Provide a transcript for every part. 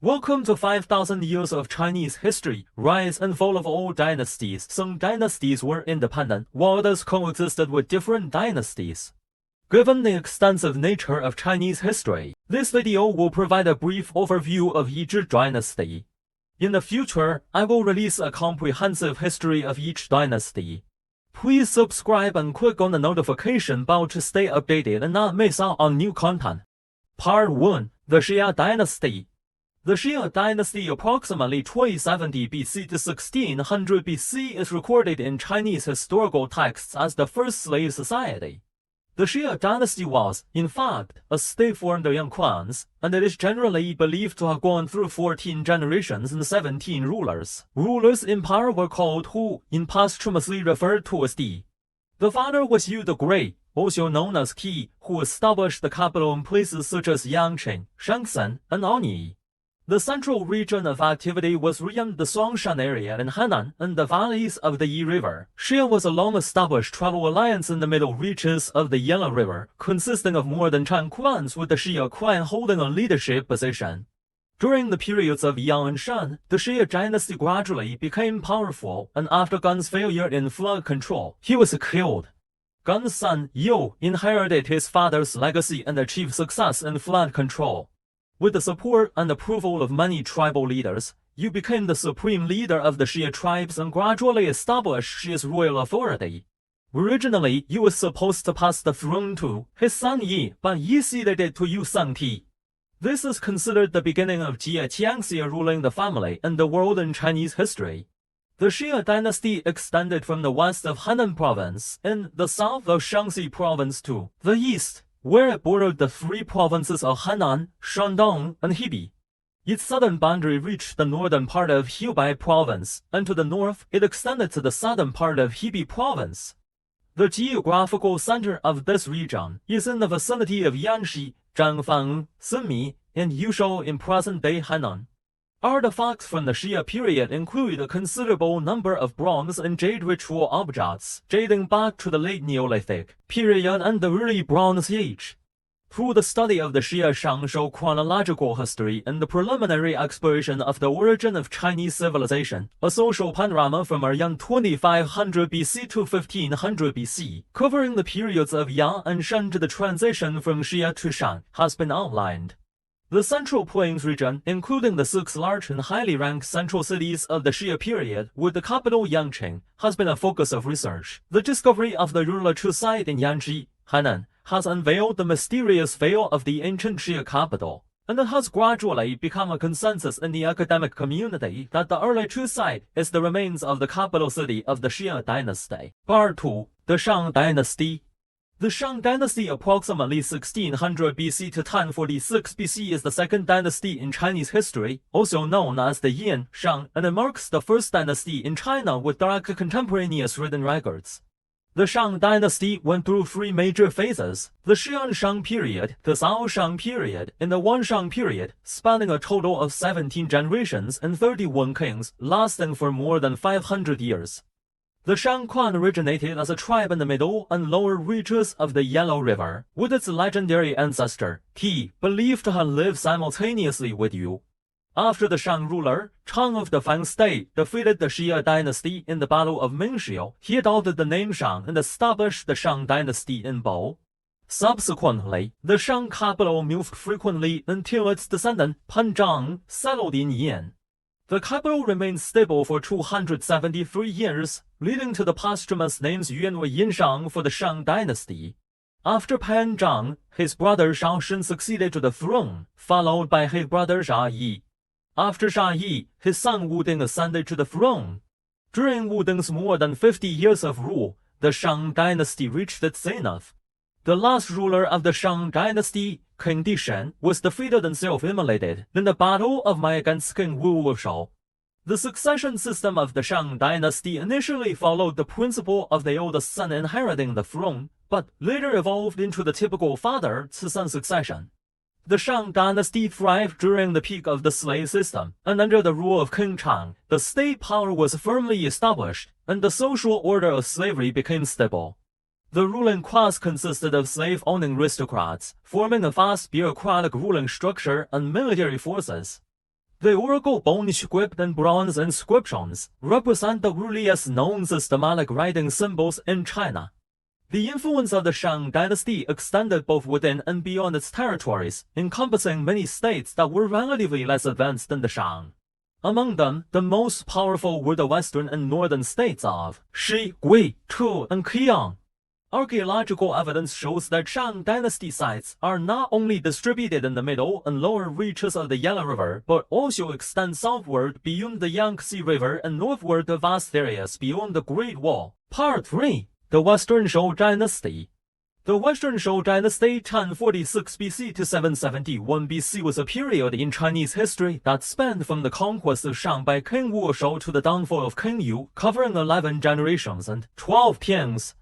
Welcome to 5,000 years of Chinese history, rise and fall of all dynasties. Some dynasties were independent, while others coexisted with different dynasties. Given the extensive nature of Chinese history, this video will provide a brief overview of each dynasty. In the future, I will release a comprehensive history of each dynasty. Please subscribe and click on the notification bell to stay updated and not miss out on new content. Part 1. The Xia Dynasty. The Xia dynasty, approximately 1270 BC to 1600 BC, is recorded in Chinese historical texts as the first slave society. The Xia dynasty was, in fact, a state formed of young clans, and it is generally believed to have gone through 14 generations and 17 rulers. Rulers in power were called Hu, in posthumously referred to as Di. The father was Yu the Great, also known as Qi, who established the capital in places such as Yangqing, Shangsan, and Anyi. The central region of activity was Ruyan, the Songshan area in Henan, and the valleys of the Yi River. Xia was a long-established tribal alliance in the middle reaches of the Yellow River, consisting of more than 10 clans, with the Xia clan holding a leadership position. During the periods of Yang and Shan, the Xia dynasty gradually became powerful, and after Gan's failure in flood control, he was killed. Gan's son, Yu, inherited his father's legacy and achieved success in flood control. With the support and approval of many tribal leaders, Yu became the supreme leader of the Xia tribes and gradually established Xia's royal authority. Originally, Yu was supposed to pass the throne to his son Yi, but Yi ceded it to Yu son Ti. This is considered the beginning of Jie Qiangxia ruling the family and the world in Chinese history. The Xia dynasty extended from the west of Henan province and the south of Shaanxi province to the east, where it bordered the three provinces of Henan, Shandong, and Hebei. Its southern boundary reached the northern part of Hubei province, and to the north it extended to the southern part of Hebei province. The geographical center of this region is in the vicinity of Yanxi, Zhangfang, Sinmi, and Yuzhou in present-day Henan. Artifacts from the Xia period include a considerable number of bronze and jade ritual objects dating back to the late Neolithic period and the early Bronze Age. Through the study of the Xia Shangshou chronological history and the preliminary exploration of the origin of Chinese civilization, a social panorama from around 2500 BC to 1500 BC, covering the periods of Yang and Shan to the transition from Xia to Shang, has been outlined. The Central Plains region, including the 6 large and highly ranked central cities of the Xia period, with the capital Yangqing, has been a focus of research. The discovery of the ruler Chu site in Yanji, Henan, has unveiled the mysterious veil of the ancient Xia capital, and it has gradually become a consensus in the academic community that the early Chu site is the remains of the capital city of the Xia dynasty. Part 2. The Shang Dynasty. The Shang dynasty, approximately 1600 BC to 1046 BC, is the second dynasty in Chinese history, also known as the Yin, Shang, and it marks the first dynasty in China with direct contemporaneous written records. The Shang dynasty went through 3 major phases: the Xian Shang period, the Zhao Shang period, and the Wan Shang period, spanning a total of 17 generations and 31 kings, lasting for more than 500 years. The Shang clan originated as a tribe in the middle and lower reaches of the Yellow River, with its legendary ancestor, Qi, believed to have lived simultaneously with Yu. After the Shang ruler, Chang of the Fang state, defeated the Xia dynasty in the Battle of Mingxiu, he adopted the name Shang and established the Shang dynasty in Bo. Subsequently, the Shang capital moved frequently until its descendant, Pan Zhang, settled in Yin. The capital remained stable for 273 years, leading to the posthumous names Yuan or Yinshang for the Shang dynasty. After Pan Zhang, his brother Shao Shen succeeded to the throne, followed by his brother Sha Yi. After Sha Yi, his son Wu Ding ascended to the throne. During Wu Ding's more than 50 years of rule, the Shang dynasty reached its zenith. The last ruler of the Shang dynasty, King Dishan, was defeated and self-immolated in the Battle of Mai against King Wu of Shao. The succession system of the Shang dynasty initially followed the principle of the oldest son inheriting the throne, but later evolved into the typical father-to-son succession. The Shang dynasty thrived during the peak of the slave system, and under the rule of King Chang, the state power was firmly established, and the social order of slavery became stable. The ruling class consisted of slave-owning aristocrats, forming a vast bureaucratic ruling structure and military forces. The oracle bone script and bronze inscriptions represent the earliest known systematic writing symbols in China. The influence of the Shang dynasty extended both within and beyond its territories, encompassing many states that were relatively less advanced than the Shang. Among them, the most powerful were the western and northern states of Shi, Gui, Chu, and Qiang. Archaeological evidence shows that Shang dynasty sites are not only distributed in the middle and lower reaches of the Yellow River, but also extend southward beyond the Yangtze River and northward to vast areas beyond the Great Wall. Part 3. The Western Zhou Dynasty. The Western Zhou Dynasty 1046 BC to 771 BC was a period in Chinese history that spanned from the conquest of Shang by King Wu Shou to the downfall of King Yu, covering 11 generations and 12 kings.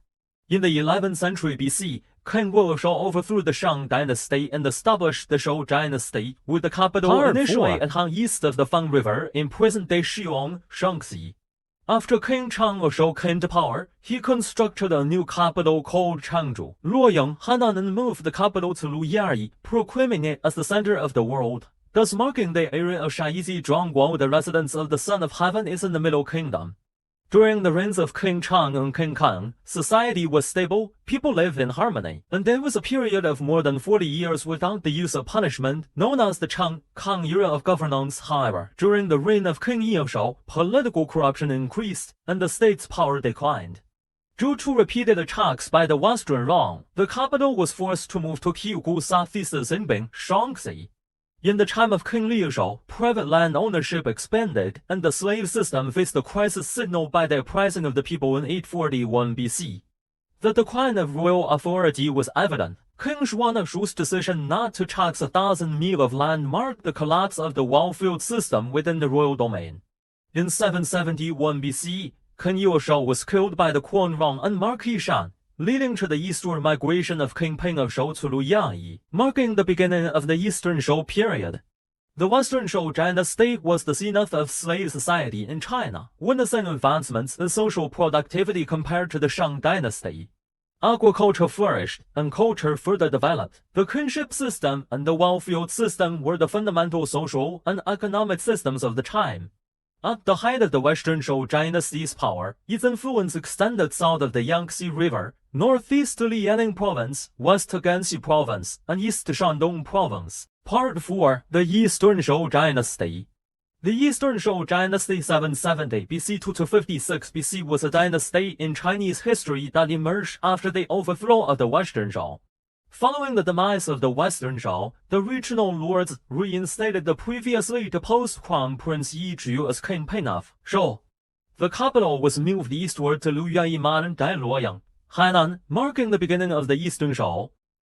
In the 11th century BC, King Wu Shou overthrew the Shang dynasty and established the Zhou dynasty, with the capital initially at Han east of the Fang River in present-day Xiong, Shaanxi. After King Chang of Shou came to power, he constructed a new capital called Changzhou, Luoyang, Hanan, and moved the capital to Luyi, proclaiming it as the center of the world, thus marking the area of Shaizi Zhuangguo. The residence of the Son of Heaven is in the Middle Kingdom. During the reigns of King Chang and King Kang, society was stable, people lived in harmony, and there was a period of more than 40 years without the use of punishment, known as the Chang-Kang era of governance. However, during the reign of King Yi of Shou, political corruption increased, and the state's power declined. Due to repeated attacks by the Western Long, the capital was forced to move to Qiugu southeast of Xinbing, Shaanxi. In the time of King Li of Shou, private land ownership expanded, and the slave system faced a crisis signaled by the uprising of the people in 841 BC. The decline of royal authority was evident. King Shuan of Shu's decision not to tax 1,000 mi of land marked the collapse of the well-field system within the royal domain. In 771 BC, King Yu of Shou was killed by the Quan Rong and Marquis Shan, leading to the eastward migration of King Ping of Shou to Luyi, marking the beginning of the Eastern Zhou period. The Western Zhou dynasty was the zenith of slave society in China, witnessing advancements in social productivity compared to the Shang dynasty. Agriculture flourished, and culture further developed. The kinship system and the well-field system were the fundamental social and economic systems of the time. At the height of the Western Zhou dynasty's power, its influence extended south of the Yangtze River, northeast to Lianing Province, west to Gansu Province, and east to Shandong Province. Part 4. The Eastern Zhou Dynasty. The Eastern Zhou Dynasty 770 BC to 56 BC was a dynasty in Chinese history that emerged after the overthrow of the Western Zhou. Following the demise of the Western Zhou, the regional lords reinstated the previously deposed Crown Prince Yi Zhu as King Ping of Zhou. The capital was moved eastward to Luyi modern-day Luoyang, Hainan, marking the beginning of the Eastern Zhou.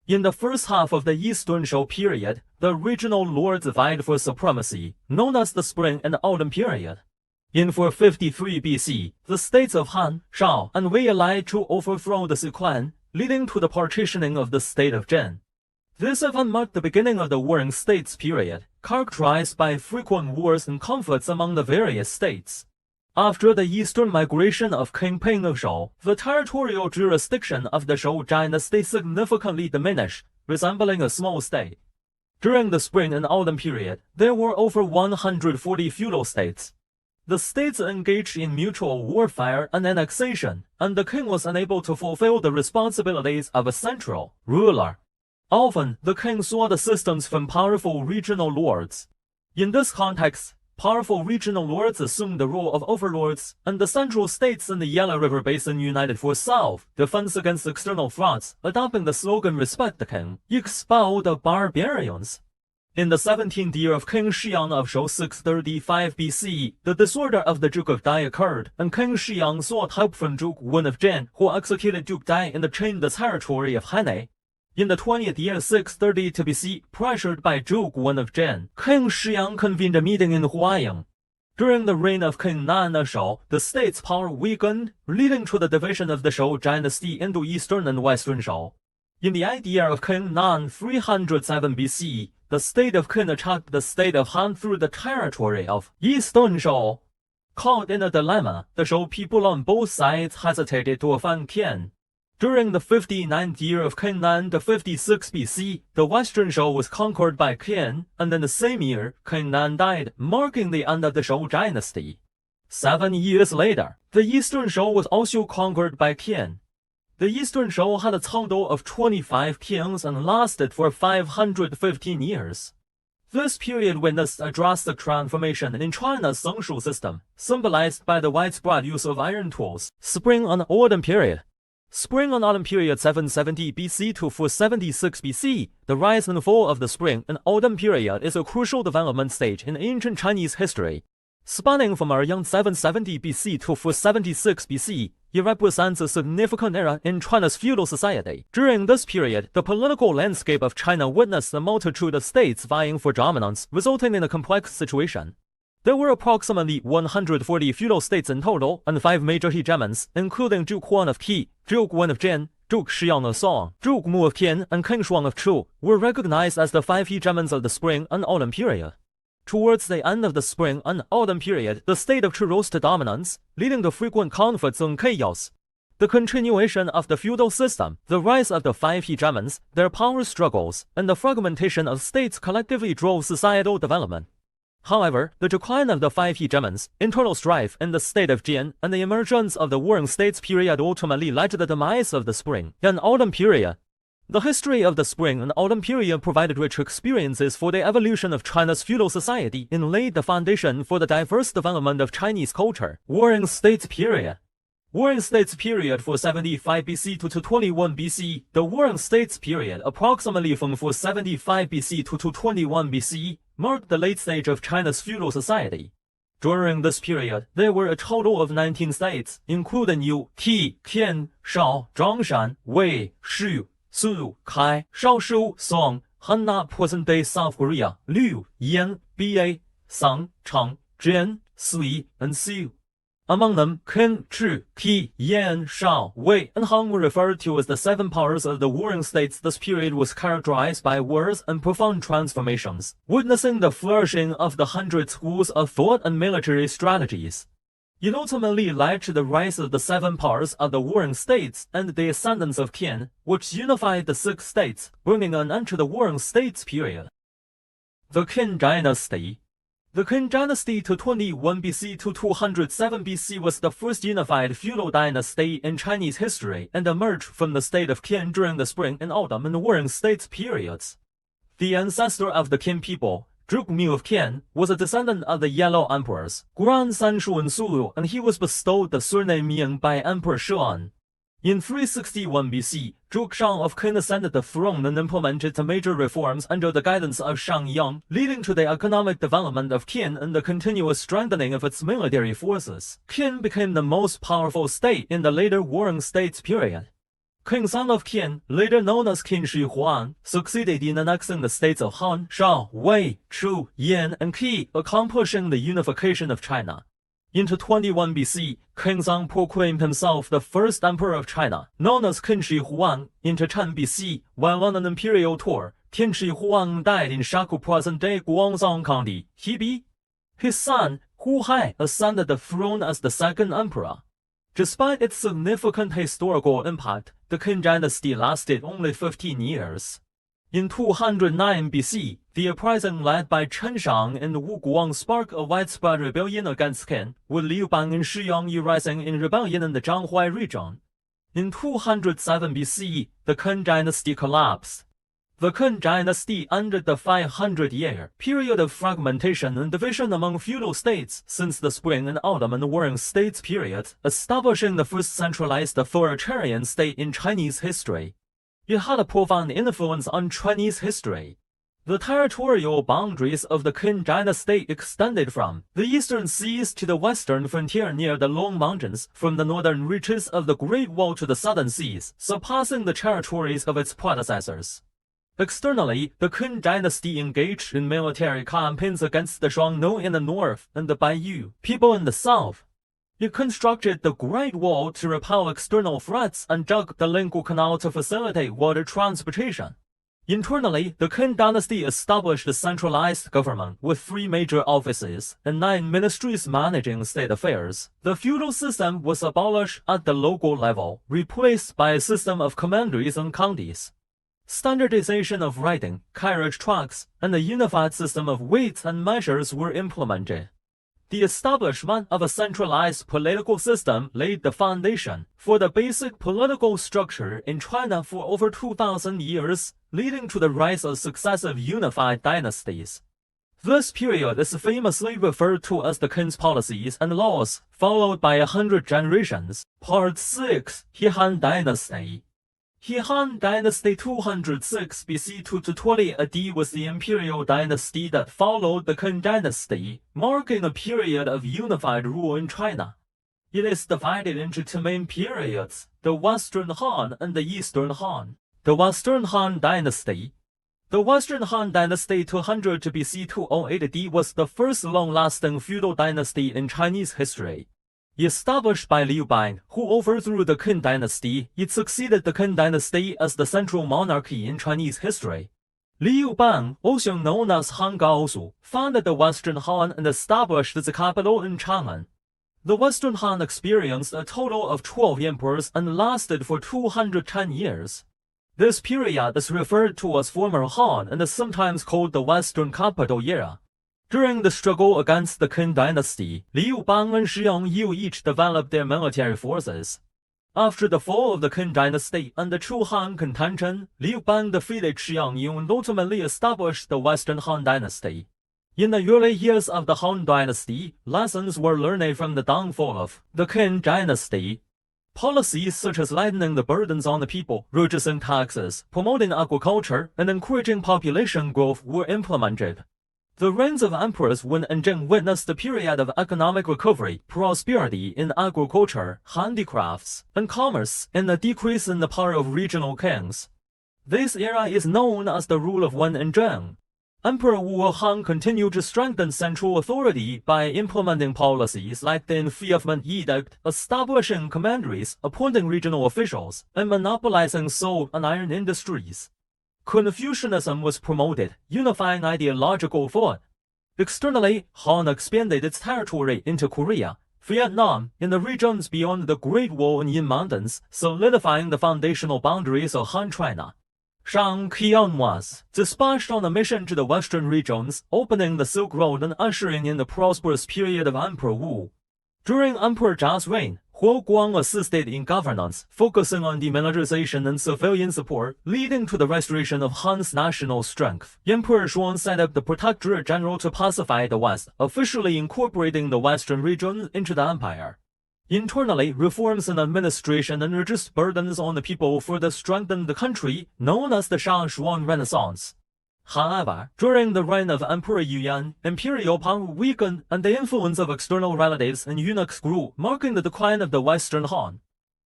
In the first half of the Eastern Zhou period, the regional lords vied for supremacy, known as the Spring and Autumn period. In 453 BC, the states of Han, Shao, and Wei allied to overthrow the Siquan, leading to the partitioning of the state of Zhen. This event marked the beginning of the Warring States period, characterized by frequent wars and conflicts among the various states. After the eastern migration of King Ping of Shou, the territorial jurisdiction of the Zhou dynasty significantly diminished, resembling a small state. During the Spring and Autumn period, there were over 140 feudal states. The states engaged in mutual warfare and annexation, and the king was unable to fulfill the responsibilities of a central ruler. Often, the king sought assistance from powerful regional lords. In this context, powerful regional lords assumed the role of overlords, and the central states in the Yellow River Basin united for self-defense against external threats, adopting the slogan "Respect the king, expel the barbarians." In the 17th year of King Xiang of Shou 635 BC, the disorder of the Duke of Dai occurred, and King Xiang sought help from Duke Wen of Zhen, who executed Duke Dai in the chained territory of Hanei. In the 20th year 632 BC, pressured by Duke Wen of Zhen, King Xiang convened a meeting in Huaying. During the reign of King Nan of Shou, the state's power weakened, leading to the division of the Zhou dynasty into Eastern and Western Zhou. In the idea of King Nan 307 BC, the state of Qin attacked the state of Han through the territory of Eastern Zhou. Caught in a dilemma, the Zhou people on both sides hesitated to offend Qin. During the 59th year of Qin and 56 BC, the western Zhou was conquered by Qin, and in the same year, Qin died, marking the end of the Zhou dynasty. 7 years later, the eastern Zhou was also conquered by Qin. The eastern Zhou had a total of 25 kings and lasted for 515 years. This period witnessed a drastic transformation in China's social system, symbolized by the widespread use of iron tools. Spring and Autumn Period. Spring and Autumn Period 770 BC to 476 BC, the rise and fall of the Spring and Autumn Period is a crucial development stage in ancient Chinese history. Spanning from around 770 BC to 476 BC, it represents a significant era in China's feudal society. During this period, the political landscape of China witnessed a multitude of states vying for dominance, resulting in a complex situation. There were approximately 140 feudal states in total, and 5 major hegemons, including Duke Huan of Qi, Duke Wen of Jin, Duke Shiyang of Song, Duke Mu of Qin, and King Shuang of Chu, were recognized as the 5 hegemons of the Spring and Autumn period. Towards the end of the Spring and Autumn period, the state of Chu rose to dominance, leading to frequent conflicts and chaos. The continuation of the feudal system, the rise of the 5 hegemons, their power struggles, and the fragmentation of states collectively drove societal development. However, the decline of the 5 hegemons, internal strife in the state of Jin, and the emergence of the warring states period ultimately led to the demise of the Spring and Autumn period. The history of the Spring and Autumn period provided rich experiences for the evolution of China's feudal society and laid the foundation for the diverse development of Chinese culture. Warring States period. Warring States period 475 BC to 221 BC. The Warring States period, approximately from 475 BC to 221 BC, marked the late stage of China's feudal society. During this period, there were a total of 19 states, including Yu, Qi, Qian, Shao, Zhongshan, Wei, Shu, Su, Kai, Shaoshu, Song, Han, present-day South Korea, Liu, Yan, Ba, Sang, Chang, Zhen, Sui, and Xiu. Among them, Qin, Chu, Qi, Yan, Shao, Wei, and Han were referred to as the 7 powers of the warring states. This period was characterized by wars and profound transformations, witnessing the flourishing of the 100 schools of thought and military strategies. It ultimately led to the rise of the 7 powers of the warring states and the ascendance of Qin, which unified the 6 states, bringing an end to the warring states period. The Qin dynasty. The Qin dynasty to 21 BC to 207 BC was the first unified feudal dynasty in Chinese history and emerged from the state of Qin during the Spring and Autumn and warring states periods. The ancestor of the Qin people, Duke Mu of Qin, was a descendant of the Yellow Emperors, grandson Shu and Sulu, and he was bestowed the surname Ming by Emperor Shuan. In 361 BC, Duke Shang of Qin ascended the throne and implemented major reforms under the guidance of Shang Yang, leading to the economic development of Qin and the continuous strengthening of its military forces. Qin became the most powerful state in the later warring states period. King Song of Qin, later known as Qin Shi Huang, succeeded in annexing the states of Han, Shao, Wei, Chu, Yan, and Qi, accomplishing the unification of China. In 21 BC, King Song proclaimed himself the first emperor of China, known as Qin Shi Huang. In 10 BC, while on an imperial tour, Qin Shi Huang died in Shaku, present-day Guangdong County, Hebei. His son, Hu Hai, ascended the throne as the second emperor. Despite its significant historical impact, the Qin dynasty lasted only 15 years. In 209 BC, the uprising led by Chen Shang and Wu Guang sparked a widespread rebellion against Qin, with Liu Bang and Shi Yongyi rising in rebellion in the Zhanghuai region. In 207 BC, the Qin dynasty collapsed. The Qin dynasty ended the 500-year period of fragmentation and division among feudal states since the Spring and Autumn and warring states period, establishing the first centralized authoritarian state in Chinese history. It had a profound influence on Chinese history. The territorial boundaries of the Qin dynasty extended from the eastern seas to the western frontier near the Long Mountains, from the northern reaches of the Great Wall to the southern seas, surpassing the territories of its predecessors. Externally, the Qin dynasty engaged in military campaigns against the Xiongnu in the north and the Baiyu people in the south. It constructed the Great Wall to repel external threats and dug the Linggu Canal to facilitate water transportation. Internally, the Qin dynasty established a centralized government with 3 major offices and 9 ministries managing state affairs. The feudal system was abolished at the local level, replaced by a system of commanderies and counties. Standardization of riding, carriage tracks, and a unified system of weights and measures were implemented. The establishment of a centralized political system laid the foundation for the basic political structure in China for over 2,000 years, leading to the rise of successive unified dynasties. This period is famously referred to as the Qin's policies and laws, followed by 100 generations. Part 6. He-Han Dynasty. He-Han Dynasty 206 BC to 20 AD was the imperial dynasty that followed the Qin dynasty, marking a period of unified rule in China. It is divided into 2 main periods, the Western Han and the Eastern Han. The Western Han Dynasty. The Western Han Dynasty 200 BC to 08 AD was the first long-lasting feudal dynasty in Chinese history. Established by Liu Bang, who overthrew the Qin dynasty, it succeeded the Qin dynasty as the central monarchy in Chinese history. Liu Bang, also known as Han Gaozu, founded the Western Han and established the capital in Chang'an. The Western Han experienced a total of 12 emperors and lasted for 210 years. This period is referred to as Former Han and is sometimes called the Western Capital Era. During the struggle against the Qin dynasty, Liu Bang and Shi Yongyu each developed their military forces. After the fall of the Qin dynasty and the Chu Han contention, Liu Bang defeated Shi Yongyu and ultimately established the Western Han dynasty. In the early years of the Han dynasty, lessons were learned from the downfall of the Qin dynasty. Policies such as lightening the burdens on the people, reducing taxes, promoting agriculture, and encouraging population growth were implemented. The reigns of emperors Wen and Zheng witnessed a period of economic recovery, prosperity in agriculture, handicrafts, and commerce, and a decrease in the power of regional kings. This era is known as the rule of Wen and Zheng. Emperor Wu Han continued to strengthen central authority by implementing policies like the Enfeoffment Edict, establishing commanderies, appointing regional officials, and monopolizing salt and iron industries. Confucianism was promoted, unifying ideological thought. Externally, Han expanded its territory into Korea, Vietnam, and the regions beyond the Great Wall and Yin Mountains, solidifying the foundational boundaries of Han China. Shang Qian was dispatched on a mission to the western regions, opening the Silk Road and ushering in the prosperous period of Emperor Wu. During Emperor Zha's reign, Huo Guang assisted in governance, focusing on demilitarization and civilian support, leading to the restoration of Han's national strength. Emperor Xuan set up the Protectorate General to pacify the West, officially incorporating the western region into the empire. Internally, reforms in administration and reduced burdens on the people further strengthened the country, known as the Shang-Xuan Renaissance. However, during the reign of Emperor Yuan, imperial power weakened and the influence of external relatives and eunuchs grew, marking the decline of the Western Han.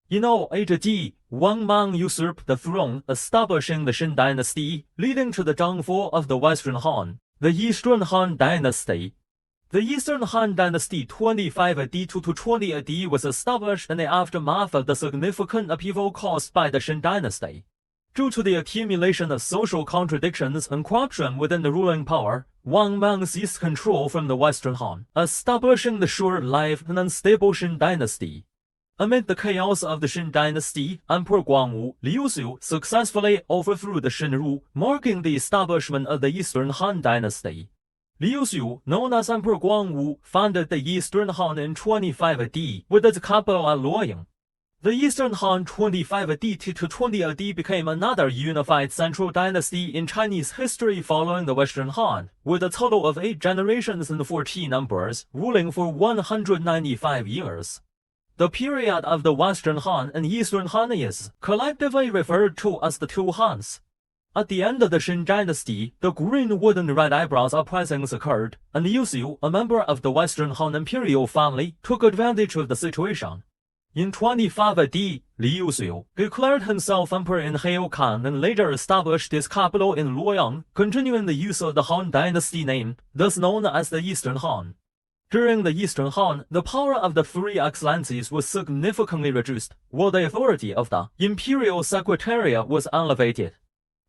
In 08 AD, Wang Mang usurped the throne, establishing the Shin dynasty, leading to the downfall of the Western Han, the Eastern Han dynasty. The Eastern Han dynasty 25 AD to 20 AD was established in the aftermath of the significant upheaval caused by the Shin dynasty. Due to the accumulation of social contradictions and corruption within the ruling power, Wang Mang seized control from the Western Han, establishing the short-lived and unstable Shin dynasty. Amid the chaos of the Shin dynasty, Emperor Guangwu, Liu Xiu, successfully overthrew the Shin rule, marking the establishment of the Eastern Han dynasty. Liu Xiu, known as Emperor Guangwu, founded the Eastern Han in 25 AD, with its capital at Luoyang. The Eastern Han 25 AD to 20 AD became another unified central dynasty in Chinese history following the Western Han, with a total of 8 generations and 14 emperors, ruling for 195 years. The period of the Western Han and Eastern Han is collectively referred to as the two Hans. At the end of the Shin dynasty, the green, wood, and red eyebrows uprisings occurred, and Liu Xiu, a member of the Western Han imperial family, took advantage of the situation. In 25 AD, Liu Xiu declared himself emperor in Heian and later established his capital in Luoyang, continuing the use of the Han dynasty name, thus known as the Eastern Han. During the Eastern Han, the power of the 3 excellencies was significantly reduced, while the authority of the imperial secretariat was elevated.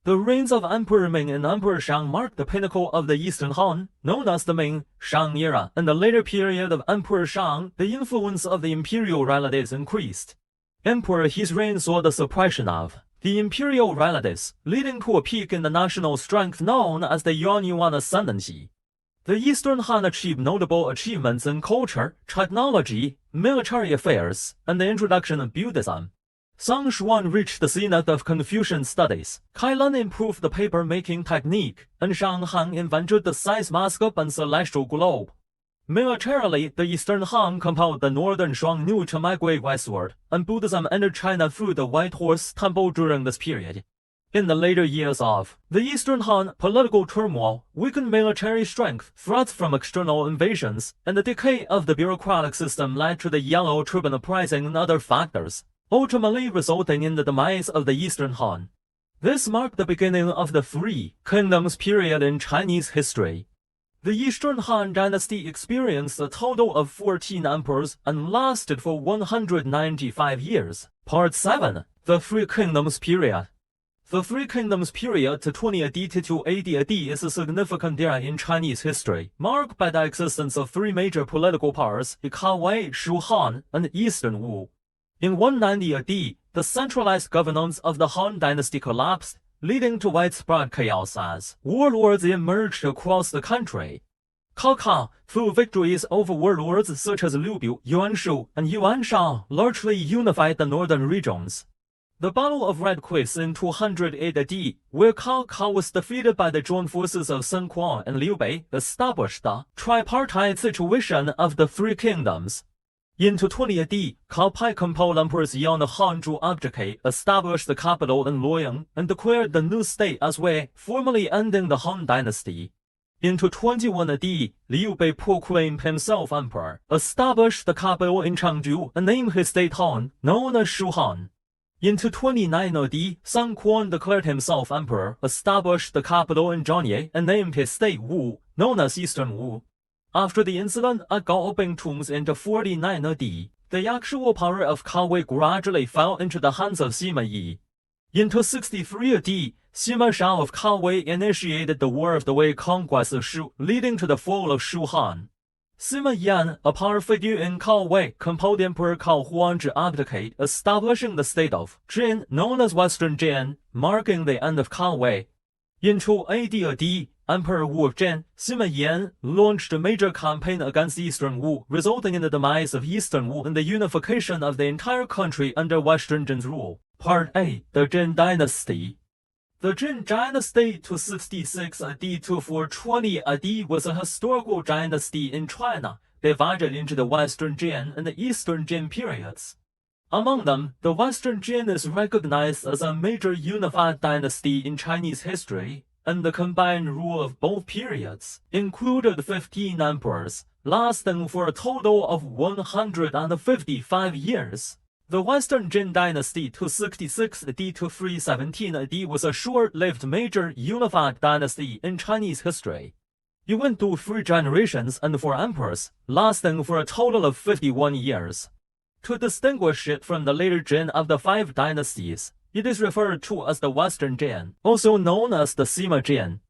The reigns of Emperor Ming and Emperor Shang marked the pinnacle of the Eastern Han, known as the Ming-Shang era. In the later period of Emperor Shang, the influence of the imperial relatives increased. Emperor He's reign saw the suppression of the imperial relatives, leading to a peak in the national strength known as the Yuan ascendancy. The Eastern Han achieved notable achievements in culture, technology, military affairs, and the introduction of Buddhism. Sang Xuan reached the zenith of Confucian studies. Kailan improved the paper-making technique, and Shang Han invented the seismoscope and celestial globe. Militarily, the Eastern Han compelled the Northern Xiongnu to migrate westward, and Buddhism entered China through the White Horse Temple during this period. In the later years of the Eastern Han, political turmoil, weakened military strength, threats from external invasions, and the decay of the bureaucratic system led to the Yellow Turban Uprising and other factors, ultimately resulting in the demise of the Eastern Han. This marked the beginning of the Three Kingdoms period in Chinese history. The Eastern Han dynasty experienced a total of 14 emperors and lasted for 195 years. Part 7. The Three Kingdoms period. The Three Kingdoms period to 20 AD to 2 AD is a significant era in Chinese history, marked by the existence of three major political powers, Wei, Shu Han, and Eastern Wu. In 190 AD, the centralized governance of the Han dynasty collapsed, leading to widespread chaos as warlords emerged across the country. Cao, through victories over warlords such as Liu Biu, Yuan Shu, and Yuan Shang, largely unified the northern regions. The Battle of Red Cliffs in 208 AD, where Cao was defeated by the joint forces of Sun Quan and Liu Bei, established the tripartite situation of the Three Kingdoms. In 220 AD, Cao Pai compelled Emperors Yang and Han to abdicate, established the capital in Luoyang, and declared the new state as Wei, formally ending the Han dynasty. In 221 AD, Liu Bei proclaimed himself emperor, established the capital in Chengdu, and named his state Han, known as Shu Han. In 229 AD, Sun Quan declared himself emperor, established the capital in Zhangye, and named his state Wu, known as Eastern Wu. After the incident at Gaobing Tombs in 49 AD, the actual power of Cao Wei gradually fell into the hands of Sima Yi. In 263 AD, Sima Shao of Cao Wei initiated the War of the Wei conquest of Shu, leading to the fall of Shu Han. Sima Yan, a power figure in Cao Wei, compelled Emperor Cao Huan to abdicate, establishing the state of Jin, known as Western Jin, marking the end of Cao Wei. In 280 AD, Emperor Wu of Jin, Sima Yan, launched a major campaign against Eastern Wu, resulting in the demise of Eastern Wu and the unification of the entire country under Western Jin's rule. Part A. The Jin Dynasty. The Jin Dynasty 266 AD to 420 AD was a historical dynasty in China, divided into the Western Jin and the Eastern Jin periods. Among them, the Western Jin is recognized as a major unified dynasty in Chinese history, and the combined rule of both periods included 15 emperors, lasting for a total of 155 years. The Western Jin Dynasty 266 AD to 317 AD was a short-lived major unified dynasty in Chinese history. It went through 3 generations and 4 emperors, lasting for a total of 51 years. To distinguish it from the later Jin of the 5 dynasties, it is referred to as the Western Jin, also known as the Sima Jin.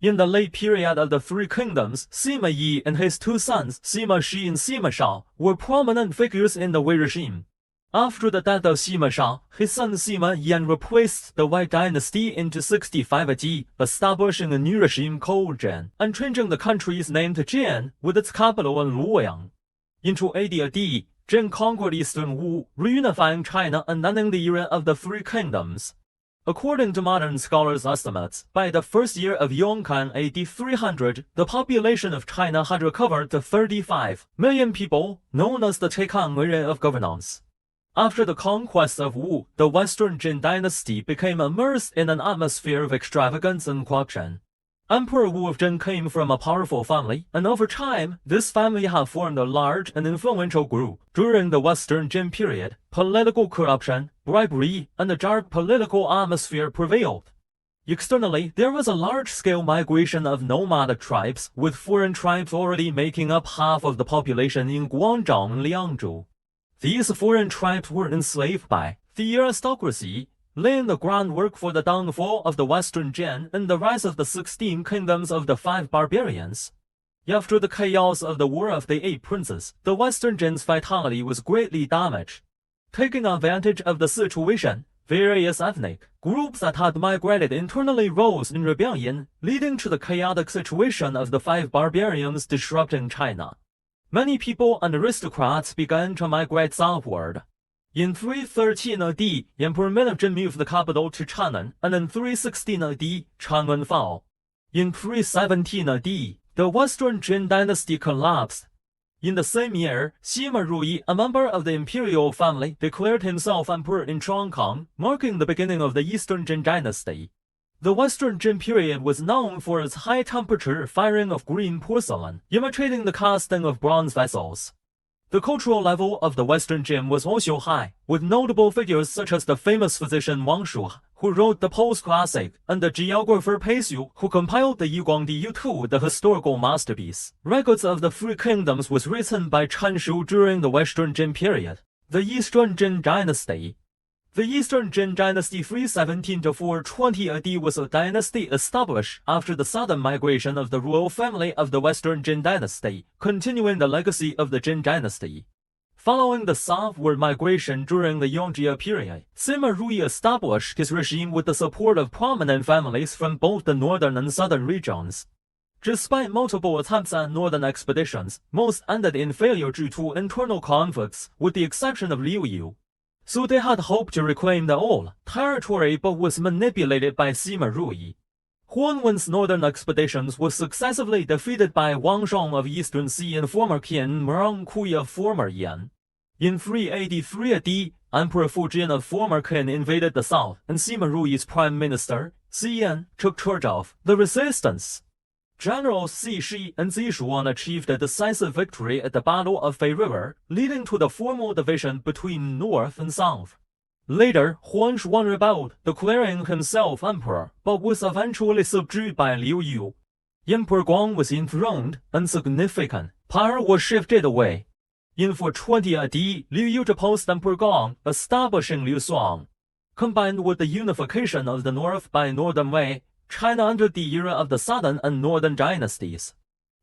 In the late period of the Three Kingdoms, Sima Yi and his 2 sons, Sima Shi and Sima Shao, were prominent figures in the Wei regime. After the death of Sima Shao, his son Sima Yan replaced the Wei dynasty in 265 AD, establishing a new regime called Jin, and changing the country's name to Jin, with its capital in Luoyang. In 280 AD, Jin conquered Eastern Wu, reunifying China and ending the era of the Three Kingdoms. According to modern scholars' estimates, by the first year of Yongkan AD 300, the population of China had recovered to 35 million people, known as the Cheikang era of governance. After the conquest of Wu, the Western Jin dynasty became immersed in an atmosphere of extravagance and corruption. Emperor Wu of Jin came from a powerful family, and over time, this family had formed a large and influential group. During the Western Jin period, political corruption, bribery, and a dark political atmosphere prevailed. Externally, there was a large-scale migration of nomadic tribes, with foreign tribes already making up half of the population in Guangzhou and Liangzhou. These foreign tribes were enslaved by the aristocracy, laying the groundwork for the downfall of the Western Jin and the rise of the 16 kingdoms of the 5 barbarians. After the chaos of the War of the 8 Princes, the Western Jin's vitality was greatly damaged. Taking advantage of the situation, various ethnic groups that had migrated internally rose in rebellion, leading to the chaotic situation of the 5 barbarians disrupting China. Many people and aristocrats began to migrate southward. In 313 AD, Emperor Melanchthon moved the capital to Chang'an, and in 316 AD, Chang'an fell. In 317 AD, the Western Jin dynasty collapsed. In the same year, Sima Ruyi, a member of the imperial family, declared himself emperor in Zhongkang, marking the beginning of the Eastern Jin dynasty. The Western Jin period was known for its high-temperature firing of green porcelain, imitating the casting of bronze vessels. The cultural level of the Western Jin was also high, with notable figures such as the famous physician Wang Shu, who wrote the post-classic, and the geographer Pei Xu, who compiled the Yiguangdi Yutu, the historical masterpiece. Records of the 3 kingdoms was written by Chen Shu during the Western Jin period. The Eastern Jin dynasty. The Eastern Jin dynasty 317 to 420 AD was a dynasty established after the southern migration of the royal family of the Western Jin dynasty, continuing the legacy of the Jin dynasty. Following the southward migration during the Yongjia period, Sima Ruyi established his regime with the support of prominent families from both the northern and southern regions. Despite multiple attempts at northern expeditions, most ended in failure due to internal conflicts, with the exception of Liu Yu. So they had hoped to reclaim the old territory but was manipulated by Sima Ruyi. Huanwen's northern expeditions were successively defeated by Wang Shang of Eastern Xi and former Qian Murong Kui of former Yan. In 383 AD, Emperor Fujin of former Qin invaded the south, and Sima Ruyi's prime minister, Xiyan, took charge of the resistance. Generals Xi Shi and Zi Shuan achieved a decisive victory at the Battle of Fei River, leading to the formal division between north and south. Later, Huan Shuan rebelled, declaring himself emperor, but was eventually subdued by Liu Yu. Emperor Guang was enthroned, and significant power was shifted away. In 420 AD, Liu Yu deposed Emperor Gong, establishing Liu Suang. Combined with the unification of the north by Northern Wei, China entered the era of the southern and northern dynasties.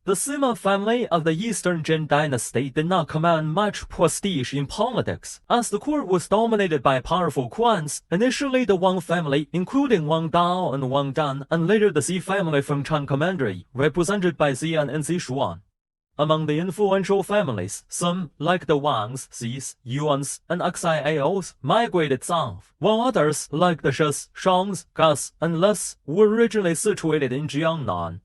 The Sima family of the Eastern Jin dynasty did not command much prestige in politics, as the court was dominated by powerful clans, initially the Wang family, including Wang Dao and Wang Dan, and later the Xi family from Chang Commandery, represented by Xian and Zi Shuan. Among the influential families, some, like the Wangs, Xis, Yuans, and Xiaos, migrated south, while others, like the Shis, Shangs, Gas, and Les, were originally situated in Jiangnan.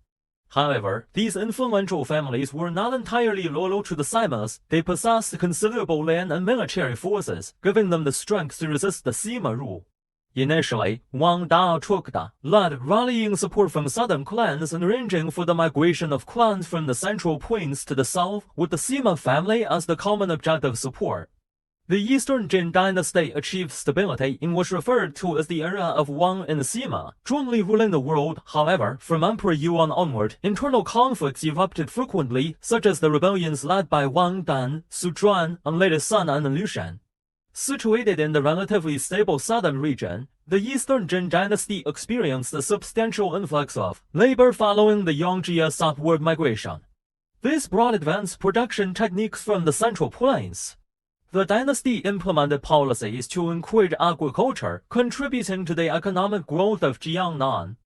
However, these influential families were not entirely loyal to the Simas. They possessed considerable land and military forces, giving them the strength to resist the Sima rule. Initially, Wang Dao led rallying support from southern clans and arranging for the migration of clans from the central plains to the south, with the Sima family as the common objective support. The Eastern Jin dynasty achieved stability in what's referred to as the era of Wang and Sima, jointly ruling the world. However, from Emperor Yuan onward, internal conflicts erupted frequently, such as the rebellions led by Wang Dan, Su Zhuan, and later Sun and Liu Shan. Situated in the relatively stable southern region, the Eastern Jin dynasty experienced a substantial influx of labor following the Yongjia southward migration. This brought advanced production techniques from the central plains. The dynasty implemented policies to encourage agriculture, contributing to the economic growth of Jiangnan.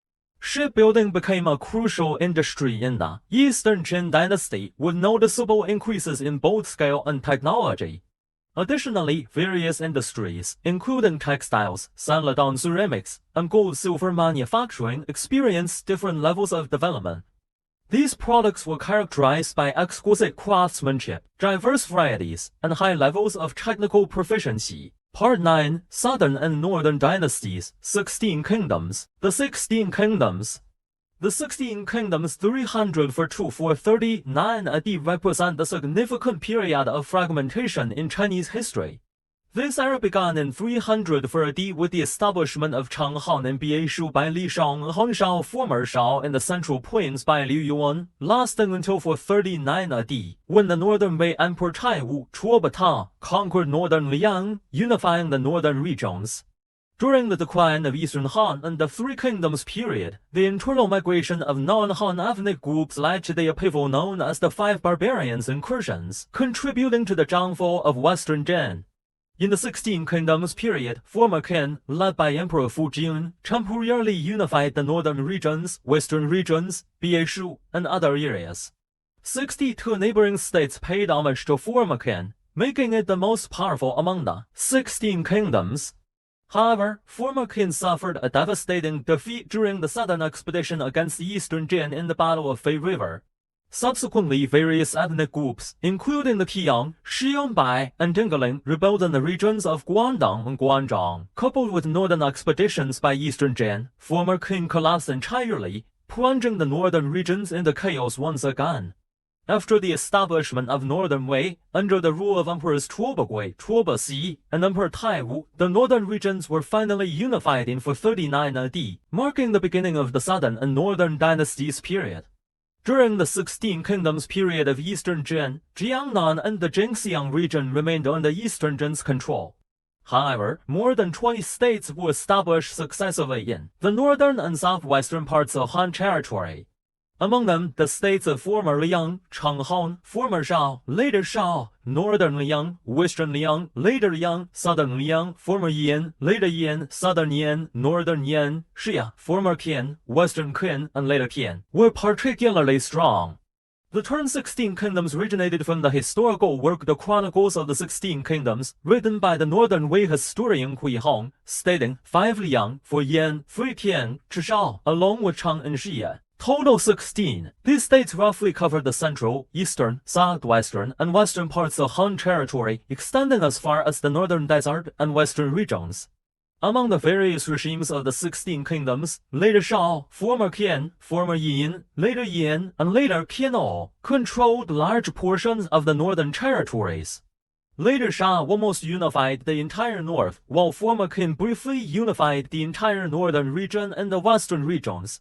Shipbuilding became a crucial industry in the Eastern Jin dynasty, with noticeable increases in both scale and technology. Additionally, various industries, including textiles, celadon ceramics, and gold-silver manufacturing, experienced different levels of development. These products were characterized by exquisite craftsmanship, diverse varieties, and high levels of technical proficiency. Part 9, Southern and Northern Dynasties, 16 Kingdoms. The 16 Kingdoms. The 16 Kingdoms 300 to 439 AD represent a significant period of fragmentation in Chinese history. This era began in 300 AD with the establishment of Changhan and Bieshu by Li Shang and Hongshao, former Shao, in the Central Plains by Liu Yuan, lasting until 439 AD, when the northern Wei Emperor Taiwu, Chuobata, conquered northern Liang, unifying the northern regions. During the decline of Eastern Han and the Three Kingdoms period, the internal migration of non-Han ethnic groups led to the upheaval known as the Five Barbarians incursions, contributing to the downfall of Western Jin. In the 16 Kingdoms period, former Qin, led by Emperor Fu Jin, temporarily unified the northern regions, western regions, Bieshu, and other areas. 62 neighboring states paid homage to former Qin, making it the most powerful among the 16 kingdoms. However, former Qin suffered a devastating defeat during the southern expedition against the eastern Jin in the Battle of Fei River. Subsequently, various ethnic groups, including the Qiang, Xiongbai, and Dingling, rebelled in the regions of Guangdong and Guangzhong. Coupled with northern expeditions by eastern Jin, former Qin collapsed entirely, plunging the northern regions into chaos once again. After the establishment of Northern Wei, under the rule of Emperors Tuobagui, Tuobasi, and Emperor Taiwu, the northern regions were finally unified in 439 AD, marking the beginning of the Southern and Northern Dynasties period. During the 16 Kingdoms period of Eastern Jin, Jiangnan and the Jingxiang region remained under Eastern Jin's control. However, more than 20 states were established successively in the northern and southwestern parts of Han territory. Among them, the states of former Liang, Changhan, former Shao, later Shao, northern Liang, western Liang, later Liang, southern Liang, former Yan, later Yan, southern Yan, northern Yan, Xia, former Qian, western Qin, and later Qian, were particularly strong. The term 16 Kingdoms originated from the historical work The Chronicles of the 16 Kingdoms, written by the Northern Wei historian Hui Hong, stating 5 Liang for Yan, 3 Qian, 2 Shao, along with Chang and Xiyan. Total 16. These states roughly covered the central, eastern, southwestern, and western parts of Han territory, extending as far as the northern desert and western regions. Among the various regimes of the 16 kingdoms, later Shao, former Qian, former Yin, later Yan, and later Qianao, controlled large portions of the northern territories. Later Shao almost unified the entire north, while former Qin briefly unified the entire northern region and the western regions.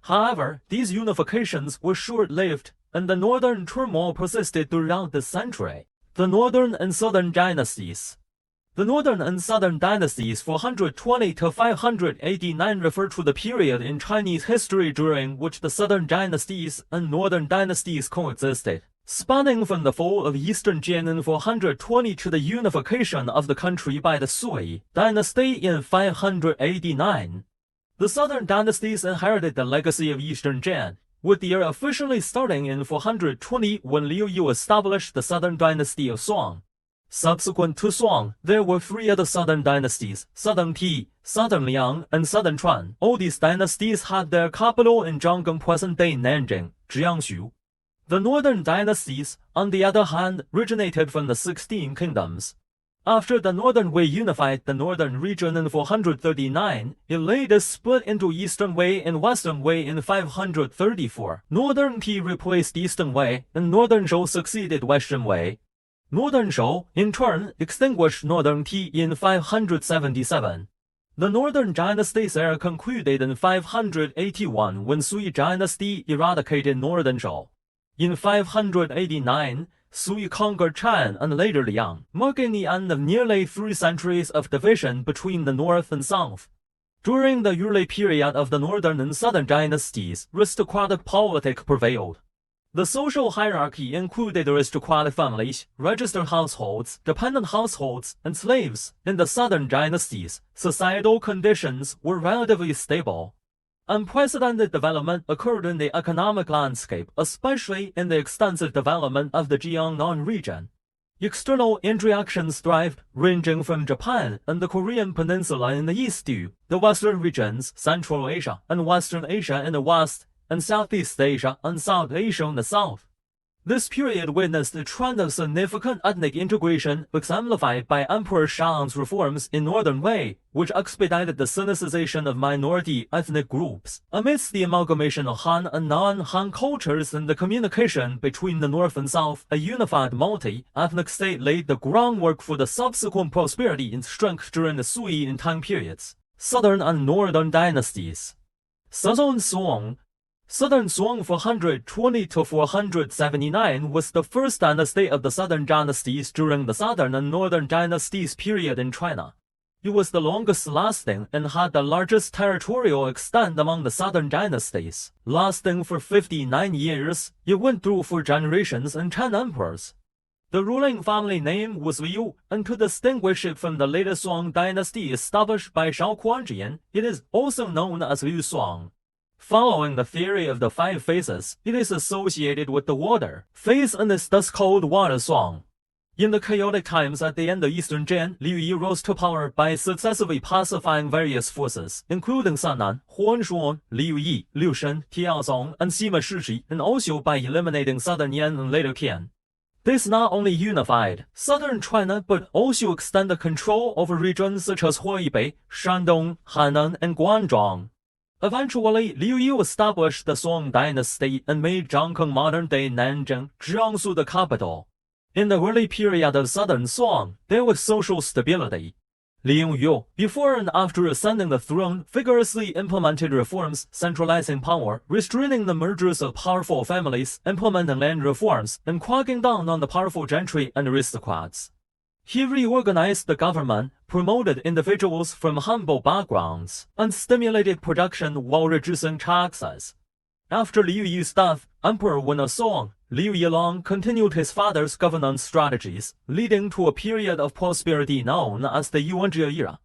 However, these unifications were short-lived, and the northern turmoil persisted throughout the century. The Northern and Southern Dynasties. The Northern and Southern Dynasties 420 to 589 refer to the period in Chinese history during which the Southern Dynasties and Northern Dynasties coexisted, spanning from the fall of Eastern Jin in 420 to the unification of the country by the Sui dynasty in 589. The Southern Dynasties inherited the legacy of Eastern Jin, with the era officially starting in 420 when Liu Yu established the Southern Dynasty of Song. Subsequent to Song, there were 3 other Southern Dynasties, Southern Qi, Southern Liang, and Southern Chuan. All these dynasties had their capital in Zhanggang present-day Nanjing, Jiangsu. The Northern Dynasties, on the other hand, originated from the 16 kingdoms. After the Northern Wei unified the northern region in 439, it later split into Eastern Wei and Western Wei in 534. Northern Qi replaced Eastern Wei, and Northern Zhou succeeded Western Wei. Northern Zhou, in turn, extinguished Northern Qi in 577. The Northern Dynasty's era concluded in 581 when Sui dynasty eradicated Northern Zhou. In 589, Sui conquered Chan and later Liang, marking the end of nearly 3 centuries of division between the North and South. During the early period of the Northern and Southern Dynasties, aristocratic politics prevailed. The social hierarchy included aristocratic families, registered households, dependent households, and slaves. In the Southern Dynasties, societal conditions were relatively stable. Unprecedented development occurred in the economic landscape, especially in the extensive development of the Jiangnan region. External interactions thrived, ranging from Japan and the Korean Peninsula in the east to the Western regions, Central Asia and Western Asia in the west, and Southeast Asia and South Asia in the south. This period witnessed a trend of significant ethnic integration exemplified by Emperor Shang's reforms in Northern Wei, which expedited the Sinicization of minority ethnic groups. Amidst the amalgamation of Han and non-Han cultures and the communication between the North and South, a unified multi-ethnic state laid the groundwork for the subsequent prosperity and strength during the Sui and Tang periods. Southern and Northern Dynasties. Southern Song. Southern Song 420 to 479 was the first dynasty of the Southern Dynasties during the Southern and Northern Dynasties period in China. It was the longest lasting and had the largest territorial extent among the southern dynasties, lasting for 59 years. It went through 4 generations and 10 emperors. The ruling family name was Liu, and to distinguish it from the later Song dynasty established by Shao Kuanjian, it is also known as Liu Song. Following the theory of the 5 phases, it is associated with the water phase and is thus called Water Song. In the chaotic times at the end of Eastern Jin, Liu Yi rose to power by successively pacifying various forces, including Sannan, Huan Shuan, Liu Yi, Liu Shen, Tiaozong, and Sima Shiji, and also by eliminating Southern Yan and later Qian. This not only unified southern China but also extended control over regions such as Huaibei, Shandong, Hannan, and Guangdong. Eventually, Liu Yi established the Song dynasty and made Zhangkeng modern-day Nanjing, Jiangsu the capital. In the early period of Southern Song, there was social stability. Liu Yu, before and after ascending the throne, vigorously implemented reforms, centralizing power, restraining the mergers of powerful families, implementing land reforms, and cracking down on the powerful gentry and aristocrats. He reorganized the government, promoted individuals from humble backgrounds, and stimulated production while reducing taxes. After Liu Yi's death, Emperor Wen of Song, Liu Yilong continued his father's governance strategies, leading to a period of prosperity known as the Yuanzhi era.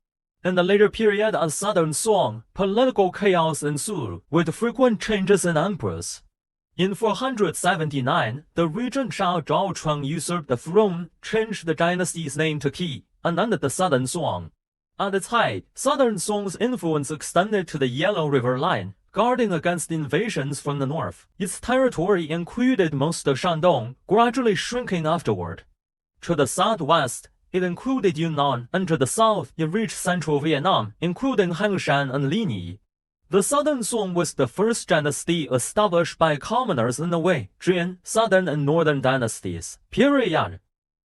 In the later period of Southern Song, political chaos ensued, with frequent changes in emperors. In 479, the regent Shao Zhaocheng usurped the throne, changed the dynasty's name to Qi, and ended the Southern Song. At its height, Southern Song's influence extended to the Yellow River line, guarding against invasions from the north. Its territory included most of Shandong, gradually shrinking afterward. To the southwest, it included Yunnan, and to the south, it reached central Vietnam, including Hangshan and Linyi. The Southern Song was the first dynasty established by commoners in the Wei, Jin, Southern and Northern dynasties. Period.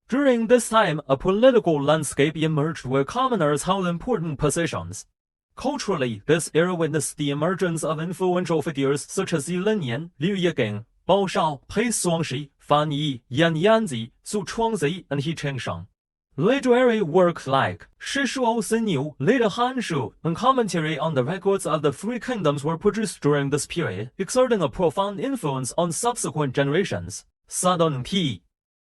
During this time, a political landscape emerged where commoners held important positions. Culturally, this era witnessed the emergence of influential figures such as Yi Linyan, Liu Yiging, Bao Shao, Pei Suangshi, Fan Yi, Yan Yanzi, Su Chuangzi, and He Chengsheng. Literary works like Shi Shuo Sinyu, later Han Shu, and commentary on the records of the 3 kingdoms were produced during this period, exerting a profound influence on subsequent generations. Southern Qi.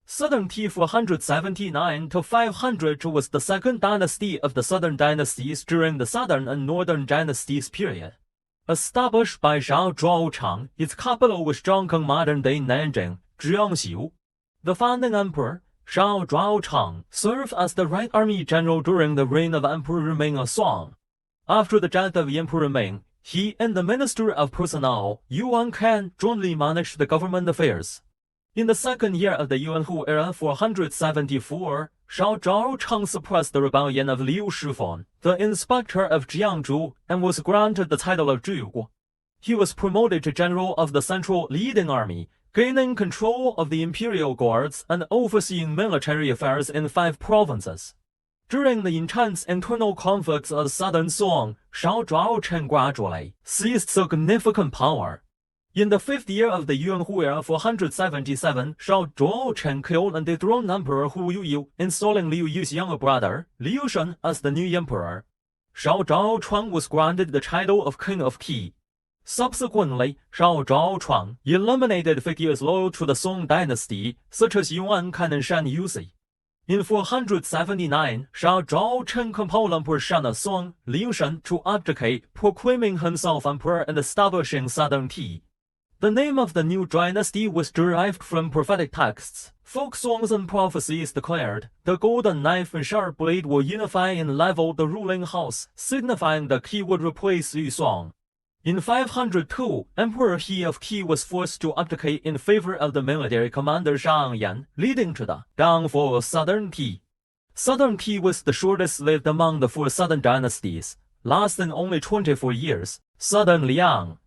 Southern Qi 479 to 500 was the second dynasty of the Southern dynasties during the Southern and Northern dynasties period. Established by Shao Zhaocheng, its capital was Zhangkeng modern-day Nanjing, Jiangsu. The founding emperor, Shao Zhaocheng, served as the Right Army General during the reign of Emperor Ming of Song. After the death of Emperor Ming, he and the Minister of Personnel, Yuan Kan, jointly managed the government affairs. In the second year of the Yuanhu era 474, Shao Zhaocheng suppressed the rebellion of Liu Shifeng, the inspector of Jiangzhou, and was granted the title of Zhuguo. He was promoted to general of the central leading army, gaining control of the imperial guards and overseeing military affairs in 5 provinces. During the intense internal conflicts of Southern Song, Shao Zhaocheng gradually seized significant power. In the 5th year of the Yuanhu era 477, Shao Zhaocheng killed and dethroned Emperor Hu Yuyu, installing Liu Yu's younger brother, Liu Shen, as the new emperor. Shao Zhaocheng was granted the title of King of Qi. Subsequently, Shao Zhaocheng eliminated figures loyal to the Song dynasty, such as Yuan Kan and Shan Yuzi. In 479, Shao Zhaocheng compelled Emperor Shan of Song, Liu Shen, to abdicate, proclaiming himself emperor and establishing Southern Qi. The name of the new dynasty was derived from prophetic texts. Folk songs and prophecies declared, the golden knife and sharp blade will unify and level the ruling house, signifying that Qi would replace Yu Song. In 502, Emperor He of Qi was forced to abdicate in favor of the military commander Zhang Yan, leading to the downfall of Southern Qi. Southern Qi was the shortest lived among the 4 southern dynasties, lasting only 24 years. Southern Liang.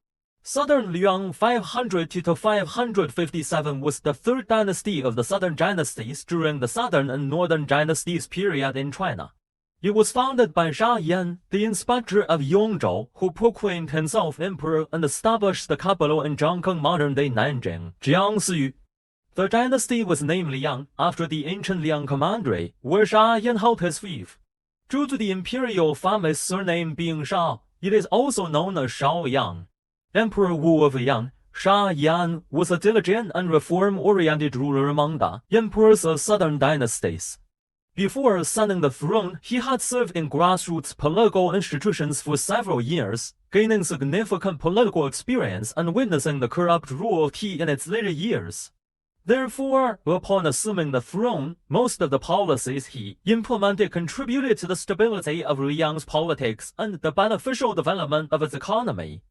Southern Liang 500 to 557 was the 3rd dynasty of the Southern dynasties during the Southern and Northern dynasties period in China. It was founded by Zha Yan, the inspector of Yongzhou, who proclaimed himself emperor and established the capital in Zhangkeng modern-day Nanjing, Jiangsu. The dynasty was named Liang after the ancient Liang commandery, where Zha Yan held his fief. Due to the imperial family's surname being Shao, it is also known as Shaoyang. Emperor Wu of Yang, Sha Yan, was a diligent and reform-oriented ruler among the emperors of southern dynasties. Before ascending the throne, he had served in grassroots political institutions for several years, gaining significant political experience and witnessing the corrupt rule of Qi in its later years. Therefore, upon assuming the throne, most of the policies he implemented contributed to the stability of Liang's politics and the beneficial development of its economy.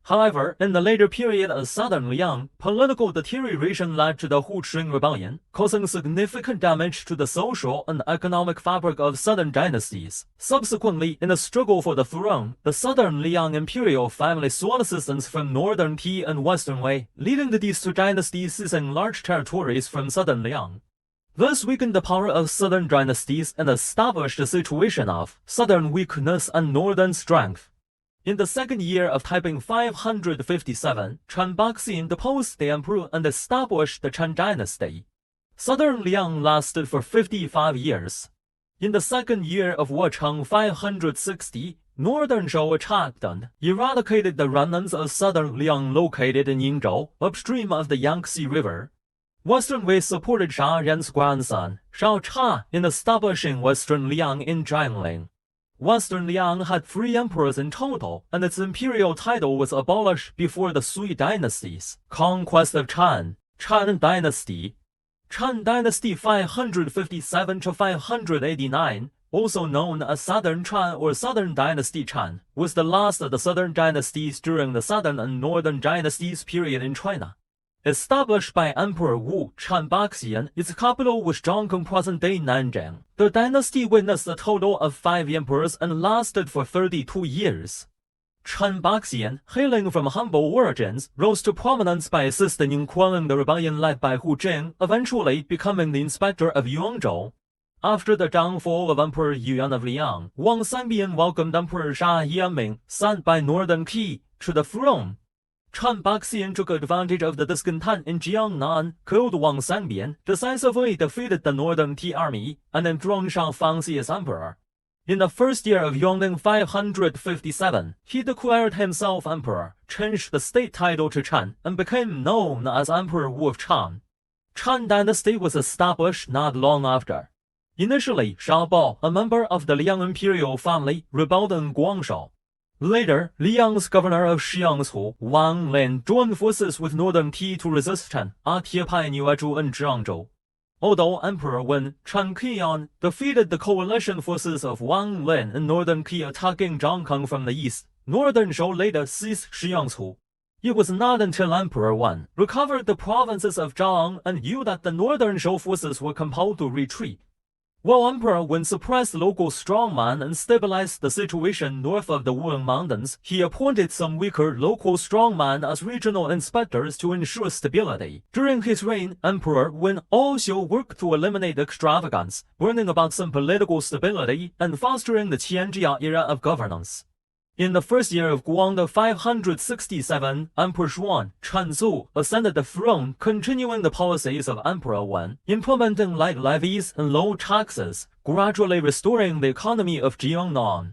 However, in the later period of southern Liang, political deterioration led to the Hu-Qing rebellion, causing significant damage to the social and economic fabric of southern dynasties. Subsequently, in the struggle for the throne, the southern Liang imperial family sought assistance from northern Qi and western Wei, leading to these two dynasties seizing large territories from southern Liang. This weakened the power of southern dynasties and established a situation of southern weakness and northern strength. In the second year of Taiping 557, Chen Baxian deposed the emperor and established the Chen dynasty. Southern Liang lasted for 55 years. In the second year of Wucheng 560, northern Zhou attacked and eradicated the remnants of southern Liang located in Yingzhou, upstream of the Yangtze River. Western Wei supported Sha Yan's grandson, Shao Cha, in establishing Western Liang in Jiangling. Western Liang had 3 emperors in total, and its imperial title was abolished before the Sui dynasties. Conquest of Chen, Chen Dynasty. Chen Dynasty 557 to 589, also known as Southern Chen or Southern Dynasty Chen, was the last of the southern dynasties during the Southern and Northern Dynasties period in China. Established by Emperor Wu, Chen Baxian, its capital was Zhangkong present-day Nanjing. The dynasty witnessed a total of 5 emperors and lasted for 32 years. Chen Baxian, hailing from humble origins, rose to prominence by assisting in quelling the rebellion led by Hu Jing, eventually becoming the inspector of Yangzhou. After the downfall of Emperor Yuan of Liang, Wang Sanbian welcomed Emperor Sha Yanming, sent by northern Qi, to the throne. Chen Baxian took advantage of the discontent in Jiangnan, killed Wang Sanbian, decisively defeated the northern Qi army, and enthroned Shang Fangxi as emperor. In the first year of Yongning 557, he declared himself emperor, changed the state title to Chen, and became known as Emperor Wu of Chen. Chen dynasty was established not long after. Initially, Sha Bao, a member of the Liang imperial family, rebelled in Guangzhou. Later, Liang's governor of Shiangsu, Wang Lin, joined forces with northern Qi to resist Chen, Atiepainuazhu and Zhangzhou. Although Emperor Wen, Chen Qian, defeated the coalition forces of Wang Lin and northern Qi attacking Zhangkang from the east, northern Zhou later seized Shiangsu. It was not until Emperor Wen recovered the provinces of Zhang and Yu that the northern Zhou forces were compelled to retreat. While Emperor Wen suppressed local strongmen and stabilized the situation north of the Wuhan Mountains, he appointed some weaker local strongmen as regional inspectors to ensure stability. During his reign, Emperor Wen also worked to eliminate extravagance, bringing about some political stability and fostering the Qianjia era of governance. In the first year of Guangde 567, Emperor Xuan, Chenzu, ascended the throne, continuing the policies of Emperor Wen, implementing light levies and low taxes, gradually restoring the economy of Jiangnan.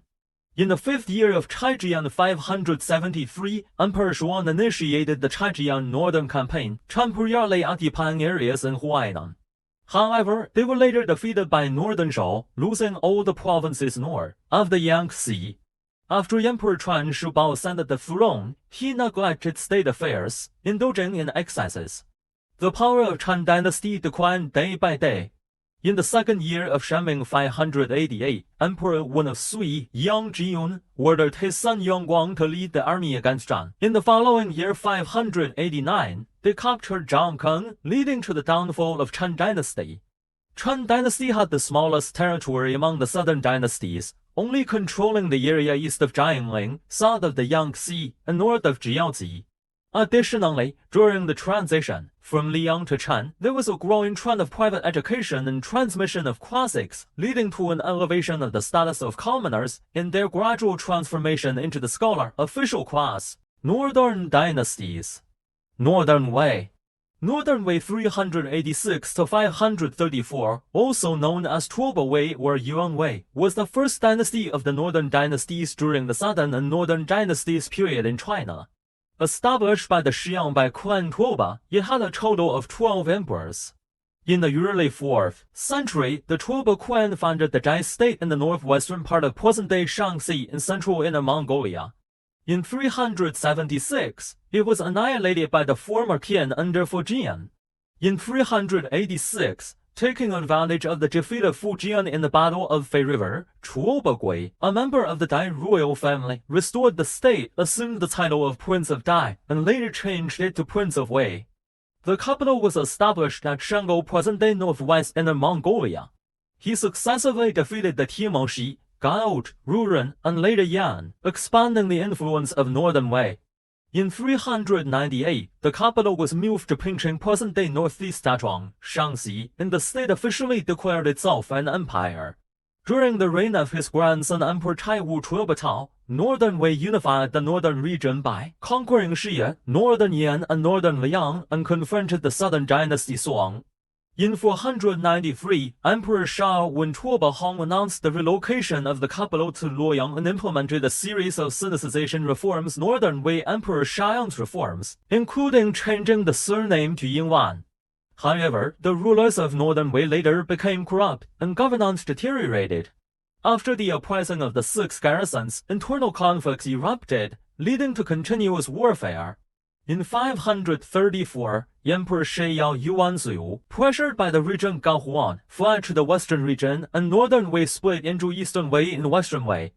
In the 5th year of Chaijian 573, Emperor Xuan initiated the Chaijian Northern Campaign, temporarily occupying areas in Huainan. However, they were later defeated by northern Zhou, losing all the provinces north of the Yangtze. After Emperor Chen Shubao ascended the throne, he neglected state affairs, indulging in excesses. The power of Chen dynasty declined day by day. In the second year of Shenming 588, Emperor Wen of Sui, Yang Jiyun, ordered his son Yongguang to lead the army against Zhang. In the following year 589, they captured Zhangkang, leading to the downfall of Chen dynasty. Chen dynasty had the smallest territory among the southern dynasties, only controlling the area east of Jiangling, south of the Yangtze, and north of Jiaozi. Additionally, during the transition from Liang to Chen, there was a growing trend of private education and transmission of classics, leading to an elevation of the status of commoners in their gradual transformation into the scholar official class. Northern Dynasties. Northern Wei. Northern Wei 386 to 534, also known as Tuoba Wei or Yuan Wei, was the first dynasty of the northern dynasties during the southern and northern dynasties period in China. Established by the Xiangbai clan Tuoba, it had a total of 12 emperors. In the early 4th century, the Tuoba clan founded the Zhai state in the northwestern part of present-day Shaanxi in central Inner Mongolia. In 376, it was annihilated by the former Qian under Fujian. In 386, taking advantage of the defeat of Fujian in the Battle of Fei River, Tuoba Gui, a member of the Dai royal family, restored the state, assumed the title of Prince of Dai, and later changed it to Prince of Wei. The capital was established at Shango, present-day northwest Inner Mongolia. He successively defeated the Timoshi, Gaoch, Ruren, and later Yan, expanding the influence of Northern Wei. In 398, the capital was moved to Pingcheng, present-day northeast Dazhuang, Shaanxi, and the state officially declared itself an empire. During the reign of his grandson Emperor Taiwu Chuobatao, Northern Wei unified the northern region by conquering Shiye, northern Yan, and northern Liang, and confronted the southern dynasty Song. In 493, Emperor Shao Wen Tuoba Hong announced the relocation of the capital to Luoyang and implemented a series of sinicization reforms. Northern Wei Emperor Shaoyang's reforms, including changing the surname to Yingwan. However, the rulers of Northern Wei later became corrupt, and governance deteriorated. After the uprising of the 6 garrisons, internal conflicts erupted, leading to continuous warfare. In 534, Emperor Shiyao Yuanzhu, pressured by the regent Gao Huan, fled to the western region, and Northern Wei split into Eastern Wei and Western Wei.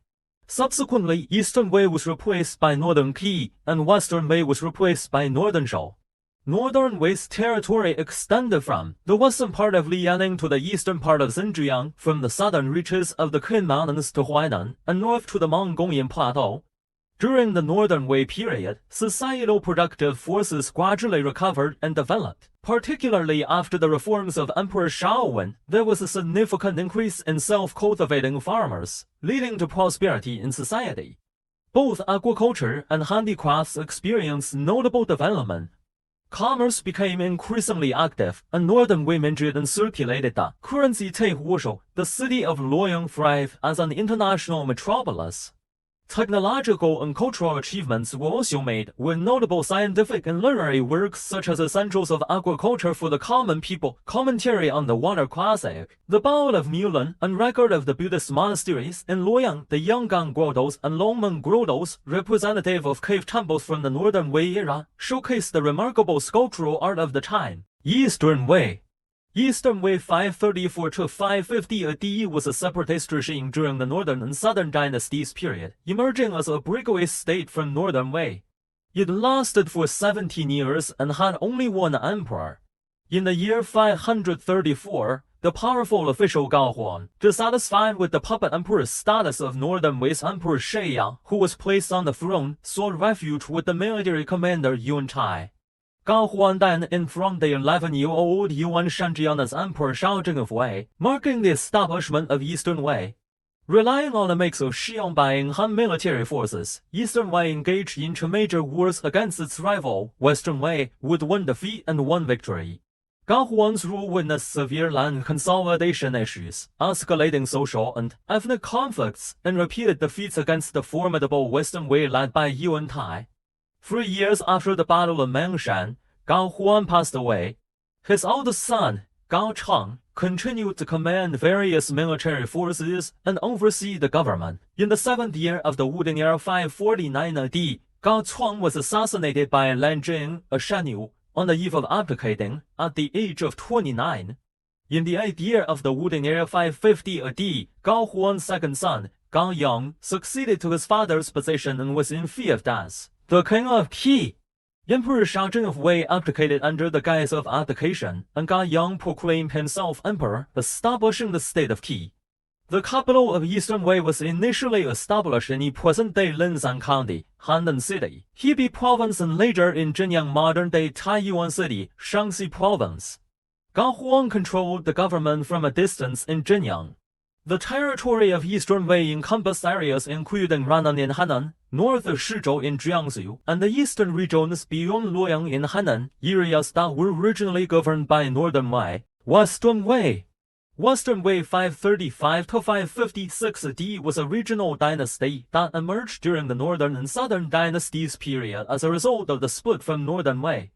Subsequently, Eastern Wei was replaced by Northern Qi, and Western Wei was replaced by Northern Zhou. Northern Wei's territory extended from the western part of Lianing to the eastern part of Xinjiang, from the southern reaches of the Qin Mountains to Huainan, and north to the Mongolian Plateau. During the Northern Wei period, societal productive forces gradually recovered and developed. Particularly after the reforms of Emperor Shaowen, there was a significant increase in self-cultivating farmers, leading to prosperity in society. Both agriculture and handicrafts experienced notable development. Commerce became increasingly active, and Northern Wei minted and circulated the currency Taihushou. The city of Luoyang thrived as an international metropolis. Technological and cultural achievements were also made, with notable scientific and literary works such as Essentials of Agriculture for the Common People, Commentary on the Water Classic, The Ballad of Mulan, and Record of the Buddhist Monasteries in Luoyang, the Yanggang grottos and Longmen grottos, representative of cave temples from the Northern Wei era, showcase the remarkable sculptural art of the time. Eastern Wei. Eastern Wei 534 to 550 AD was a separatist regime during the Northern and Southern Dynasties period, emerging as a breakaway state from Northern Wei. It lasted for 17 years and had only one emperor. In the year 534, the powerful official Gao Huan, dissatisfied with the puppet emperor status of Northern Wei's Emperor Shiyao, who was placed on the throne, sought refuge with the military commander Yuan Chai. Gao Huan then enthroned the 11-year-old Yuan Shanjian as Emperor Shaojing of Wei, marking the establishment of Eastern Wei. Relying on a mix of Xiangbai and Han military forces, Eastern Wei engaged in 2 major wars against its rival, Western Wei, with 1 defeat and 1 victory. Gao Huan's rule witnessed severe land consolidation issues, escalating social and ethnic conflicts, and repeated defeats against the formidable Western Wei led by Yuan Tai. 3 years after the Battle of Mengshan, Gao Huan passed away. His oldest son, Gao Cheng, continued to command various military forces and oversee the government. In the 7th year of the Wuding era 549 AD, Gao Cheng was assassinated by Lan Jing, a Shanyu, on the eve of abdicating, at the age of 29. In the 8th year of the Wuding era 550 AD, Gao Huan's second son, Gao Yang, succeeded to his father's position and was in fear of death. The king of Qi. Emperor Shaojing of Wei abdicated under the guise of abdication, and Gao Yang proclaimed himself emperor, establishing the state of Qi. The capital of Eastern Wei was initially established in present-day Linshan County, Handan City, Hebei Province, and later in Zhenyang modern-day Taiyuan City, Shaanxi Province. Gao Huan controlled the government from a distance in Zhenyang. The territory of Eastern Wei encompassed areas including Rannan in Hannan, north of Shizhou in Jiangsu, and the eastern regions beyond Luoyang in Hannan, areas that were originally governed by Northern Wei. Western Wei 535 to 556 AD was a regional dynasty that emerged during the Northern and Southern Dynasties period as a result of the split from Northern Wei.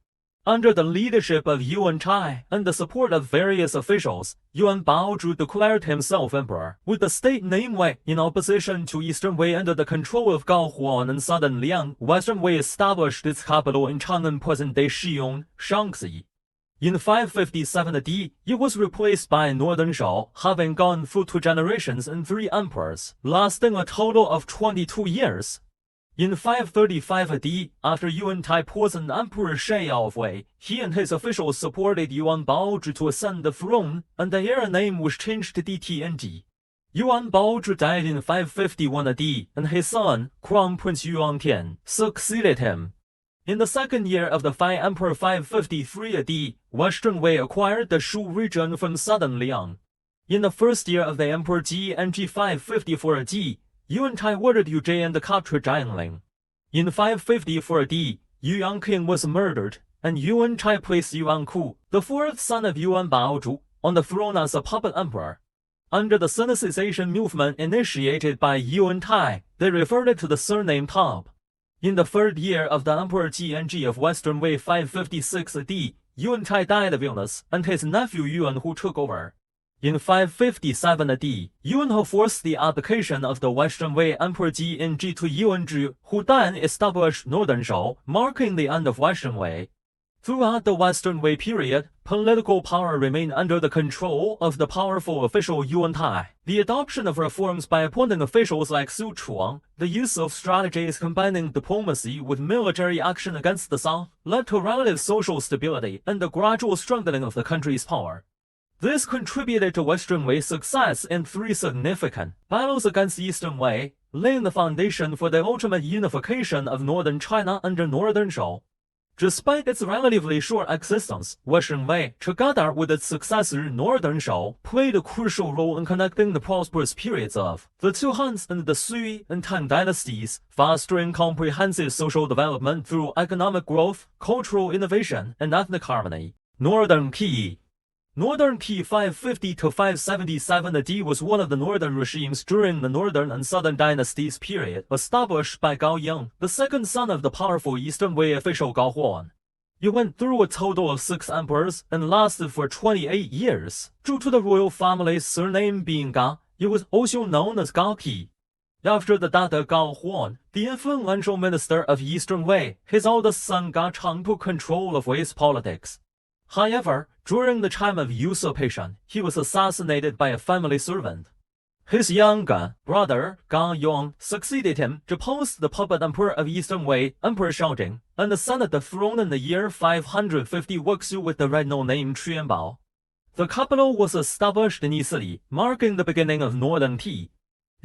Under the leadership of Yuan Chai and the support of various officials, Yuan Baozhu declared himself emperor, with the state name Wei in opposition to Eastern Wei under the control of Gao Huan and Southern Liang. Western Wei established its capital in Chang'an, present-day Shiyong, Shaanxi. In 557 AD, it was replaced by Northern Shao, having gone through 2 generations and 3 emperors, lasting a total of 22 years. In 535 AD, after Yuan Tai poisoned Emperor Shao of Wei, he and his officials supported Yuan Baozhu to ascend the throne, and the era name was changed to DTNG. Yuan Baozhu died in 551 AD, and his son, Crown Prince Yuan Tian, succeeded him. In the second year of the Fai Emperor 553 AD, Western Wei acquired the Shu region from Southern Liang. In the first year of the Emperor Ji and G 554 AD, Yuan Tai ordered Yu Zheyan to capture Jiangling. In 554 AD, Yuan King was murdered, and Yuan Tai placed Yuan Ku, the 4th son of Yuan Baozhu, on the throne as a puppet emperor. Under the Sinicization movement initiated by Yuan Tai, they reverted to the surname Tab. In the 3rd year of the Emperor Ji of Western Wei 556 AD, Yuan Tai died of illness, and his nephew Yuan Hu took over. In 557 AD, Yuan Hu forced the abdication of the Western Wei Emperor Ji to Yuan Zhi, who then established Northern Shao, marking the end of Western Wei. Throughout the Western Wei period, political power remained under the control of the powerful official Yuan Tai. The adoption of reforms by appointing officials like Su Chuang, the use of strategies combining diplomacy with military action against the South, led to relative social stability and the gradual strengthening of the country's power. This contributed to Western Wei's success in 3 significant battles against Eastern Wei, laying the foundation for the ultimate unification of northern China under Northern Shao. Despite its relatively short existence, Western Wei, together with its successor Northern Shao, played a crucial role in connecting the prosperous periods of the two Hans and the Sui and Tang dynasties, fostering comprehensive social development through economic growth, cultural innovation, and ethnic harmony. Northern Qi 550 to 577 AD was one of the northern regimes during the Northern and Southern Dynasties period, established by Gao Yang, the second son of the powerful Eastern Wei official Gao Huan. It went through a total of 6 emperors and lasted for 28 years. Due to the royal family's surname being Ga, it was also known as Gao Qi. After the death of Gao Huan, the influential minister of Eastern Wei, his eldest son Ga Chang took control of Wei's politics. However, during the time of usurpation, he was assassinated by a family servant. His younger brother, Ga Yong, succeeded him, deposed the puppet emperor of Eastern Wei, Emperor Shaojing, and ascended the throne in the year 550 Wuxu with the regnal name Chuanbao. The capital was established in Yisili, marking the beginning of Northern Qi.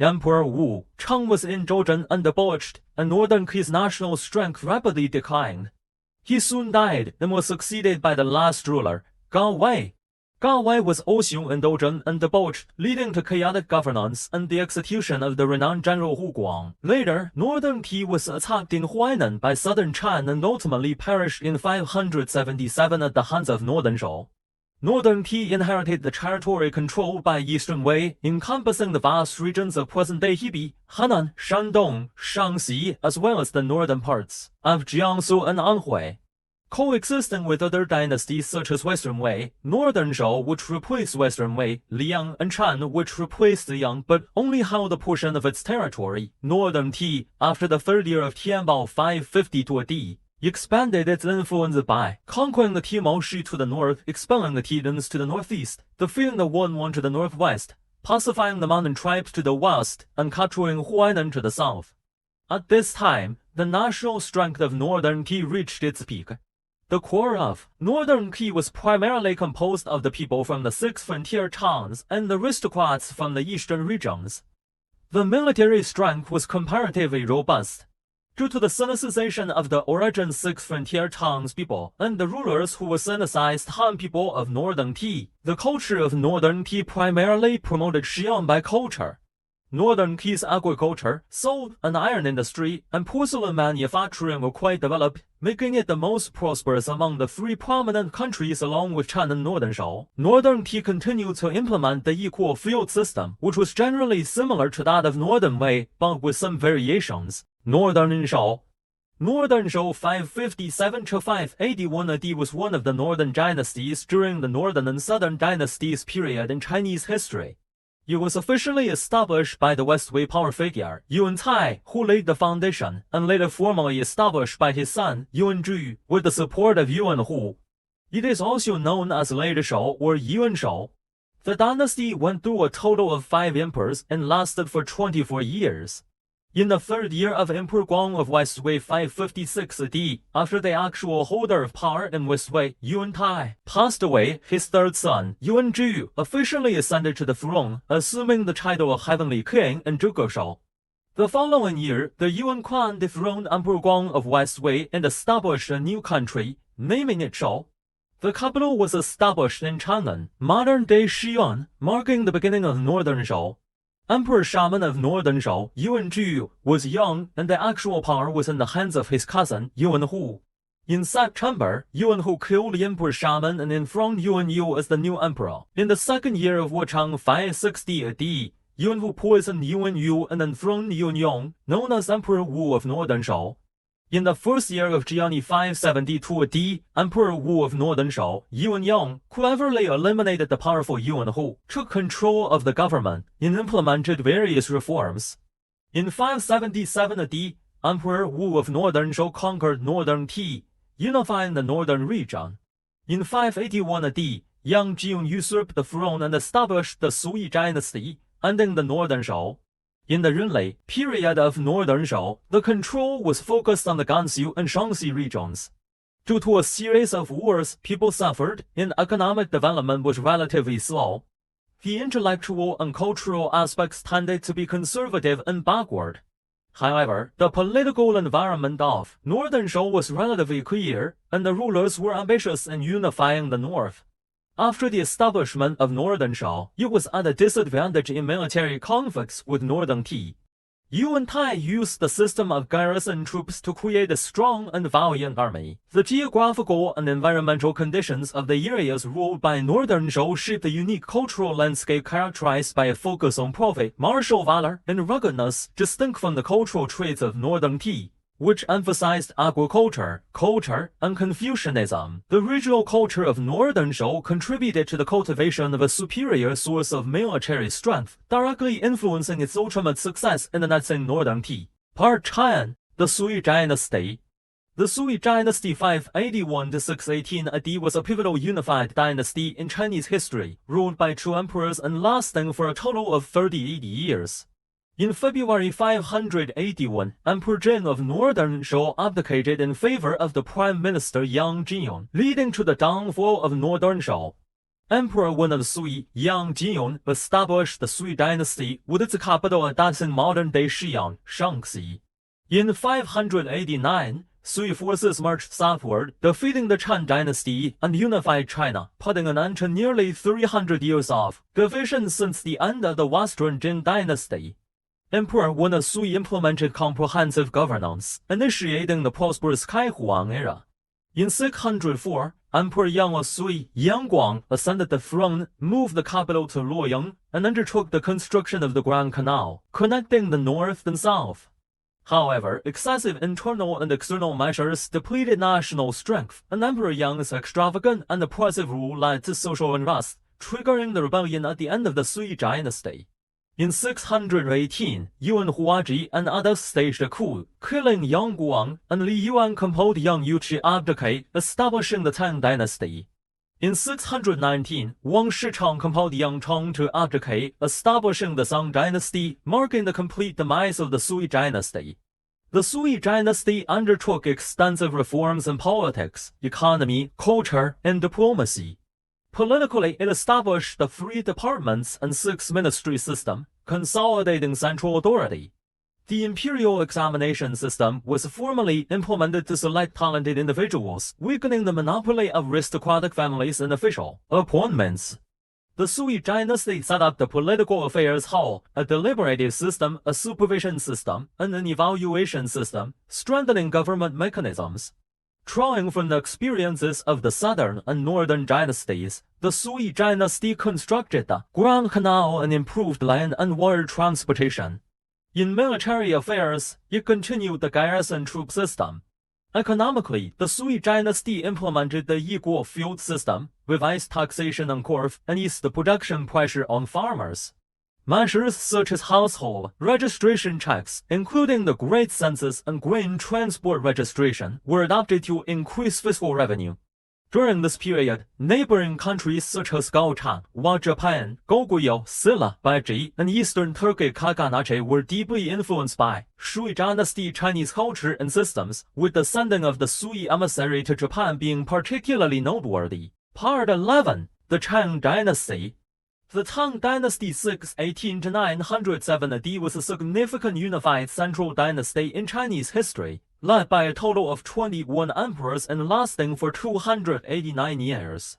Emperor Wu Cheng was in Zhouzhen and debauched, and Northern Qi's national strength rapidly declined. He soon died and was succeeded by the last ruler, Gao Wei. Gao Wei was also indulgent and debauched, leading to chaotic governance and the execution of the renowned general Hu Guang. Later, Northern Qi was attacked in Huainan by Southern Chan and ultimately perished in 577 at the hands of Northern Shao. Northern Qi inherited the territory controlled by Eastern Wei, encompassing the vast regions of present-day Hebei, Hannan, Shandong, Shaanxi, as well as the northern parts of Jiangsu and Anhui. Coexisting with other dynasties such as Western Wei, Northern Shao, which replaced Western Wei, Liang and Chan, which replaced Liang but only held a portion of its territory, Northern Qi, after the 3rd year of Tianbao 552 AD, expanded its influence by conquering the Timao Shi to the north, expelling the Titans to the northeast, defeating the Wanwan to the northwest, pacifying the mountain tribes to the west, and capturing Huainan to the south. At this time, the national strength of Northern Qi reached its peak. The core of Northern Qi was primarily composed of the people from the 6 frontier towns and the aristocrats from the eastern regions. The military strength was comparatively robust. Due to the Sinicization of the origin six frontier townspeople and the rulers who were Sinicized Han people of northern Ti, the culture of northern Ti primarily promoted Xi'an by culture. Northern Ti's agriculture, salt and iron industry, and porcelain manufacturing were quite developed, making it the most prosperous among the three prominent countries along with Chan and Northern Shao. Northern Ti continued to implement the equal field system, which was generally similar to that of Northern Wei, but with some variations. Northern Shao 557–581 AD was one of the northern dynasties during the Northern and Southern Dynasties period in Chinese history. It was officially established by the West Wei power figure, Yuan Cai, who laid the foundation, and later formally established by his son, Yuan Zhu, with the support of Yuan Hu. It is also known as Late Shao or Yuan Shao. The dynasty went through a total of 5 emperors and lasted for 24 years. In the third year of Emperor Guang of West Wei 556 AD, after the actual holder of power in West Wei, Yuan Tai, passed away, his third son, Yuan Zhu, officially ascended to the throne, assuming the title of Heavenly King in Zhuge Shao. The following year, the Yuan clan dethroned Emperor Guang of West Wei and established a new country, naming it Shao. The capital was established in Chang'an, modern-day Xi'an, marking the beginning of Northern Shao. Emperor Shaman of Northern Shao, Yuan Zhu, was young, and the actual power was in the hands of his cousin, Yuan Hu. In September, Yuan Hu killed Emperor Shaman and enthroned Yuan Yu as the new emperor. In the second year of Wuchang 560 AD, Yuan Hu poisoned Yuan Yu and enthroned Yuan Yong, known as Emperor Wu of Northern Shao. In the first year of Jiani 572 AD, Emperor Wu of Northern Shao, Yuan Yang, cleverly eliminated the powerful Yuan Hu, took control of the government, and implemented various reforms. In 577 AD, Emperor Wu of Northern Shao conquered Northern Ti, unifying the northern region. In 581 AD, Yang Jiyun usurped the throne and established the Sui dynasty, ending the Northern Shao. In the Renlei period of Northern Shao, the control was focused on the Gansu and Shaanxi regions. Due to a series of wars, people suffered, and economic development was relatively slow. The intellectual and cultural aspects tended to be conservative and backward. However, the political environment of Northern Shao was relatively clear, and the rulers were ambitious in unifying the north. After the establishment of Northern Shao, it was at a disadvantage in military conflicts with Northern Ti. Yuan Tai used the system of garrison troops to create a strong and valiant army. The geographical and environmental conditions of the areas ruled by Northern Shao shaped a unique cultural landscape characterized by a focus on profit, martial valor, and ruggedness, distinct from the cultural traits of Northern Ti, which emphasized agriculture, culture, and Confucianism. The regional culture of Northern Shao contributed to the cultivation of a superior source of military strength, directly influencing its ultimate success in annexing Northern Ti. Part 10. The Sui Dynasty. The Sui Dynasty 581–618 AD was a pivotal unified dynasty in Chinese history, ruled by 2 emperors and lasting for a total of 38 years. In February 581, Emperor Zheng of Northern Shao abdicated in favor of the Prime Minister Yang Jiyun, leading to the downfall of Northern Shao. Emperor Wen of Sui, Yang Jiyun, established the Sui dynasty with its capital at in modern-day Xi'an, Shaanxi. In 589, Sui forces marched southward, defeating the Chan dynasty and unified China, putting an end to nearly 300 years of division since the end of the Western Jin dynasty. Emperor Wen of Sui implemented comprehensive governance, initiating the prosperous Kaihuang era. In 604, Emperor Yang of Sui, Yang Guang, ascended the throne, moved the capital to Luoyang, and undertook the construction of the Grand Canal, connecting the north and south. However, excessive internal and external measures depleted national strength, and Emperor Yang's extravagant and oppressive rule led to social unrest, triggering the rebellion at the end of the Sui dynasty. In 618, Yuan Huaji and others staged a coup, killing Yang Guang, and Li Yuan compelled Yang Yu to abdicate, establishing the Tang dynasty. In 619, Wang Shichang compelled Yang Chong to abdicate, establishing the Song dynasty, marking the complete demise of the Sui dynasty. The Sui dynasty undertook extensive reforms in politics, economy, culture, and diplomacy. Politically, it established the 3 departments and 6 ministry system, consolidating central authority. The imperial examination system was formally implemented to select talented individuals, weakening the monopoly of aristocratic families and official appointments. The Sui dynasty set up the political affairs hall, a deliberative system, a supervision system, and an evaluation system, strengthening government mechanisms. Drawing from the experiences of the southern and northern dynasties, the Sui dynasty constructed the Grand Canal and improved land and water transportation. In military affairs, it continued the garrison troop system. Economically, the Sui dynasty implemented the equal field system, revised taxation on corf, and eased the production pressure on farmers. Measures such as household registration checks, including the Great Census and grain transport registration, were adopted to increase fiscal revenue. During this period, neighboring countries such as Gaochang, Wa Japan, Goguryeo, Silla, Baiji, and Eastern Turkey Kaganache were deeply influenced by Sui dynasty Chinese culture and systems, with the sending of the Sui emissary to Japan being particularly noteworthy. Part 11. The Tang Dynasty. The Tang Dynasty 618 to 907 AD was a significant unified central dynasty in Chinese history, led by a total of 21 emperors and lasting for 289 years.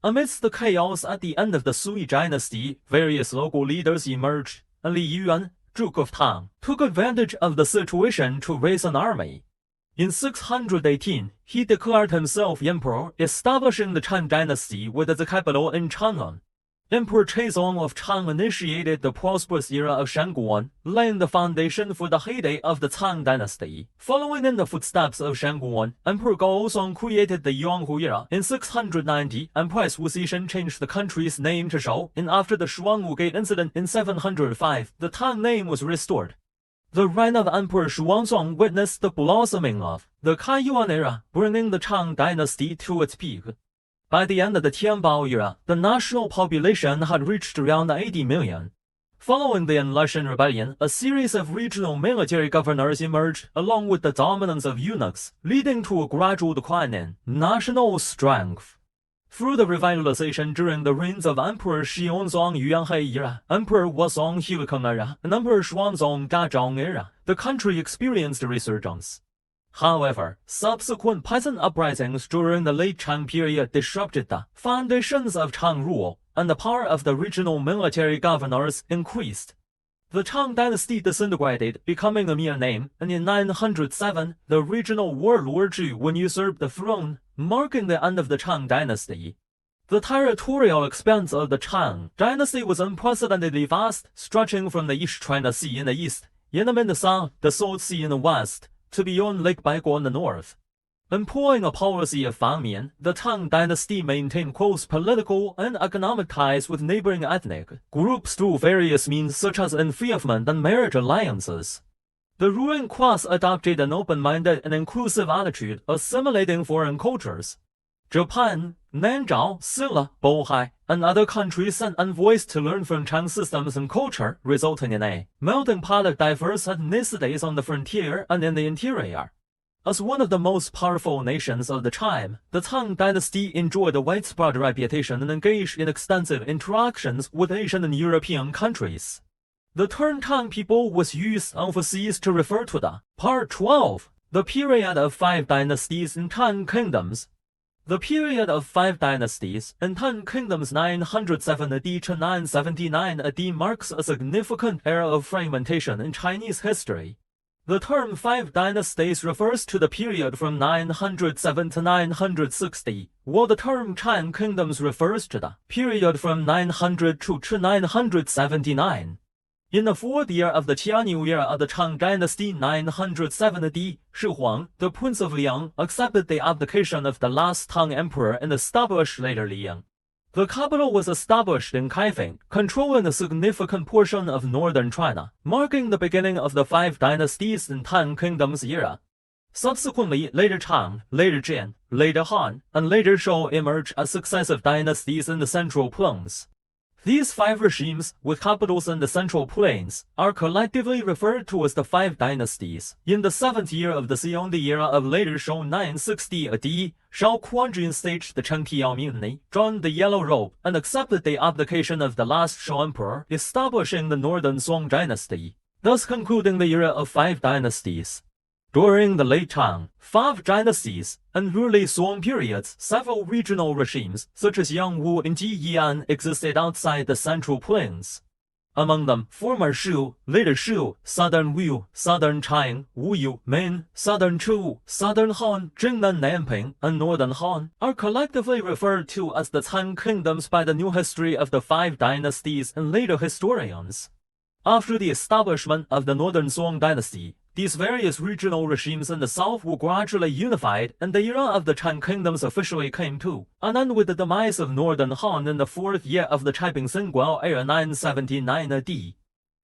Amidst the chaos at the end of the Sui dynasty, various local leaders emerged, and Li Yuan, Duke of Tang, took advantage of the situation to raise an army. In 618, he declared himself emperor, establishing the Tang Dynasty with its capital in Chang'an. Emperor Chaizong of Tang initiated the prosperous era of Shanguan, laying the foundation for the heyday of the Tang Dynasty. Following in the footsteps of Shanguan, Emperor Gaozong created the Yonghu era in 690, Empress Wu Xishan changed the country's name to Shou, and after the Shuangwu Gate incident in 705, the Tang name was restored. The reign of Emperor Shuangzong witnessed the blossoming of the Kaiyuan era, bringing the Tang Dynasty to its peak. By the end of the Tianbao era, the national population had reached around 80 million. Following the Enlishan Rebellion, a series of regional military governors emerged, along with the dominance of eunuchs, leading to a gradual decline in national strength. Through the revitalization during the reigns of Emperor Xiongzong Yuanhe era, Emperor Wuzong Hilkeng era, and Emperor Shuangzong Dazhong era, the country experienced a resurgence. However, subsequent peasant uprisings during the late Tang period disrupted the foundations of Tang rule, and the power of the regional military governors increased. The Tang Dynasty disintegrated, becoming a mere name, and in 907, the regional warlord Zhu Wen usurped the throne, marking the end of the Tang Dynasty. The territorial expanse of the Tang Dynasty was unprecedentedly vast, stretching from the East China Sea in the east, Yannan in the south, the Salt Sea in the west, to beyond Lake Baiguo in the north. Employing a policy of Fangmian, the Tang Dynasty maintained close political and economic ties with neighboring ethnic groups through various means such as enfeoffment and marriage alliances. The ruling class adopted an open-minded and inclusive attitude, assimilating foreign cultures. Japan, Nanzhao, Silla, Bohai, and other countries sent envoys to learn from Tang systems and culture, resulting in a melting pot of diverse ethnicities on the frontier and in the interior. As one of the most powerful nations of the time, the Tang Dynasty enjoyed a widespread reputation and engaged in extensive interactions with Asian and European countries. The term Tang people was used overseas to refer to the Part 12, the period of 5 dynasties in Tang kingdoms. The period of 5 dynasties in Tang kingdoms 907 AD to 979 AD marks a significant era of fragmentation in Chinese history. The term 5 dynasties refers to the period from 907 to 960, while the term Tang kingdoms refers to the period from 902 to 979. In the 4th year of the Qianyu era of the Tang Dynasty 907 AD, Shi Huang, the Prince of Liang, accepted the abdication of the last Tang emperor and established later Liang. The capital was established in Kaifeng, controlling a significant portion of northern China, marking the beginning of the 5 dynasties in Tang Kingdom's era. Subsequently, later Tang, later Jin, later Han, and later Zhou emerged as successive dynasties in the Central Plains. These 5 regimes, with capitals in the Central Plains, are collectively referred to as the 5 dynasties. In the 7th year of the Xiongdi era of later Zhou 960 AD, Shao Kuanjun staged the Chengqiao mutiny, donned the yellow robe, and accepted the abdication of the last Zhou emperor, establishing the Northern Song dynasty. thus concluding the era of 5 dynasties. During the late Tang, 5 dynasties, and early Song periods, several regional regimes, such as Yangwu and Jiyan, existed outside the Central Plains. Among them, former Shu, later Shu, Southern Wu, Southern Chang, Wuyu, Min, Southern Chu, Southern Han, Jingnan Nanping, and Northern Han, are collectively referred to as the 10 kingdoms by the new history of the 5 dynasties and later historians. After the establishment of the Northern Song dynasty, these various regional regimes in the south were gradually unified, and the era of the 10 kingdoms officially came to an end with the demise of Northern Han in the 4th year of the Taiping Sengguao era 979 AD.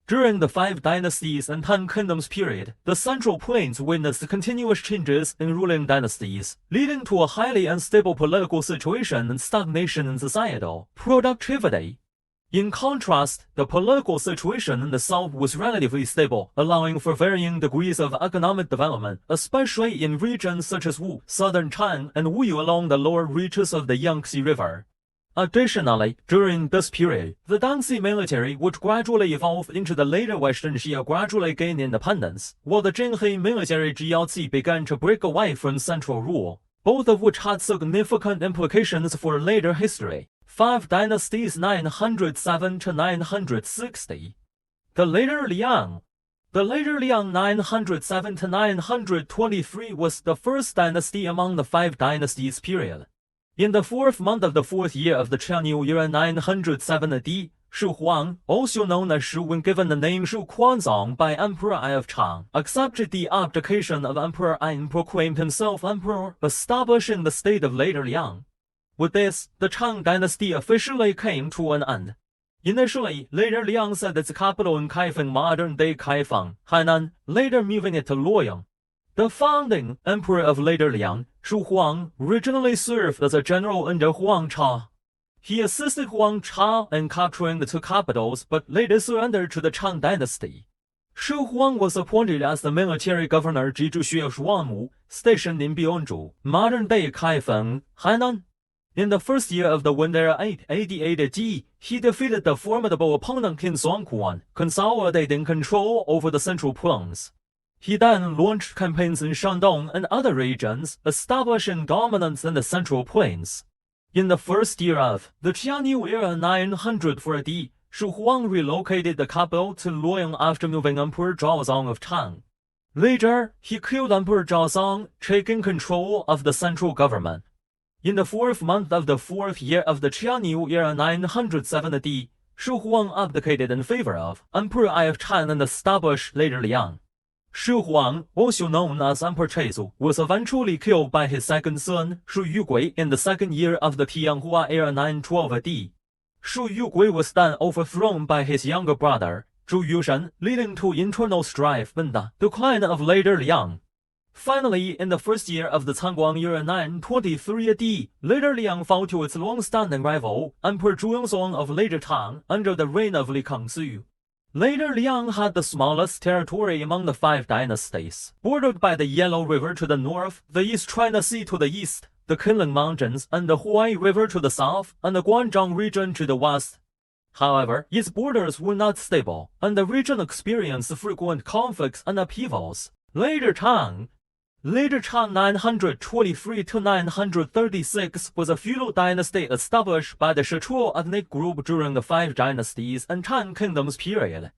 During the 5 dynasties and 10 kingdoms period, the Central Plains witnessed continuous changes in ruling dynasties, leading to a highly unstable political situation and stagnation in societal productivity. In contrast, the political situation in the south was relatively stable, allowing for varying degrees of economic development, especially in regions such as Wu, Southern Chang, and Wuyu along the lower reaches of the Yangtze River. Additionally, during this period, the dynasty military would gradually evolve into the later Western Xia gradually gained independence, while the Zhenhe military Jiaozi began to break away from central rule, both of which had significant implications for later history. 5 dynasties 907 to 960. The later Liang 907 to 923 was the first dynasty among the 5 dynasties period. In the 4th month of the 4th year of the Qianyu era 907 AD, Shu Huang, also known as Shu when given the name Shu Kuanzong by Emperor Ai of Chang, accepted the abdication of Emperor Ai and proclaimed himself emperor, establishing the state of later Liang. With this, the Chang dynasty officially came to an end. Initially, later Liang set its capital in Kaifeng, modern-day Kaifeng, Hainan, later moving it to Luoyang. The founding emperor of later Liang, Shu Huang, originally served as a general under Huang Cha. He assisted Huang Cha in capturing the 2 capitals, but later surrendered to the Chang dynasty. Shu Huang was appointed as the military governor Jizhuxue of Shuangwu, stationed in Bionzhu, modern-day Kaifeng, Hainan. In the first year of the Wen era 888 AD, he defeated the formidable opponent Qin Songquan, consolidating control over the Central Plains. He then launched campaigns in Shandong and other regions, establishing dominance in the Central Plains. In the first year of the Qianyu era 904 AD, Shu Huang relocated the capital to Luoyang after moving Emperor Zhaozong of Tang. Later, he killed Emperor Zhaozong, taking control of the central government. In the 4th month of the 4th year of the Qianyu era 907 AD, Shu Huang abdicated in favor of Emperor Ai of Chan and established later Liang. Shu Huang, also known as Emperor Chaizu, was eventually killed by his second son, Shu Yugui, in the 2nd year of the Tianhua era 912 AD. Shu Yugui was then overthrown by his younger brother, Zhu Yushen, leading to internal strife and the decline of later Liang. Finally, in the 1st year of the Cangguang era 923 AD, later Liang fell to its long-standing rival, Emperor Zhuyongzong of later Tang, under the reign of Li Kangxu. Later Liang had the smallest territory among the 5 dynasties, bordered by the Yellow River to the north, the East China Sea to the east, the Kunlun Mountains and the Huai River to the south, and the Guanzhong region to the west. However, its borders were not stable, and the region experienced frequent conflicts and upheavals. Later Tang 923 to 936 was a feudal dynasty established by the Sichuan ethnic group during the 5 dynasties and 10 kingdoms period.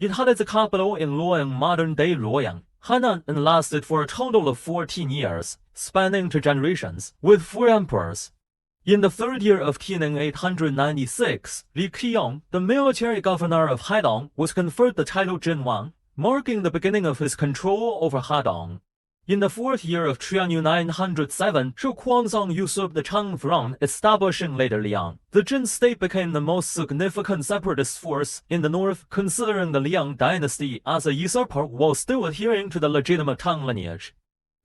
It had its capital in Luoyang, modern-day Luoyang, Hainan, and lasted for a total of 14 years, spanning 2 generations, with 4 emperors. In the 3rd year of Qin in 896, Li Qiong, the military governor of Haidong, was conferred the title Zhenwang, marking the beginning of his control over Hadong. In the 4th year of Qianyu 907, Shu Kuanzong usurped the Chang throne, establishing later Liang. The Jin state became the most significant separatist force in the north, considering the Liang dynasty as a usurper while still adhering to the legitimate Tang lineage.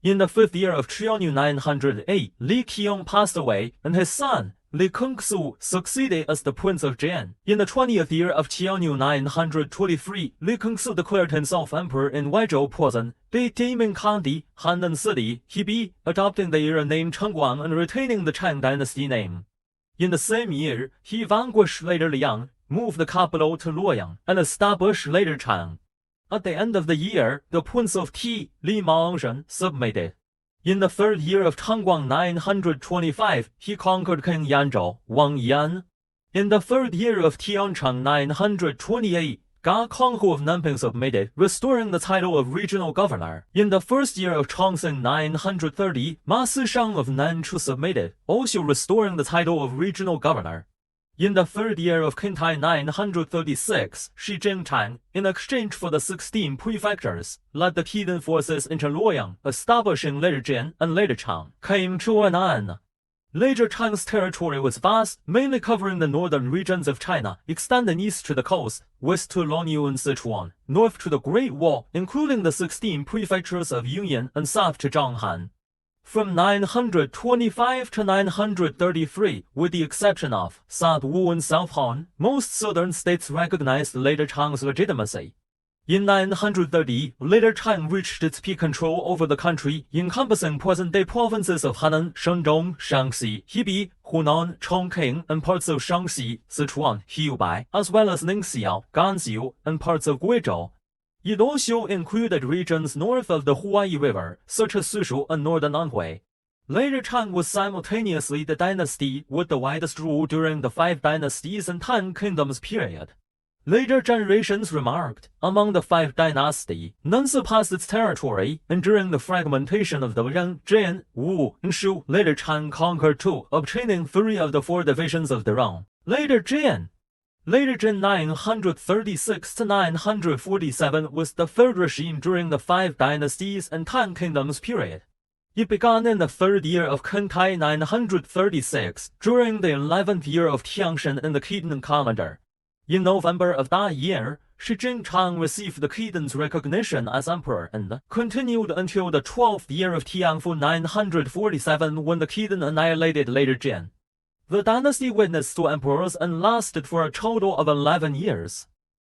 In the 5th year of Qianyu 908, Li Qiong passed away, and his son, Li Kengsu, succeeded as the Prince of Jian. In the 20th year of Qianyu 923, Li Kengsu declared himself emperor in Waizhou Province, Deming County, Hannan City, Hebei, adopting the era name Chengguang and retaining the Chang dynasty name. In the same year, he vanquished later Liang, moved the capital to Luoyang, and established later Chang. At the end of the year, the Prince of T, Li Mangshan, submitted. In the third year of Changguang 925, he conquered King Yanzhou, Wang Yan. In the third year of Tianchang 928, Ga Konghu of Nanping submitted, restoring the title of regional governor. In the first year of Chongxing 930, Ma Sishang of Nanchu submitted, also restoring the title of regional governor. In the third year of Qintai 936, Shi Jingchang, in exchange for the 16 prefectures, led the heathen forces into Luoyang, establishing later Jin and later Chang, came to an end. Later Chang's territory was vast, mainly covering the northern regions of China, extending east to the coast, west to Longyu and Sichuan, north to the Great Wall, including the 16 prefectures of Yunyan, and south to Zhanghan. From 925 to 933, with the exception of South Wu and South Han, most southern states recognized later Chang's legitimacy. In 930, later Chang reached its peak control over the country, encompassing present-day provinces of Henan, Shandong, Shaanxi, Hebei, Hunan, Chongqing, and parts of Shaanxi, Sichuan, Hebei, as well as Ningxiao, Gansu, and parts of Guizhou. It also included regions north of the Huai River, such as Suzhou and northern Anhui. Later Chang was simultaneously the dynasty with the widest rule during the 5 dynasties and 10 kingdoms period. Later generations remarked, among the 5 dynasties, none surpassed its territory, and during the fragmentation of the Ren, Jin, Wu, and Shu, later Chang conquered 2, obtaining 3 of the 4 divisions of the realm. Later Jin 936 to 947 was the third regime during the 5 dynasties and 10 kingdoms period. It began in the 3rd year of Qintai 936, during the 11th year of Tiangshan in the Khitan calendar. In November of that year, Shi Jingchang received the Khitan's recognition as emperor and continued until the 12th year of Tianfu 947 when the Khitan annihilated later Jin. The dynasty witnessed 2 emperors and lasted for a total of 11 years.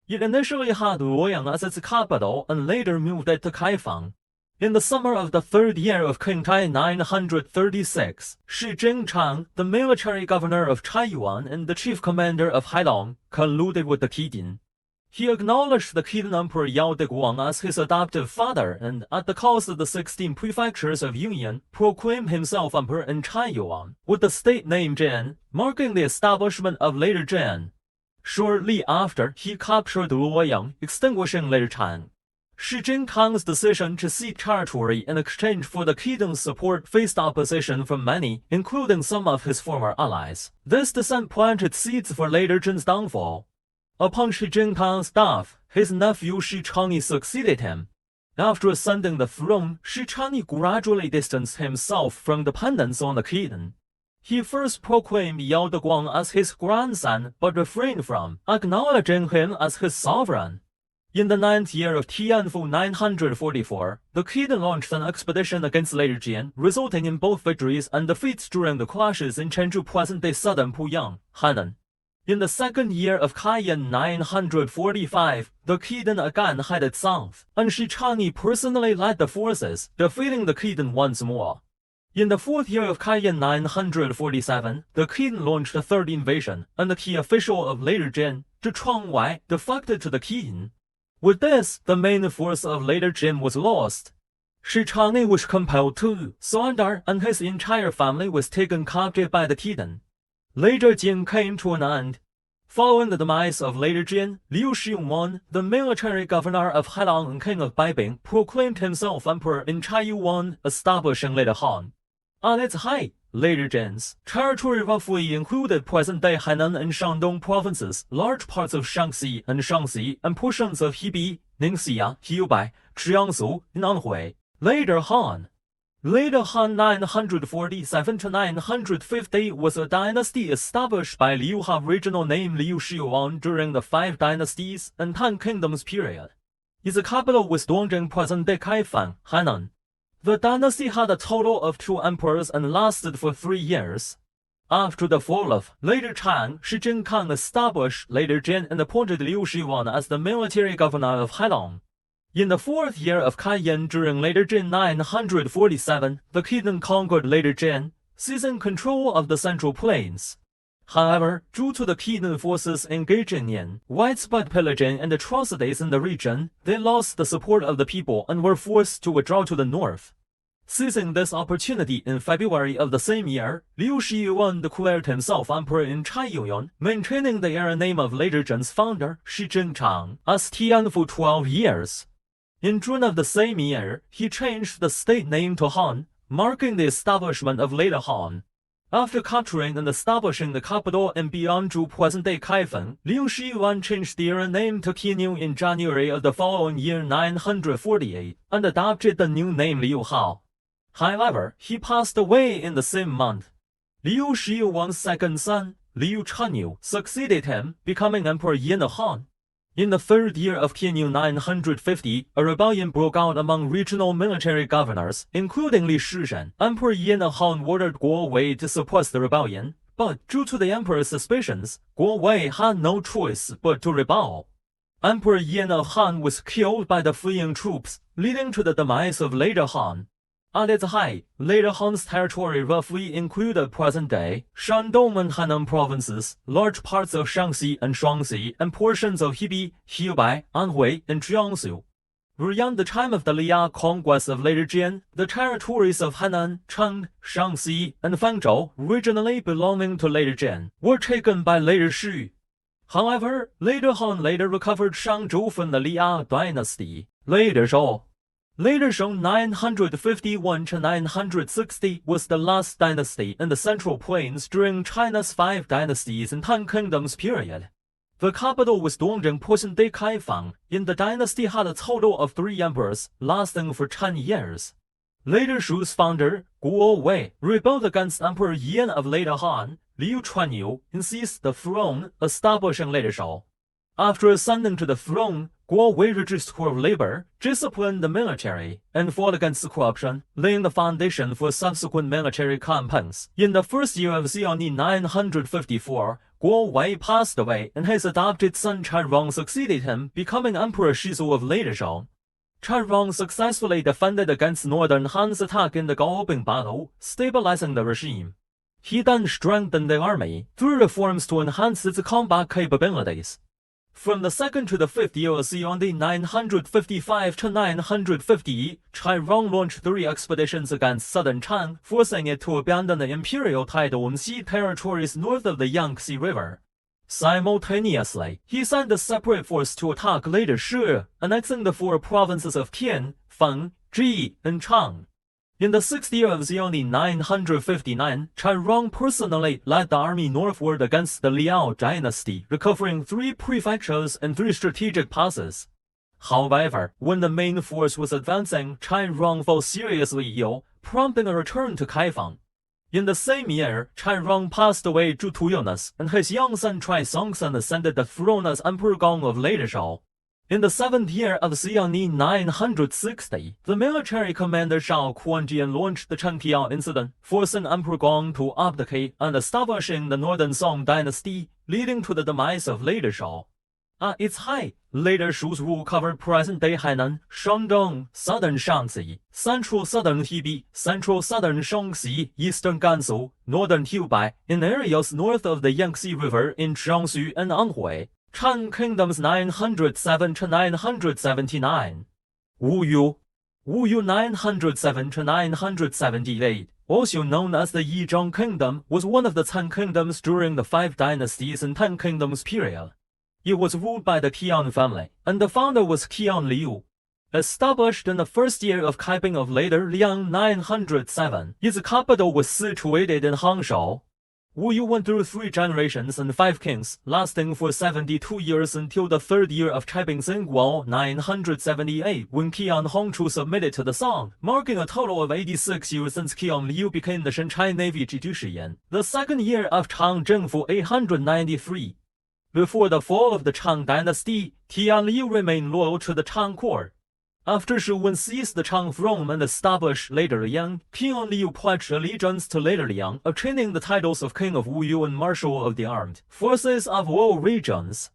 It initially had Luoyang as its capital and later moved it to Kaifang. In the summer of the 3rd year of Qintai 936, Shi Jingchang, the military governor of Chaiyuan and the chief commander of Hailong, colluded with the Khitan. He acknowledged the Khitan emperor Yao Diguang as his adoptive father and, at the cost of the 16 prefectures of Yunyan, proclaimed himself emperor in Chaiyuan, with the state name Jin, marking the establishment of later Jin. Shortly after, he captured Luoyang, extinguishing later Chang. Shi Jingchang's decision to cede territory in exchange for the Khitan's support faced opposition from many, including some of his former allies. This dissent planted seeds for later Jin's downfall. Upon Shi Jingchang's death, his nephew Shi Changyi succeeded him. After ascending the throne, Shi Changyi gradually distanced himself from dependence on the Khitan. He first proclaimed Yao Diguang as his grandson, but refrained from acknowledging him as his sovereign. In the 9th year of Tianfu 944, the Khitan launched an expedition against later Jin, resulting in both victories and defeats during the clashes in Chenju, present-day southern Puyang, Henan. In the 2nd year of Kaiyan 945, the Khitan again headed south, and Shi Changyi personally led the forces, defeating the Khitan once more. In the 4th year of Kaiyan 947, the Khitan launched a 3rd invasion, and the key official of later Jin, Zhi Chongwei, defected to the Khitan. With this, the main force of later Jin was lost. Shi Changyi was compelled to surrender, and his entire family was taken captive by the Khitan. Later Jin came to an end. Following the demise of later Jin, Liu Shiyuan, the military governor of Hailong and king of Baibing, proclaimed himself emperor in Chaiyuan, establishing later Han. At its height, later Jin's territory roughly included present-day Henan and Shandong provinces, large parts of Shaanxi, and portions of Hebei, Ningxia, Hebei, Jiangsu, and Anhui. Later Han 947 to 950 was a dynasty established by Liu Ha, regional name Liu Shiyuan, during the 5 dynasties and 10 kingdoms period. Its capital was Dongjing, present-day Kaifang, Henan. The dynasty had a total of 2 emperors and lasted for 3 years. After the fall of later Chang, Shi Jingchang established later Jin and appointed Liu Shiyuan as the military governor of Hailong. In the 4th year of Kaiyan during later Jin 947, the Khitan conquered later Jin, seizing control of the central plains. However, due to the Qin forces engaging in widespread pillaging and atrocities in the region, they lost the support of the people and were forced to withdraw to the north. Seizing this opportunity in February of the same year, Liu Shiyuan declared himself emperor in Chaiyuan, maintaining the era name of later Zhen's founder, Shi Zhenchang, as Tian for 12 years. In June of the same year, he changed the state name to Han, marking the establishment of later Han. After capturing and establishing the capital in Bianzhu present-day Kaifeng, Liu Shiyuan changed the era name to Qinyu in January of the following year 948, and adopted the new name Liu Hao. However, he passed away in the same month. Liu Shiyuan's second son, Liu Chanyu, succeeded him, becoming emperor in the Han. In the third year of Qinyu 950, a rebellion broke out among regional military governors, including Li Shizhen. Emperor Yin of Han ordered Guo Wei to suppress the rebellion, but due to the emperor's suspicions, Guo Wei had no choice but to rebel. Emperor Yin of Han was killed by the fleeing troops, leading to the demise of later Han. At its height, later Han's territory roughly included present-day Shandong and Henan provinces, large parts of Shaanxi and Shuangxi, and portions of Hebei, Hebei, Anhui, and Jiangsu. Beyond the time of the Liya conquest of later Jin, the territories of Henan, Cheng, Shaanxi, and Fangzhou, originally belonging to later Jin, were taken by later Xu. However, later Han later recovered Shangzhou from the Liya dynasty. Later Zhou 951 to 960 was the last dynasty in the Central Plains during China's 5 dynasties and 10 kingdoms period. The capital was Dongjing present-day Kaifeng, and the dynasty had a total of 3 emperors, lasting for 10 years. Later Shu's founder, Guo Wei, rebelled against Emperor Yan of later Han, Liu Chuanyu, and seized the throne, establishing later Zhou. After ascending to the throne, Guo Wei reduced core labor, disciplined the military, and fought against corruption, laying the foundation for subsequent military campaigns. In the first year of Xiaoni 954, Guo Wei passed away, and his adopted son Chai Rong succeeded him, becoming Emperor Shizu of later Zhou. Chai Rong successfully defended against Northern Han's attack in the Gaobing battle, stabilizing the regime. He then strengthened the army through reforms to enhance its combat capabilities. From the 2nd to the 5th year of Xiaoni 955 to 950, Chai Rong launched 3 expeditions against southern Chang, forcing it to abandon the imperial title and cede territories north of the Yangtze River. Simultaneously, he sent a separate force to attack later Shi, annexing the 4 provinces of Qian, Feng, Zhi, and Chang. In the 6th year of Xiaoni 959, Chai Rong personally led the army northward against the Liao dynasty, recovering 3 prefectures and 3 strategic passes. However, when the main force was advancing, Chai Rong fell seriously ill, prompting a return to Kaifeng. In the same year, Chai Rong passed away due to illness, and his young son Chai Songson ascended the throne as Emperor Gong of later Zhou. In the 7th year of Xiaoni 960, the military commander Zhao Quanjian launched the Chengqiao incident, forcing Emperor Gong to abdicate and establishing the Northern Song dynasty, leading to the demise of later Zhou. At its height, later Shu's rule covered present-day Hainan, Shandong, southern Shaanxi, central-southern Hebei, central-southern Shaanxi, eastern Gansu, northern Hebei, in areas north of the Yangtze River in Jiangsu and Anhui. Chang Kingdoms 907 to 979. Wu Yu 907 to 978, also known as the Yizhang Kingdom, was one of the 10 kingdoms during the 5 dynasties and 10 kingdoms period. It was ruled by the Qian family, and the founder was Qian Liu. Established in the first year of Kaiping of later Liang 907, its capital was situated in Hangzhou. Wu Yu went through 3 generations and 5 kings, lasting for 72 years until the 3rd year of Taiping Zhenguo 978, when Qian Hongchu submitted to the Song, marking a total of 86 years since Qian Liu became the Shenchai Navy Jidushiyan, the 2nd year of Chang Zhengfu 893. Before the fall of the Chang dynasty, Qian Liu remained loyal to the Chang court. After Shi Wen seized the Chang throne and established later Liang, Qian Liu pledged allegiance to later Liang, obtaining the titles of King of Wu Yu and Marshal of the Armed Forces of all regions.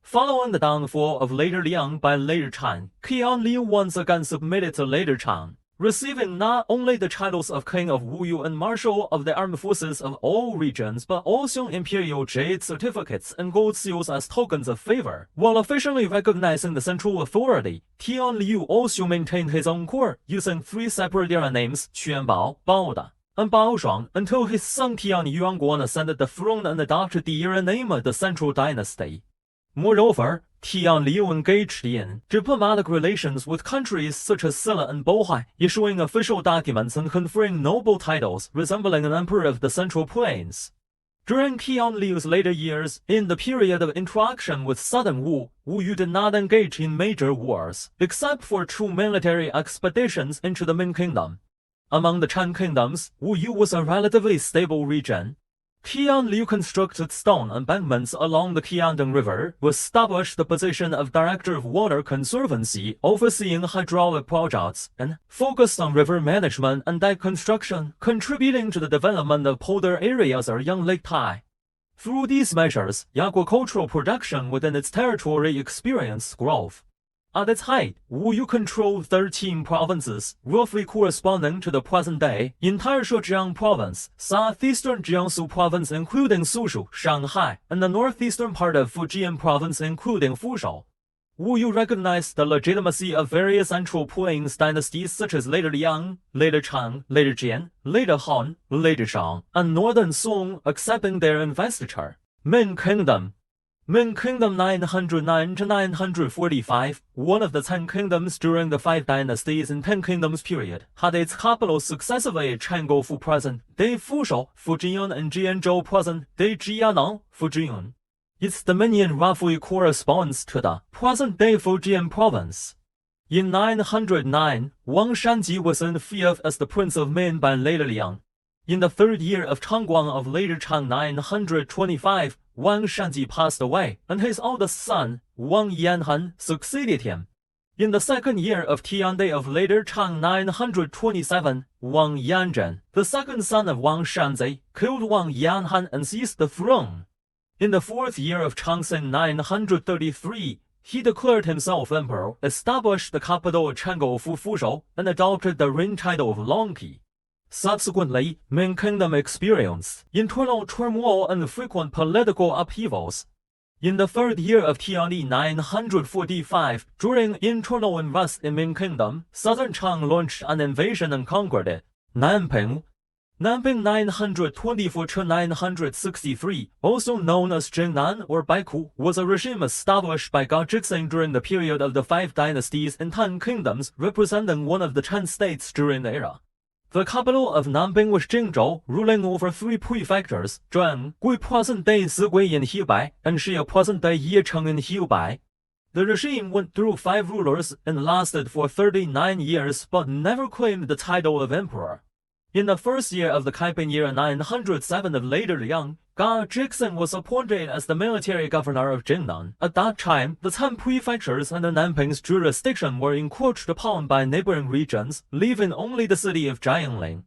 Following the downfall of later Liang by later Chang, Qian Liu once again submitted to later Chang. receiving not only the titles of King of Wuyu and Marshal of the Armed Forces of all regions, but also imperial jade certificates and gold seals as tokens of favor. While officially recognizing the central authority, Tian Liu also maintained his own court, using 3 separate era names, Quanbao, Baoda, and Baoshuang, until his son Tian Yuanguan ascended the throne and adopted the era name of the Central Dynasty. Moreover, Tian Liu engaged in diplomatic relations with countries such as Silla and Bohai, issuing official documents and conferring noble titles, resembling an emperor of the Central Plains. During Tian Liu's later years, in the period of interaction with southern Wu, Yu did not engage in major wars, except for 2 military expeditions into the Ming Kingdom. Among the Chan kingdoms, Yu was a relatively stable region. Tian Liu constructed stone embankments along the Qiandong River, established the position of Director of Water Conservancy, overseeing hydraulic projects, and focused on river management and dike construction, contributing to the development of polder areas around Lake Tai. Through these measures, agricultural production within its territory experienced growth. At its height, Yu controlled 13 provinces, roughly corresponding to the present-day entire Zhejiang province, southeastern Jiangsu province including Suzhou, Shanghai, and the northeastern part of Fujian province including Fuzhou. Yu recognized the legitimacy of various Central Plains dynasties such as later Liang, later Chang, later Jian, later Han, later Shang, and northern Song, accepting their investiture. Ming Kingdom. Ming Kingdom 909 to 945, one of the 10 kingdoms during the 5 dynasties and 10 kingdoms period, had its capital successively at Changoufu present-day Fuzhou, Fujian, and Jianzhou present-day Jianang, Fujian. Its dominion roughly corresponds to the present-day Fujian province. In 909, Wang Shanji was unfeared as the Prince of Ming by later Liang. In the 3rd year of Changguang of later Chang 925, Wang Shanji passed away, and his oldest son, Wang Yanhan, succeeded him. In the 2nd year of Tiandai of later Chang 927, Wang Yanzhen, the 2nd son of Wang Shanzi, killed Wang Yanhan and seized the throne. In the 4th year of Changxing 933, he declared himself emperor, established the capital of Changoufu Fuzhou, and adopted the reign title of Longqi. Subsequently, Ming Kingdom experienced internal turmoil and frequent political upheavals. In the 3rd year of Tianli 945, during internal unrest in Ming Kingdom, southern Chang launched an invasion and conquered it. Nanping 924–963, also known as Jingnan or Baiku, was a regime established by Gao Zhixing during the period of the 5 dynasties and 10 kingdoms, representing one of the 10 states during the era. The capital of Nanping was Jingzhou, ruling over 3 prefectures, Zhuang, Gui present-day Zigui in Hebei, and Xia present-day Yecheng in Hebei. The regime went through 5 rulers and lasted for 39 years but never claimed the title of emperor. In the 1st year of the Kaiping year 907 of later Liang, Gao Zhixing was appointed as the military governor of Jingnan. At that time, the 10 prefectures under Nanping's jurisdiction were encroached upon by neighboring regions, leaving only the city of Jiangling.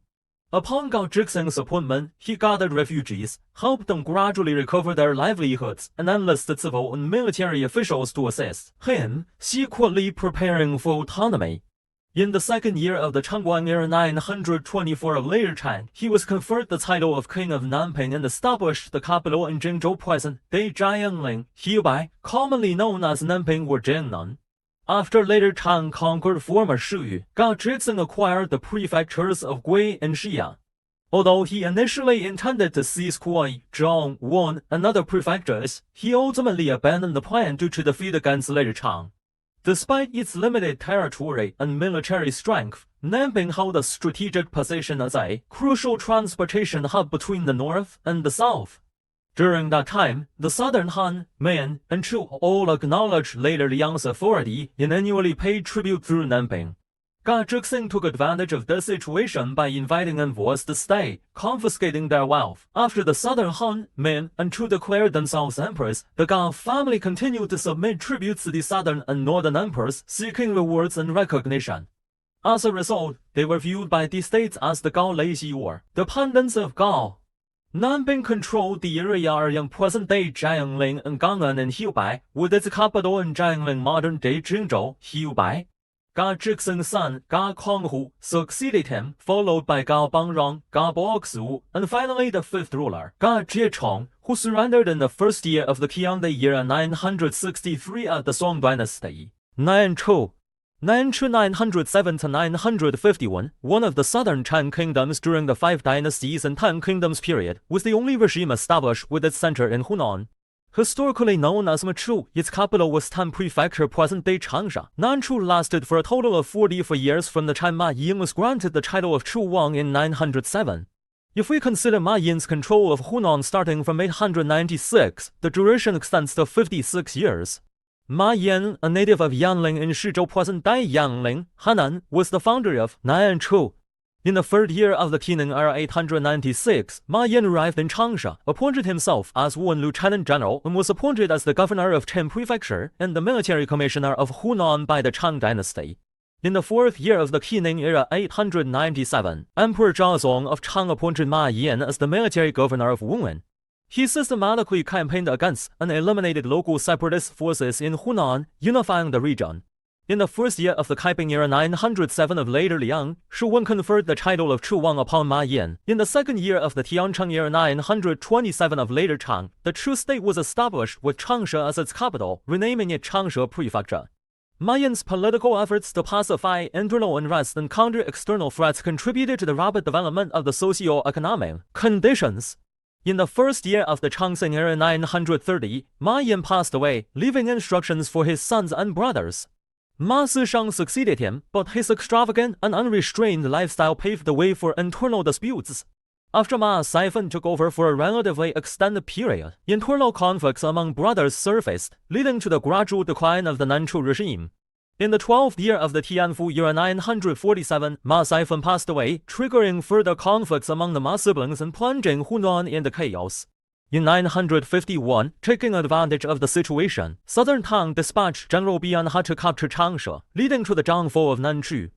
Upon Gao Zhixing's appointment, he gathered refugees, helped them gradually recover their livelihoods, and enlisted civil and military officials to assist him, secretly preparing for autonomy. In the 2nd year of the Changguang era 924 of later Chan, he was conferred the title of King of Nanping and established the capital in Jingzhou present-day Jiangling, Hebei, commonly known as Nanping or Jingnan. After later Chang conquered former Shiyu, Gao Zhixing acquired the prefectures of Gui and Xia. Although he initially intended to seize Kuai, Zhong, Wan, and other prefectures, he ultimately abandoned the plan due to defeat against later Chang. Despite its limited territory and military strength, Nanping held a strategic position as a crucial transportation hub between the north and the south. During that time, the southern Han, Min, and Chu all acknowledged later Liang's authority and annually paid tribute through Nanping. Gao Zhixing took advantage of this situation by inviting envoys to stay, confiscating their wealth. After the southern Han, Min, and Chu declared themselves emperors, the Gao family continued to submit tributes to the southern and northern emperors, seeking rewards and recognition. As a result, they were viewed by the states as the Gao Leixi or dependents of Gao. Nanping controlled the area around present-day Jiangling and Gang'an and Hebei, with its capital in Jiangling modern-day Jingzhou, Hebei. Ga Jixing's son, Ga Konghu, succeeded him, followed by Ga Bangrong, Ga Boxu, and finally the fifth ruler, Ga Jiechong, who surrendered in the first year of the Qiang the year 963 at the Song dynasty. Nanchu 907 to 951, one of the southern Chan kingdoms during the Five Dynasties and Tang Kingdoms period, was the only regime established with its center in Hunan. Historically known as Manchu, its capital was Tan Prefecture, present-day Changsha. Nanchu lasted for a total of 44 years from the time Ma Yin was granted the title of Chu Wang in 907. If we consider Ma Yin's control of Hunan starting from 896, the duration extends to 56 years. Ma Yin, a native of Yanling in Shizhou, present-day Yanling, Hanan, was the founder of Nanchu. In the third year of the Qing era 896, Ma Yin arrived in Changsha, appointed himself as Wen Lieutenant General, and was appointed as the governor of Chen Prefecture and the military commissioner of Hunan by the Chang dynasty. In the fourth year of the Qing era 897, Emperor Zhazong of Chang appointed Ma Yin as the military governor of Wenwen. He systematically campaigned against and eliminated local separatist forces in Hunan, unifying the region. In the first year of the Kaiping era 907 of later Liang, Shu Wen conferred the title of Chu Wang upon Ma Yin. In the second year of the Tiancheng era 927 of later Chang, the Chu state was established with Changsha as its capital, renaming it Changsha Prefecture. Ma Yin's political efforts to pacify internal unrest and counter external threats contributed to the rapid development of the socio-economic conditions. In the first year of the Changxing era 930, Ma Yin passed away, leaving instructions for his sons and brothers. Ma Sishang succeeded him, but his extravagant and unrestrained lifestyle paved the way for internal disputes. After Ma Saifan took over for a relatively extended period, internal conflicts among brothers surfaced, leading to the gradual decline of the Nanchu regime. In the 12th year of the Tianfu year 947, Ma Saifan passed away, triggering further conflicts among the Ma siblings and plunging Hunan into chaos. In 951, taking advantage of the situation, Southern Tang dispatched General Bianha to capture Changsha, leading to the downfall of Nanchu.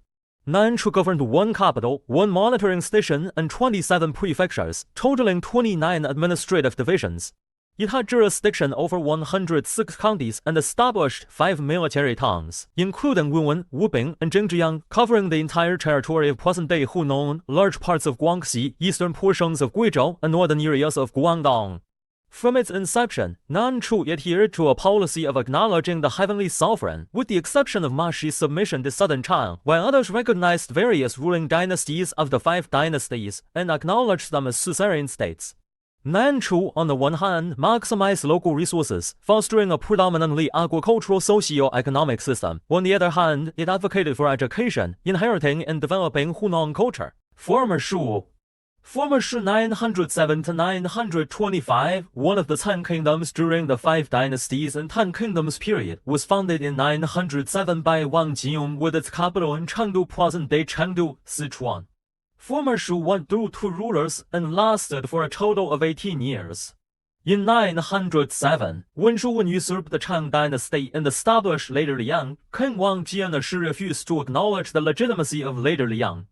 Nanchu governed one capital, one monitoring station, and 27 prefectures, totaling 29 administrative divisions. It had jurisdiction over 106 counties and established 5 military towns, including Wenwen, Wubing, and Jingjiang, covering the entire territory of present-day Hunan, large parts of Guangxi, eastern portions of Guizhou, and northern areas of Guangdong. From its inception, Nanchu adhered to a policy of acknowledging the heavenly sovereign, with the exception of Ma Shi's submission to southern Chang, while others recognized various ruling dynasties of the 5 dynasties and acknowledged them as suzerain states. Nanchu, on the one hand, maximized local resources, fostering a predominantly agricultural socio-economic system. On the other hand, it advocated for education, inheriting and developing Hunan culture. Former Shu 907 to 925, one of the Tang kingdoms during the 5 dynasties and Tang kingdoms period, was founded in 907 by Wang Jiyong with its capital in Chengdu, present-day Chengdu, Sichuan. Former Shu went through 2 rulers and lasted for a total of 18 years. In 907, when Shu Wen usurped the Chang dynasty and established later Liang, King Wang Jian refused to acknowledge the legitimacy of later Liang.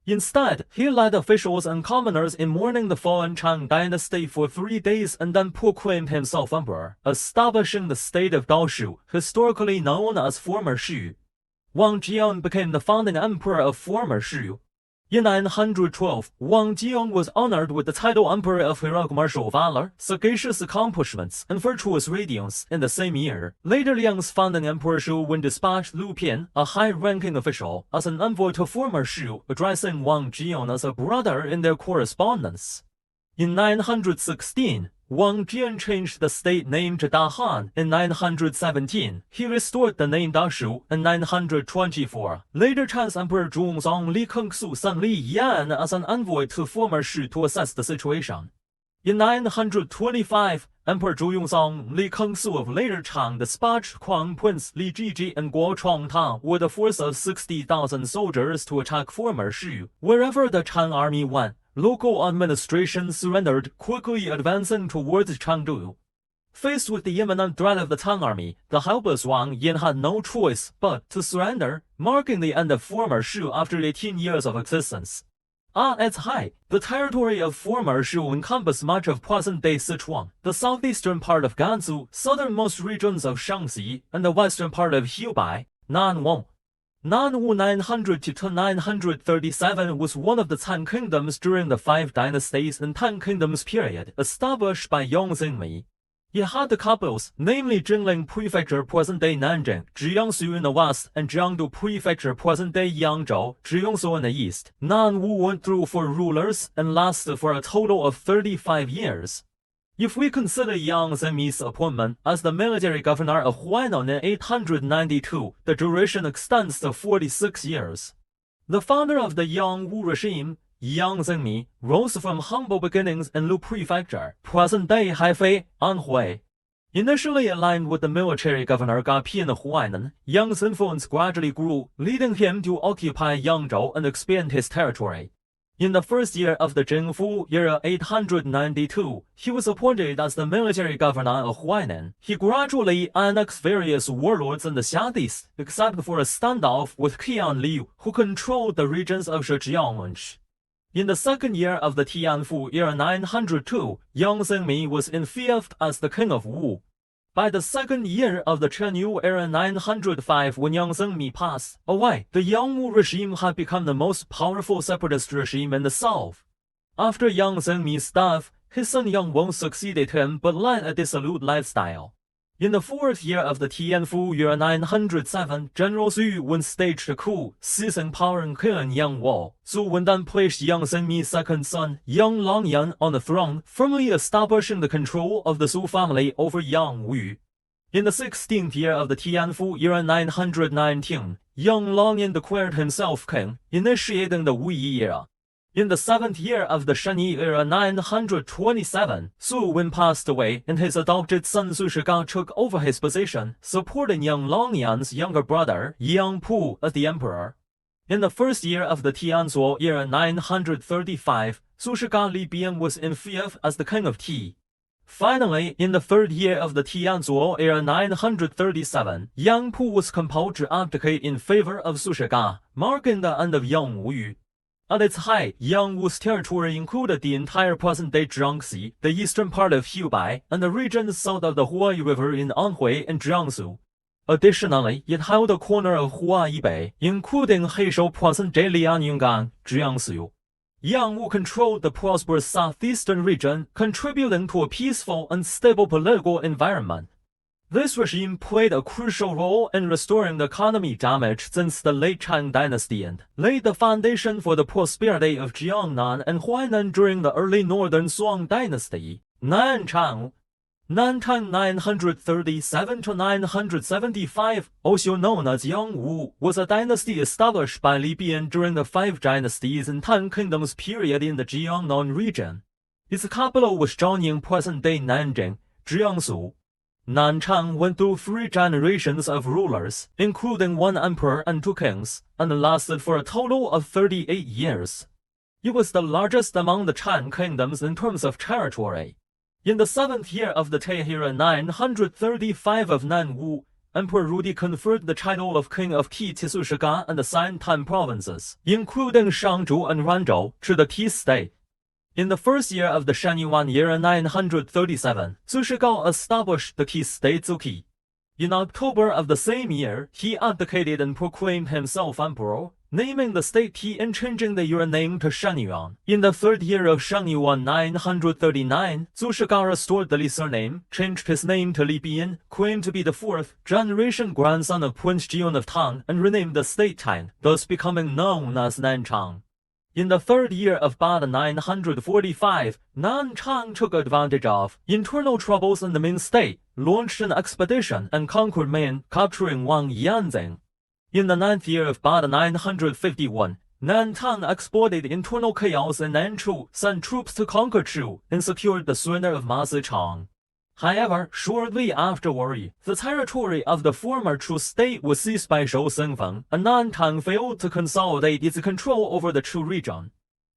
Instead, he led officials and commoners in mourning the fallen Chang dynasty for 3 days and then proclaimed himself emperor, establishing the state of Daoshu, historically known as Former Shu. Wang Jian became the founding emperor of Former Shu. In 912, Wang Jiyong was honored with the title Emperor of heroic martial valor, sagacious accomplishments, and virtuous radiance in the same year. Later Liang's founding Emperor Shu Wen dispatched Lu Pian, a high-ranking official, as an envoy to former Shu, addressing Wang Jiyong as a brother in their correspondence. In 916, Wang Jian changed the state name to Dahan. In 917, he restored the name Dashu. In 924, later Chinese Emperor Zhongzong Li Kengsu sent Li Yan as an envoy to former Shu to assess the situation. In 925, Emperor Zhu Yongzong Li Kengsu of later Chang dispatched Crown Prince Li Jiji and Guo Chongtang with a force of 60,000 soldiers to attack former Shu. Wherever the Chang army went, local administration surrendered, quickly advancing towards Chengdu. Faced with the imminent threat of the Tang army, the helpless Wang Yin had no choice but to surrender, marking the end of former Shu after 18 years of existence. At its height, the territory of former Shu encompassed much of present-day Sichuan, the southeastern part of Gansu, southernmost regions of Shaanxi, and the western part of Hubei, Nanwang. Nanwu 900 to 937 was one of the Tang kingdoms during the Five Dynasties and Tang Kingdoms period, established by Yongzhengmi. It had the capitals, namely Jingling Prefecture present-day Nanjing, Jiangsu in the west, and Jiangdu Prefecture present-day Yangzhou, Jiangsu in the east. Nanwu went through 4 rulers and lasted for a total of 35 years. If we consider Yang Zhenmi's appointment as the military governor of Huainan in 892, the duration extends to 46 years. The founder of the Yang Wu regime, Yang Zhenmi, rose from humble beginnings in Lu Prefecture, present-day Haifei, Anhui. Initially aligned with the military governor Gapi in Huainan, Yang's influence gradually grew, leading him to occupy Yangzhou and expand his territory. In the first year of the Zhengfu era 892, he was appointed as the military governor of Huainan. He gradually annexed various warlords in the southeast, except for a standoff with Qian Liu, who controlled the regions of Zhejiang. In the second year of the Tianfu era 902, Yang Zhenmi was enfeoffed as the king of Wu. By the second year of the Chenyu era 905, when Yang Zhenmi passed away, the Yang Wu regime had become the most powerful separatist regime in the south. After Yang Zhenmi's death, his son Yang Wen succeeded him but led a dissolute lifestyle. In the fourth year of the Tianfu year 907, General Zhu Wen staged a coup, seizing power and killing Yang Wu. Zhu Wen then placed Yang Zhenmi's second son, Yang Longyan, on the throne, firmly establishing the control of the Zhu family over Yang Wu. In the 16th year of the Tianfu year 919, Yang Longyan declared himself king, initiating the Wu era. In the 7th year of the Shani era 927, Zhu Wen passed away and his adopted son Zhu Shiga took over his position, supporting Yang Longyan's younger brother, Yang Pu, as the emperor. In the first year of the Tianzuo era 935, Zhu Shiga Li Bian was enfeoffed as the king of Ti. Finally, in the third year of the Tianzuo era 937, Yang Pu was compelled to abdicate in favor of Zhu Shiga, marking the end of Yang Wu. At its height, Yang Wu's territory included the entire present-day Jiangxi, the eastern part of Hubei, and the regions south of the Huai River in Anhui and Jiangsu. Additionally, it held a corner of Hua Yibei, including Heishou present-day Lianyungan, Jiangsu. Yang Wu controlled the prosperous southeastern region, contributing to a peaceful and stable political environment. This regime played a crucial role in restoring the economy damaged since the late Chang Dynasty and laid the foundation for the prosperity of Jiangnan and Huainan during the early Northern Song Dynasty. Nanchang 937 to 975, also known as Yang Wu, was a dynasty established by Li Bian during the Five Dynasties and Tang Kingdoms period in the Jiangnan region. Its capital was Zhangning, present-day Nanjing, Jiangsu. Nanchang went through 3 generations of rulers, including 1 emperor and 2 kings, and lasted for a total of 38 years. It was the largest among the Chan kingdoms in terms of territory. In the 7th year of the Tang era 935 of Nanwu, Emperor Rudi conferred the title of King of Qi to Zhu Shiga and the San-Tan provinces, including Shangzhou and Ranzhou, to the Qi state. In the first year of the Shanyuan year 937, Zhu Shiga established the Qi state Zuqi. In October of the same year, he abdicated and proclaimed himself emperor, naming the state Qi and changing the year name to Shanyuan. In the third year of Shanyuan 939, Zhu Shiga restored the Li surname, changed his name to Li Bian, claimed to be the 4th generation grandson of Prince Jian of Tang, and renamed the state Tang, thus becoming known as Nanchang. In the third year of Bada 945, Nanchang took advantage of internal troubles in the Ming state, launched an expedition and conquered Maine, capturing Wang Yanzing. In the 9th year of Bada 951, Nanchang exploited internal chaos in Nanchu, sent troops to conquer Chu, and secured the surrender of Ma Zichang. However, shortly afterward, the territory of the former Chu state was seized by Zhou Xingfeng, and Nanchang failed to consolidate its control over the Chu region.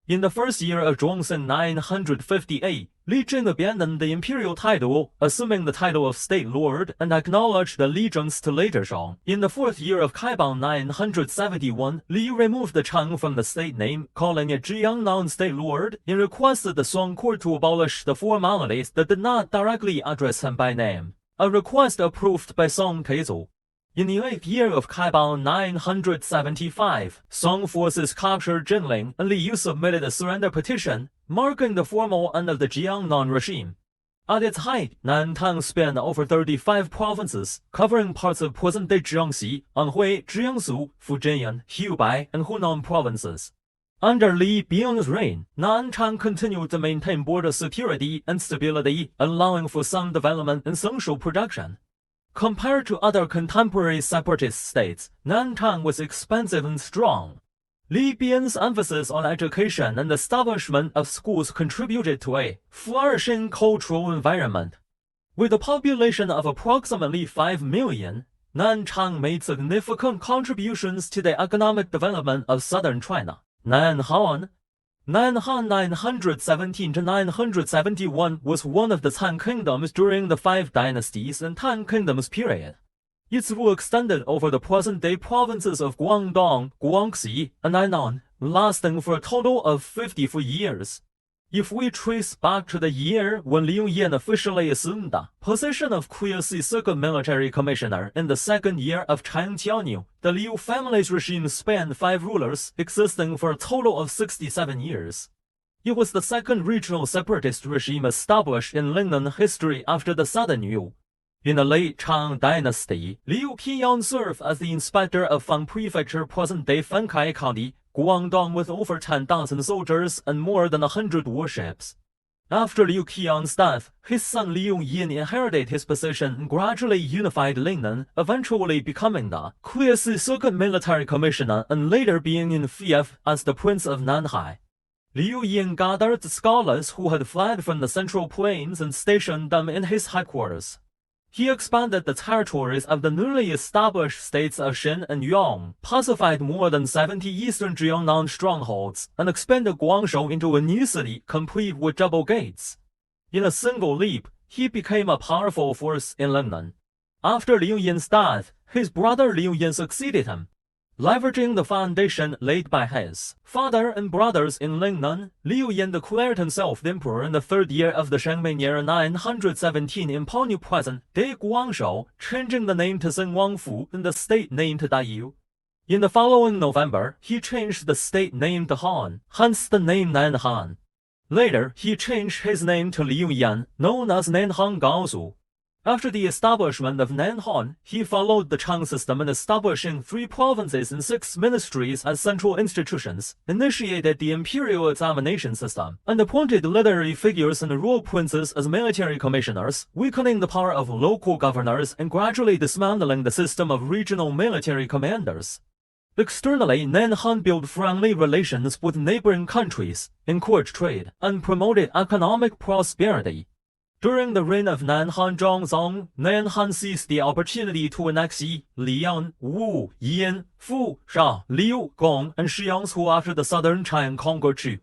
In the first year of Zhongxing 958, Li Jing abandoned the imperial title, assuming the title of state lord, and acknowledged allegiance to later Zhong. In the fourth year of Kaibang 971, Li removed the Chang from the state name, calling it Jiangnan state lord, and requested the Song court to abolish the formalities that did not directly address him by name, a request approved by Song Taizu. In the 8th year of Kaibao 975, Song forces captured Jinling, and Liu submitted a surrender petition, marking the formal end of the Jiangnan regime. At its height, Nantang spanned over 35 provinces, covering parts of present-day Jiangxi, Anhui, Jiangsu, Fujian, Hubei, and Hunan provinces. Under Li Bing's reign, Nanchang continued to maintain border security and stability, allowing for some development in social production. Compared to other contemporary separatist states, Nanchang was expansive and strong. Li Bing's emphasis on education and establishment of schools contributed to a flourishing cultural environment. With a population of approximately 5 million, Nanchang made significant contributions to the economic development of southern China. Nanhan 917 to 971 was one of the 10 kingdoms during the 5 dynasties and 10 kingdoms period. Its rule extended over the present-day provinces of Guangdong, Guangxi, and Annan, lasting for a total of 54 years. If we trace back to the year when Liu Yan officially assumed the position of Quasi Circuit Military Commissioner in the 2nd year of Chang Jianyu, the Liu family's regime spanned 5 rulers, existing for a total of 67 years. It was the 2nd regional separatist regime established in Lingnan history after the Southern Yu. In the late Chang Dynasty, Liu Qiang served as the inspector of Fang Prefecture, present-day Fankai County, Guangdong, with over 10,000 soldiers and more than 100 warships. After Liu Qiang's death, his son Liu Yin inherited his position and gradually unified Lingnan, eventually becoming the Quasi Circuit Military Commissioner and later being in fief as the Prince of Nanhai. Liu Yin gathered scholars who had fled from the Central Plains and stationed them in his headquarters. He expanded the territories of the newly established states of Shen and Yong, pacified more than 70 eastern Jiangnan strongholds, and expanded Guangzhou into a new city complete with double gates. In a single leap, he became a powerful force in Lingnan. After Liu Yin's death, his brother Liu Yin succeeded him. Leveraging the foundation laid by his father and brothers in Lingnan, Liu Yin declared himself the emperor in the 3rd year of the Shangming year 917 in Ponyu present-day Guangzhou, changing the name to Zhenwangfu and the state name to Daiyu. In the following November, he changed the state name to Han, hence the name Nanhan. Later, he changed his name to Liu Yan, known as Nanhan Gaozu. After the establishment of Nanhan, he followed the Chang system in establishing 3 provinces and 6 ministries as central institutions, initiated the imperial examination system, and appointed literary figures and royal princes as military commissioners, weakening the power of local governors and gradually dismantling the system of regional military commanders. Externally, Nanhan built friendly relations with neighboring countries, encouraged trade, and promoted economic prosperity. During the reign of Nanhan Zhongzong, Nanhan seized the opportunity to annex Yi, Liang, Wu, Yin, Fu, Sha, Liu, Gong, and Shiangsu after the southern China conquered Chu.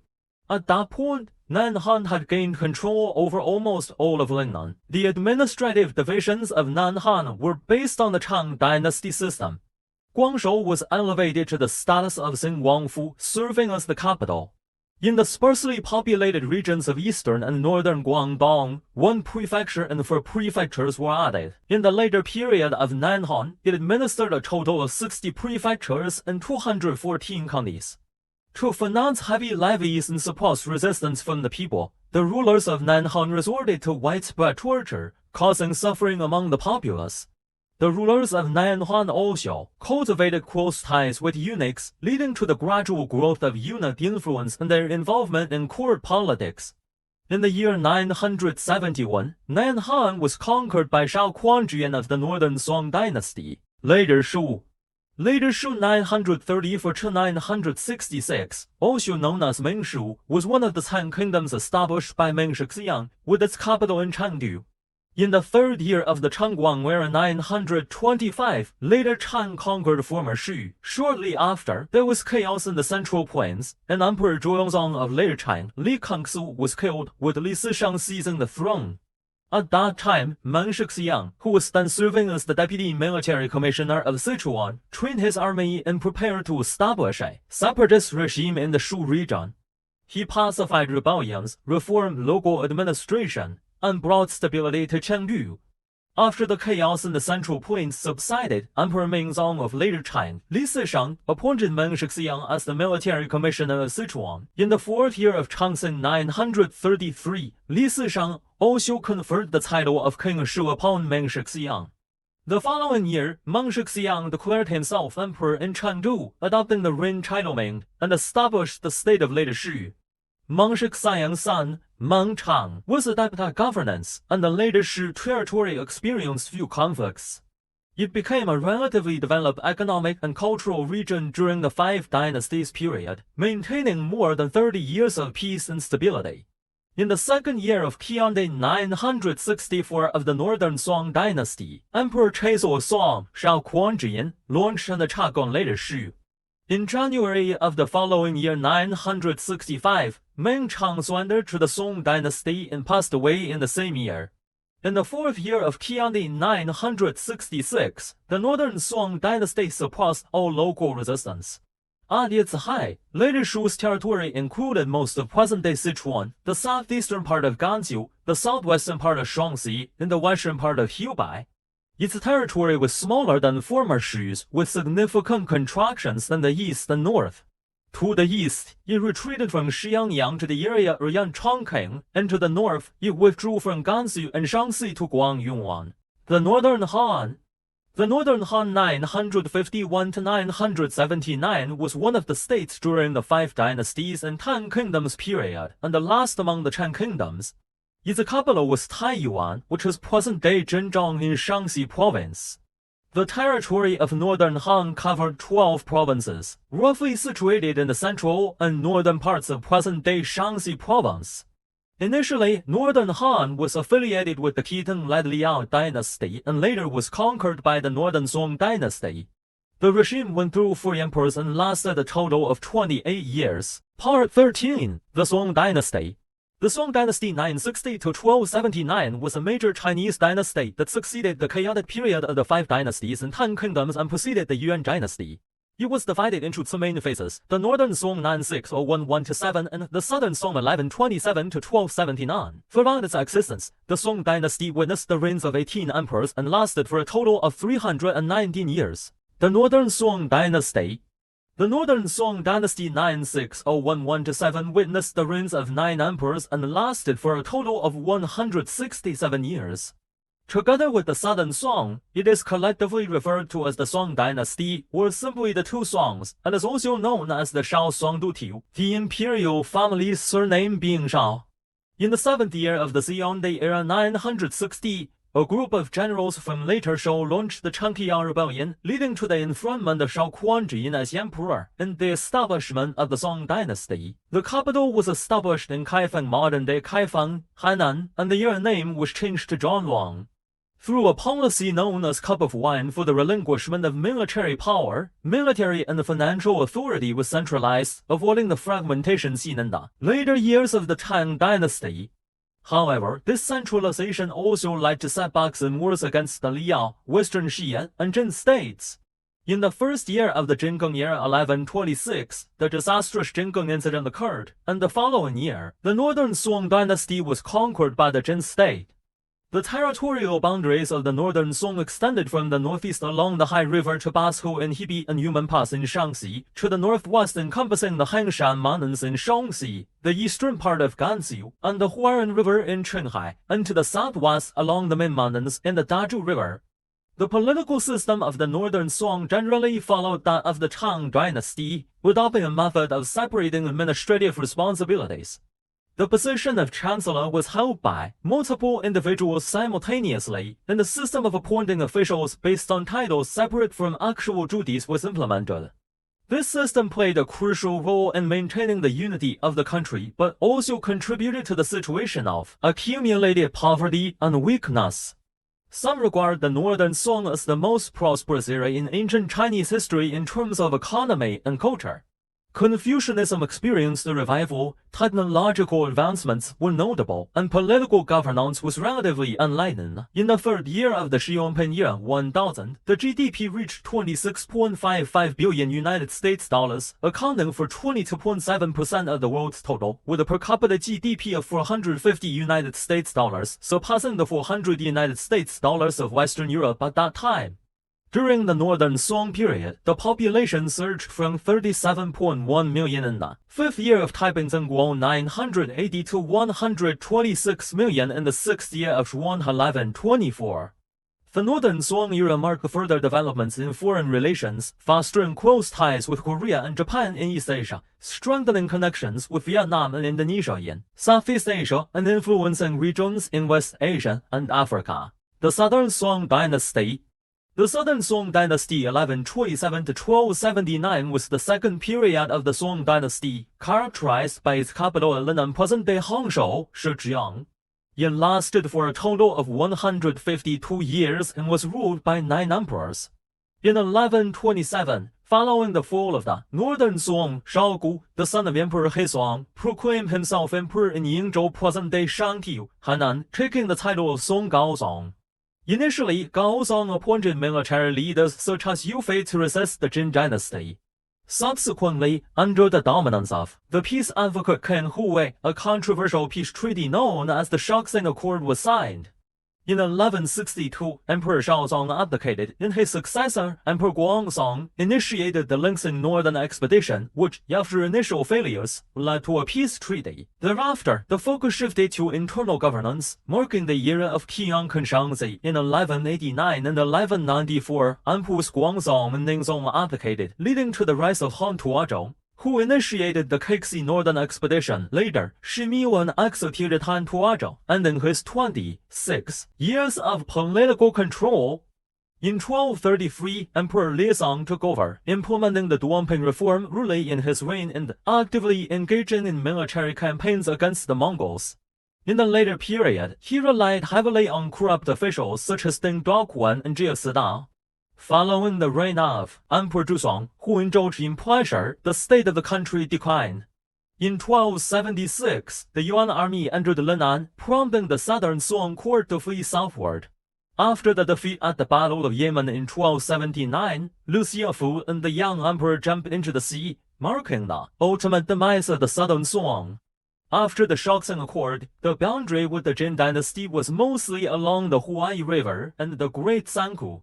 At that point, Nanhan had gained control over almost all of Lingnan. The administrative divisions of Nanhan were based on the Chang dynasty system. Guangzhou was elevated to the status of Zhenwangfu, serving as the capital. In the sparsely populated regions of eastern and northern Guangdong, 1 prefecture and 4 prefectures were added. In the later period of Nanhan, it administered a total of 60 prefectures and 214 counties. To finance heavy levies and suppress resistance from the people, the rulers of Nanhan resorted to widespread torture, causing suffering among the populace. The rulers of Nanhan also cultivated close ties with eunuchs, leading to the gradual growth of eunuch influence and their involvement in court politics. In the year 971, Nanhan was conquered by Shao Quanjian of the northern Song dynasty. Later Shu 934 to 966, also known as Mingshu, was one of the 10 kingdoms established by Ming Shixiang, with its capital in Chengdu. In the 3rd year of the Changguang era 925, later Chang conquered former Shu. Shortly after, there was chaos in the Central Plains, and Emperor Zhuozong of later Chang, Li Kangsu, was killed, with Li Sishang seizing the throne. At that time, Meng Shixiang, who was then serving as the deputy military commissioner of Sichuan, trained his army and prepared to establish a separatist regime in the Shu region. He pacified rebellions, reformed local administration, and brought stability to Chengdu. After the chaos in the central plains subsided, Emperor Mingzong of Later China, Li Sishang, appointed Meng Shixiang as the military commissioner of Sichuan. In the 4th year of Changxing 933, Li Sishang also conferred the title of King Shu upon Meng Shixiang. The following year, Meng Shixiang declared himself emperor in Chengdu, adopting the reign title Ming, and established the state of later Shu. Meng Shixiang's son, Meng Chang, was adept at governance, and the later Shu territory experienced few conflicts. It became a relatively developed economic and cultural region during the 5 Dynasties period, maintaining more than 30 years of peace and stability. In the 2nd year of Qiande 964 of the Northern Song dynasty, Emperor Chaizhou Song Shao Quanzhiyin launched an attack on later Shu. In January of the following year 965, Meng Chang surrendered to the Song dynasty and passed away in the same year. In the 4th year of Qiande 966, the Northern Song dynasty suppressed all local resistance. At its height, later Shu's territory included most of present-day Sichuan, the southeastern part of Gansu, the southwestern part of Shaanxi, and the western part of Hubei. Its territory was smaller than former Shu's, with significant contractions in the east and north. To the east, it retreated from Shiyangyang to the area around Chongqing, and to the north, it withdrew from Gansu and Shaanxi to Guangyuan. The Northern Han 951 to 979 was one of the states during the 5 Dynasties and 10 Kingdoms period, and the last among the 10 kingdoms. Its capital was Taiyuan, which is present-day Zhenjiang in Shaanxi province. The territory of Northern Han covered 12 provinces, roughly situated in the central and northern parts of present-day Shaanxi province. Initially, Northern Han was affiliated with the Khitan-led Liao dynasty and later was conquered by the Northern Song dynasty. The regime went through 4 emperors and lasted a total of 28 years. Part 13. The Song dynasty. The Song dynasty 960 to 1279 was a major Chinese dynasty that succeeded the chaotic period of the 5 Dynasties and 10 Kingdoms and preceded the Yuan dynasty. It was divided into 2 main phases, the Northern Song 96011-7 and the Southern Song 1127 to 1279. Throughout its existence, the Song dynasty witnessed the reigns of 18 emperors and lasted for a total of 319 years. The Northern Song dynasty. The Northern Song dynasty 96011-7 witnessed the reigns of 9 emperors and lasted for a total of 167 years. Together with the Southern Song, it is collectively referred to as the Song dynasty, or simply the 2 Songs, and is also known as the Shao Songdutiu, the imperial family's surname being Shao. In the 7th year of the Xiongde era 960, a group of generals from later Shao launched the Chengqiang Rebellion, leading to the enthronement of Shao Quanzhiyin as emperor and the establishment of the Song dynasty. The capital was established in Kaifeng, modern-day Kaifeng, Hainan, and the year name was changed to Zhonglong. Through a policy known as Cup of Wine for the relinquishment of military power, military and financial authority was centralized, avoiding the fragmentation seen in the later years of the Tang dynasty. However, this centralization also led to setbacks in wars against the Liao, Western Xian, and Jin states. In the 1st year of the Jingeng year 1126, the disastrous Jingeng incident occurred, and the following year, the Northern Song dynasty was conquered by the Jin state. The territorial boundaries of the Northern Song extended from the northeast along the Hai River to Bashu in Hebei and Yumen Pass in Shaanxi, to the northwest encompassing the Hangshan Mountains in Shaanxi, the eastern part of Gansu, and the Huaran River in Qinghai, and to the southwest along the Min Mountains in the Dazhu River. The political system of the Northern Song generally followed that of the Tang dynasty, adopting a method of separating administrative responsibilities. The position of chancellor was held by multiple individuals simultaneously, and the system of appointing officials based on titles separate from actual duties was implemented. This system played a crucial role in maintaining the unity of the country, but also contributed to the situation of accumulated poverty and weakness. Some regard the Northern Song as the most prosperous era in ancient Chinese history in terms of economy and culture. Confucianism experienced a revival, technological advancements were notable, and political governance was relatively enlightened. In the third year of the Xiongpen year 1000, the GDP reached 26.55 billion United States dollars, accounting for 22.7% of the world's total, with a per capita GDP of 450 United States dollars, surpassing the 400 United States dollars of Western Europe at that time. During the Northern Song period, the population surged from 37.1 million in the fifth year of Taiping Zhenguo 980 to 126 million in the sixth year of Zhuan 1124. The Northern Song era marked further developments in foreign relations, fostering close ties with Korea and Japan in East Asia, strengthening connections with Vietnam and Indonesia in Southeast Asia, and influencing regions in West Asia and Africa. The Southern Song Dynasty. The Southern Song Dynasty 1127 to 1279 was the second period of the Song Dynasty, characterized by its capital at Lin and present-day Hangzhou, Shijiang. It lasted for a total of 152 years and was ruled by 9 emperors. In 1127, following the fall of the Northern Song, Shaogu, the son of Emperor Heisong, proclaimed himself emperor in Yingzhou, present-day Shangqiu, Henan, taking the title of Song Gaozong. Initially, Gaozong appointed military leaders such as Yu Fei to resist the Jin dynasty. Subsequently, under the dominance of the peace advocate Ken Huwei, a controversial peace treaty known as the Shaoxing Accord was signed. In 1162, Emperor Shaozong abdicated, and his successor, Emperor Guangzong, initiated the Lingxing Northern Expedition, which, after initial failures, led to a peace treaty. Thereafter, the focus shifted to internal governance, marking the era of Qiang Kenshanzi. In 1189 and 1194, Emperors Guangzong and Ningzong abdicated, leading to the rise of Han Tuozhong, who initiated the Kexi Northern Expedition. Later, Shi Miwen executed Han Tuozhong, ending his 26 years of political control. In 1233, Emperor Lizong took over, implementing the Duanping reform early in his reign and actively engaging in military campaigns against the Mongols. In the later period, he relied heavily on corrupt officials such as Ding Daoquan and Jie Sida. Following the reign of Emperor Zhuzong, who indulged in pleasure, the state of the country declined. In 1276, the Yuan army entered Lenan, prompting the Southern Song court to flee southward. After the defeat at the Battle of Yemen in 1279, Lu Xiaofu and the young emperor jumped into the sea, marking the ultimate demise of the Southern Song. After the Shaoxing Accord, the boundary with the Jin dynasty was mostly along the Huai River and the Great Sanku.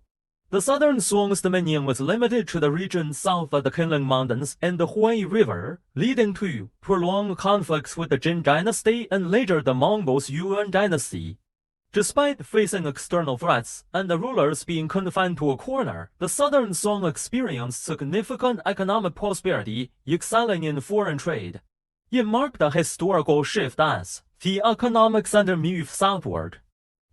The Southern Song's dominion was limited to the region south of the Kunlun Mountains and the Huai River, leading to prolonged conflicts with the Jin dynasty and later the Mongols' Yuan dynasty. Despite facing external threats and the rulers being confined to a corner, the Southern Song experienced significant economic prosperity, excelling in foreign trade. It marked a historical shift as the economic center moved southward.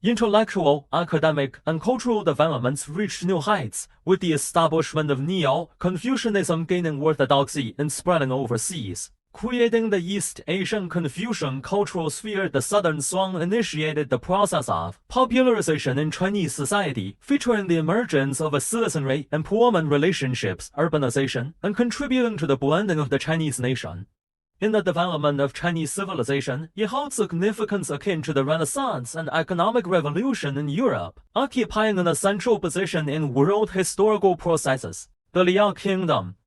Intellectual, academic, and cultural developments reached new heights, with the establishment of Neo-Confucianism gaining orthodoxy and spreading overseas. Creating the East Asian Confucian cultural sphere, the Southern Song initiated the process of popularization in Chinese society, featuring the emergence of a citizenry, employment relationships, urbanization, and contributing to the blending of the Chinese nation. In the development of Chinese civilization, it held significance akin to the Renaissance and economic revolution in Europe, occupying an essential position in world historical processes. The Liao Kingdom.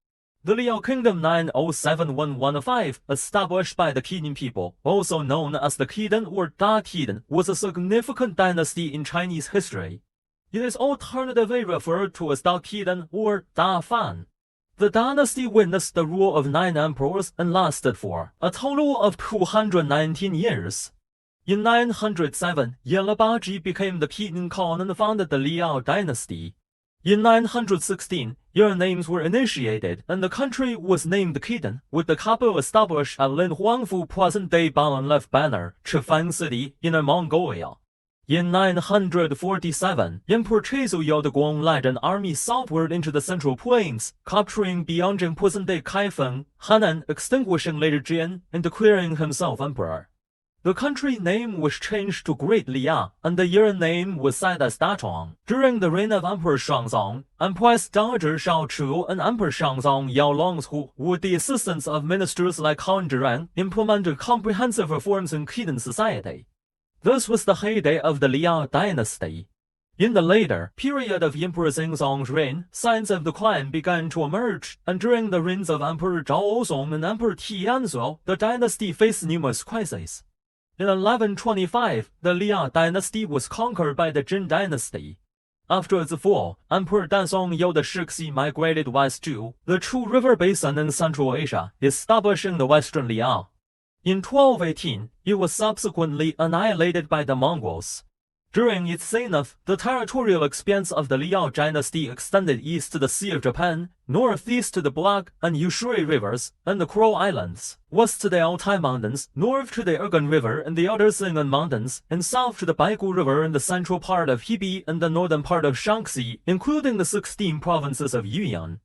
The Liao Kingdom 907-115, established by the Qin people, also known as the Qiden or Da Qiden, was a significant dynasty in Chinese history. It is alternatively referred to as Da Qiden or Da Fan. The dynasty witnessed the rule of 9 emperors and lasted for a total of 219 years. In 907, Yelabaji became the Qin Khan and founded the Liao dynasty. In 916, their names were initiated and the country was named Qiden, with the capital established at Lin Huangfu, present-day Balanlev Banner, Chifeng City, Inner Mongolia. In 947, Emperor Chezu Yaodeguang led an army southward into the Central Plains, capturing Bianjing, present-day Kaifeng, Henan, extinguishing later Jin, and declaring himself emperor. The country name was changed to Great Liang, and the year name was set as Dachong. During the reign of Emperor Shangzong, Empress Dowager Shao Chu and Emperor Shangzong Yao Longhu, with the assistance of ministers like Han Zhiren, implemented comprehensive reforms in Khitan society. This was the heyday of the Liang dynasty. In the later period of Emperor Xingzong's reign, signs of decline began to emerge, and during the reigns of Emperor Zhao Ouzong and Emperor Tianzuo, the dynasty faced numerous crises. In 1125, the Liang dynasty was conquered by the Jin dynasty. After its fall, Emperor Danzong Yao the Shixi migrated west to the Chu River basin in Central Asia, establishing the Western Liang. In 1218, it was subsequently annihilated by the Mongols. During its zenith, the territorial expanse of the Liang dynasty extended east to the Sea of Japan, northeast to the Black and Ushui rivers and the Kuril Islands, west to the Altai Mountains, north to the Irgun River and the other Xing'an Mountains, and south to the Baigu River in the central part of Hebei and the northern part of Shaanxi, including the 16 provinces of Yunnan.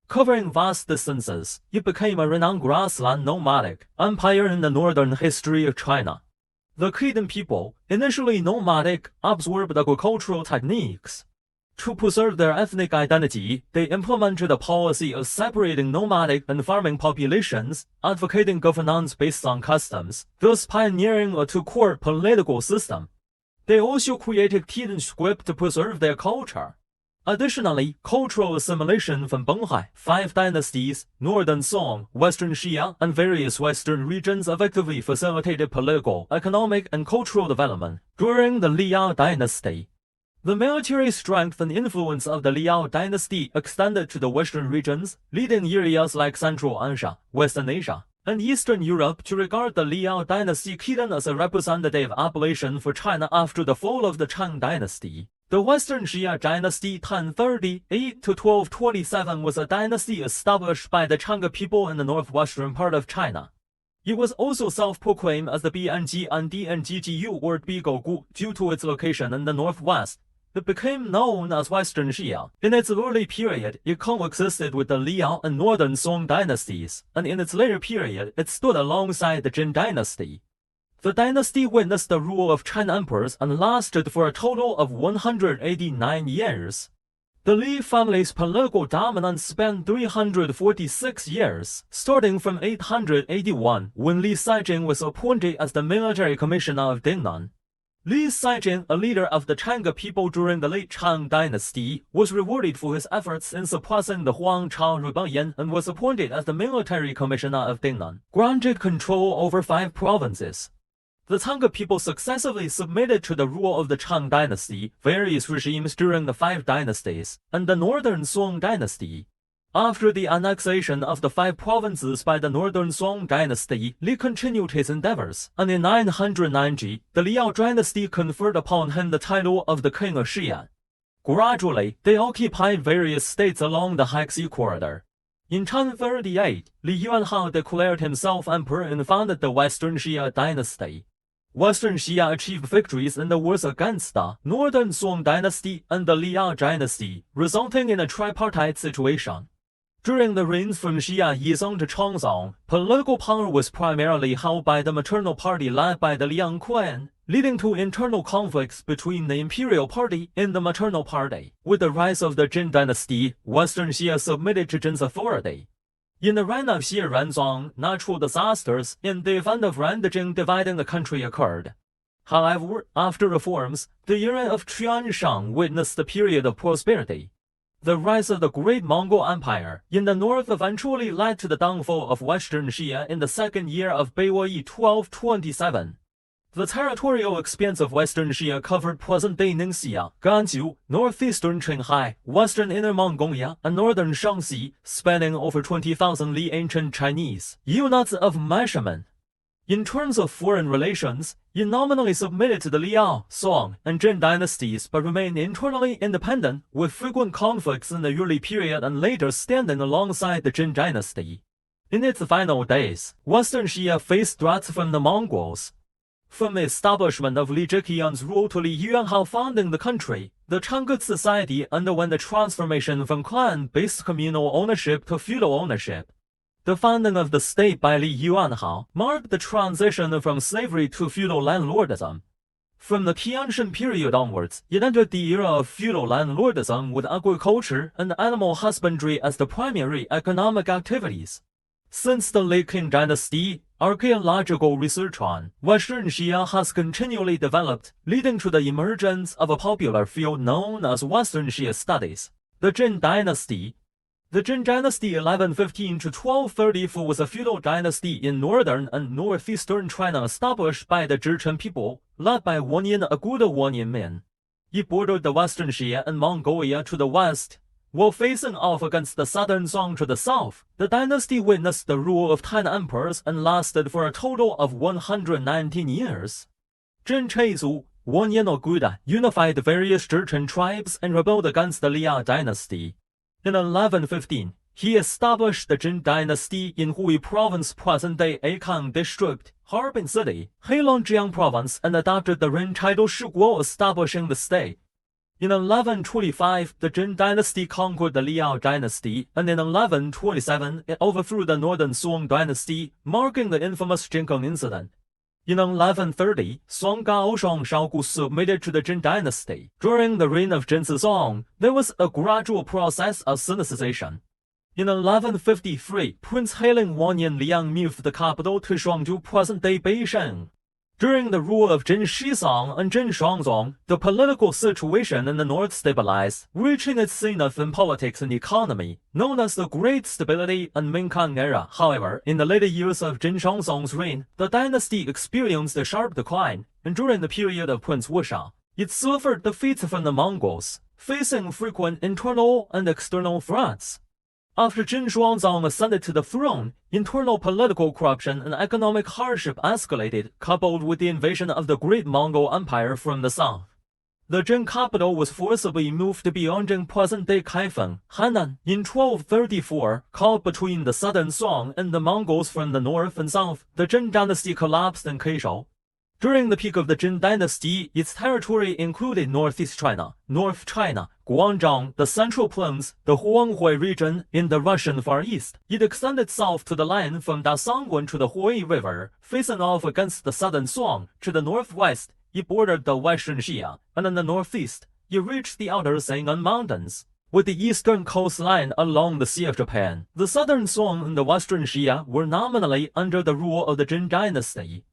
Covering vast distances, it became a renowned grassland nomadic empire in the northern history of China. The Khitan people, initially nomadic, absorbed agricultural techniques. To preserve their ethnic identity, they implemented a policy of separating nomadic and farming populations, advocating governance based on customs, thus pioneering a two-court political system. They also created Khitan script to preserve their culture. Additionally, cultural assimilation from Benghai, 5 dynasties, Northern Song, Western Xia, and various Western regions effectively facilitated political, economic, and cultural development during the Liang dynasty. The military strength and influence of the Liang dynasty extended to the Western regions, leading areas like Central Asia, Western Asia, and Eastern Europe to regard the Liang dynasty Khitan as a representative appellation for China after the fall of the Chang dynasty. The Western Xia dynasty 1038 to 1227 was a dynasty established by the Chang'e people in the northwestern part of China. It was also self-proclaimed as the BNG and DNGGU or Bigogu due to its location in the northwest. It became known as Western Xia. In its early period, it coexisted with the Liang and Northern Song dynasties, and in its later period, it stood alongside the Jin dynasty. The dynasty witnessed the rule of 10 emperors and lasted for a total of 189 years. The Li family's political dominance spanned 346 years, starting from 881, when Li Saijing was appointed as the military commissioner of Dingnan. Li Saijing, a leader of the Chang'e people during the late Chang dynasty, was rewarded for his efforts in suppressing the Huangchao rebellion and was appointed as the military commissioner of Dingnan, granted control over 5 provinces. The Chang'e people successively submitted to the rule of the Chang dynasty, various regimes during the 5 dynasties, and the Northern Song dynasty. After the annexation of the 5 provinces by the Northern Song dynasty, Li continued his endeavors, and in 990, the Liao dynasty conferred upon him the title of the King of Xi'an. Gradually, they occupied various states along the Hexi corridor. In 1038, Li Yuanhao declared himself emperor and founded the Western Xia dynasty. Western Xia achieved victories in the wars against the Northern Song dynasty and the Liang dynasty, resulting in a tripartite situation. During the reigns from Xia Yizong to Changzong, political power was primarily held by the maternal party led by the Liang clan, leading to internal conflicts between the imperial party and the maternal party. With the rise of the Jin dynasty, Western Xia submitted to Jin's authority. In the reign of Xie Renzong, natural disasters and the event of Randijing dividing the country occurred. However, after reforms, the era of Qianshang witnessed a period of prosperity. The rise of the Great Mongol Empire in the north eventually led to the downfall of Western Xia in the second year of Beiwei 1227. The territorial expanse of Western Xia covered present-day Ningxia, Ganzhou, northeastern Qinghai, western Inner Mongolia, and northern Shaanxi, spanning over 20,000 Li ancient Chinese units of measurement. In terms of foreign relations, it nominally submitted to the Liao, Song, and Jin dynasties but remained internally independent, with frequent conflicts in the early period and later standing alongside the Jin dynasty. In its final days, Western Xia faced threats from the Mongols. From the establishment of Li Zhiqian's rule to Li Yuanhao founding the country, the Chang'e society underwent a transformation from clan-based communal ownership to feudal ownership. The founding of the state by Li Yuanhao marked the transition from slavery to feudal landlordism. From the Qianshan period onwards, it entered the era of feudal landlordism with agriculture and animal husbandry as the primary economic activities. Since the late Qing dynasty, archaeological research on Western Xia has continually developed, leading to the emergence of a popular field known as Western Xia studies. The Jin dynasty. The Jin dynasty 1115 to 1234 was a feudal dynasty in northern and northeastern China established by the Zhichen people, led by Wanyan Aguda Wanyan men. It bordered the Western Xia and Mongolia to the west, while facing off against the southern Song to the south. The dynasty witnessed the rule of 10 emperors and lasted for a total of 119 years. Jin Cheizu, Wanyan Aguda, unified various Zhichen tribes and rebelled against the Liao dynasty. In 1115, he established the Jin dynasty in Hui province, present-day Akang district, Harbin city, Heilongjiang province, and adopted the Ren title Shiguo, establishing the state. In 1125, the Jin dynasty conquered the Liao dynasty, and in 1127, it overthrew the northern Song dynasty, marking the infamous Jinkeng incident. In 1130, Song Gaoshong Shaogu submitted to the Jin dynasty. During the reign of Jin Song, there was a gradual process of Sinicization. In 1153, Prince Hailing Wanyan Liang moved the capital to Shuangju, present-day Beisheng. During the rule of Jin Shizong and Jin Shuangzong, the political situation in the north stabilized, reaching its zenith in politics and economy, known as the Great Stability and Mingkang era. However, in the later years of Jin Shuangzong's reign, the dynasty experienced a sharp decline, and during the period of Prince Wushang, it suffered defeats from the Mongols, facing frequent internal and external threats. After Jin Shuangzong ascended to the throne, internal political corruption and economic hardship escalated, coupled with the invasion of the Great Mongol Empire from the south. The Jin capital was forcibly moved beyond Jin present-day Kaifeng, Hannan, in 1234. Caught between the southern Song and the Mongols from the north and south, the Jin dynasty collapsed in Keishou. During the peak of the Jin dynasty, its territory included northeast China, North China, Guangzhou, the Central Plains, the Huanghui region in the Russian Far East. It extended south to the line from Dasangguan to the Hui River, facing off against the southern Song. To the northwest, it bordered the Western Xia, and in the northeast, it reached the outer Sang'an Mountains. With the eastern coastline along the Sea of Japan, the southern Song and the Western Xia were nominally under the rule of the Jin dynasty.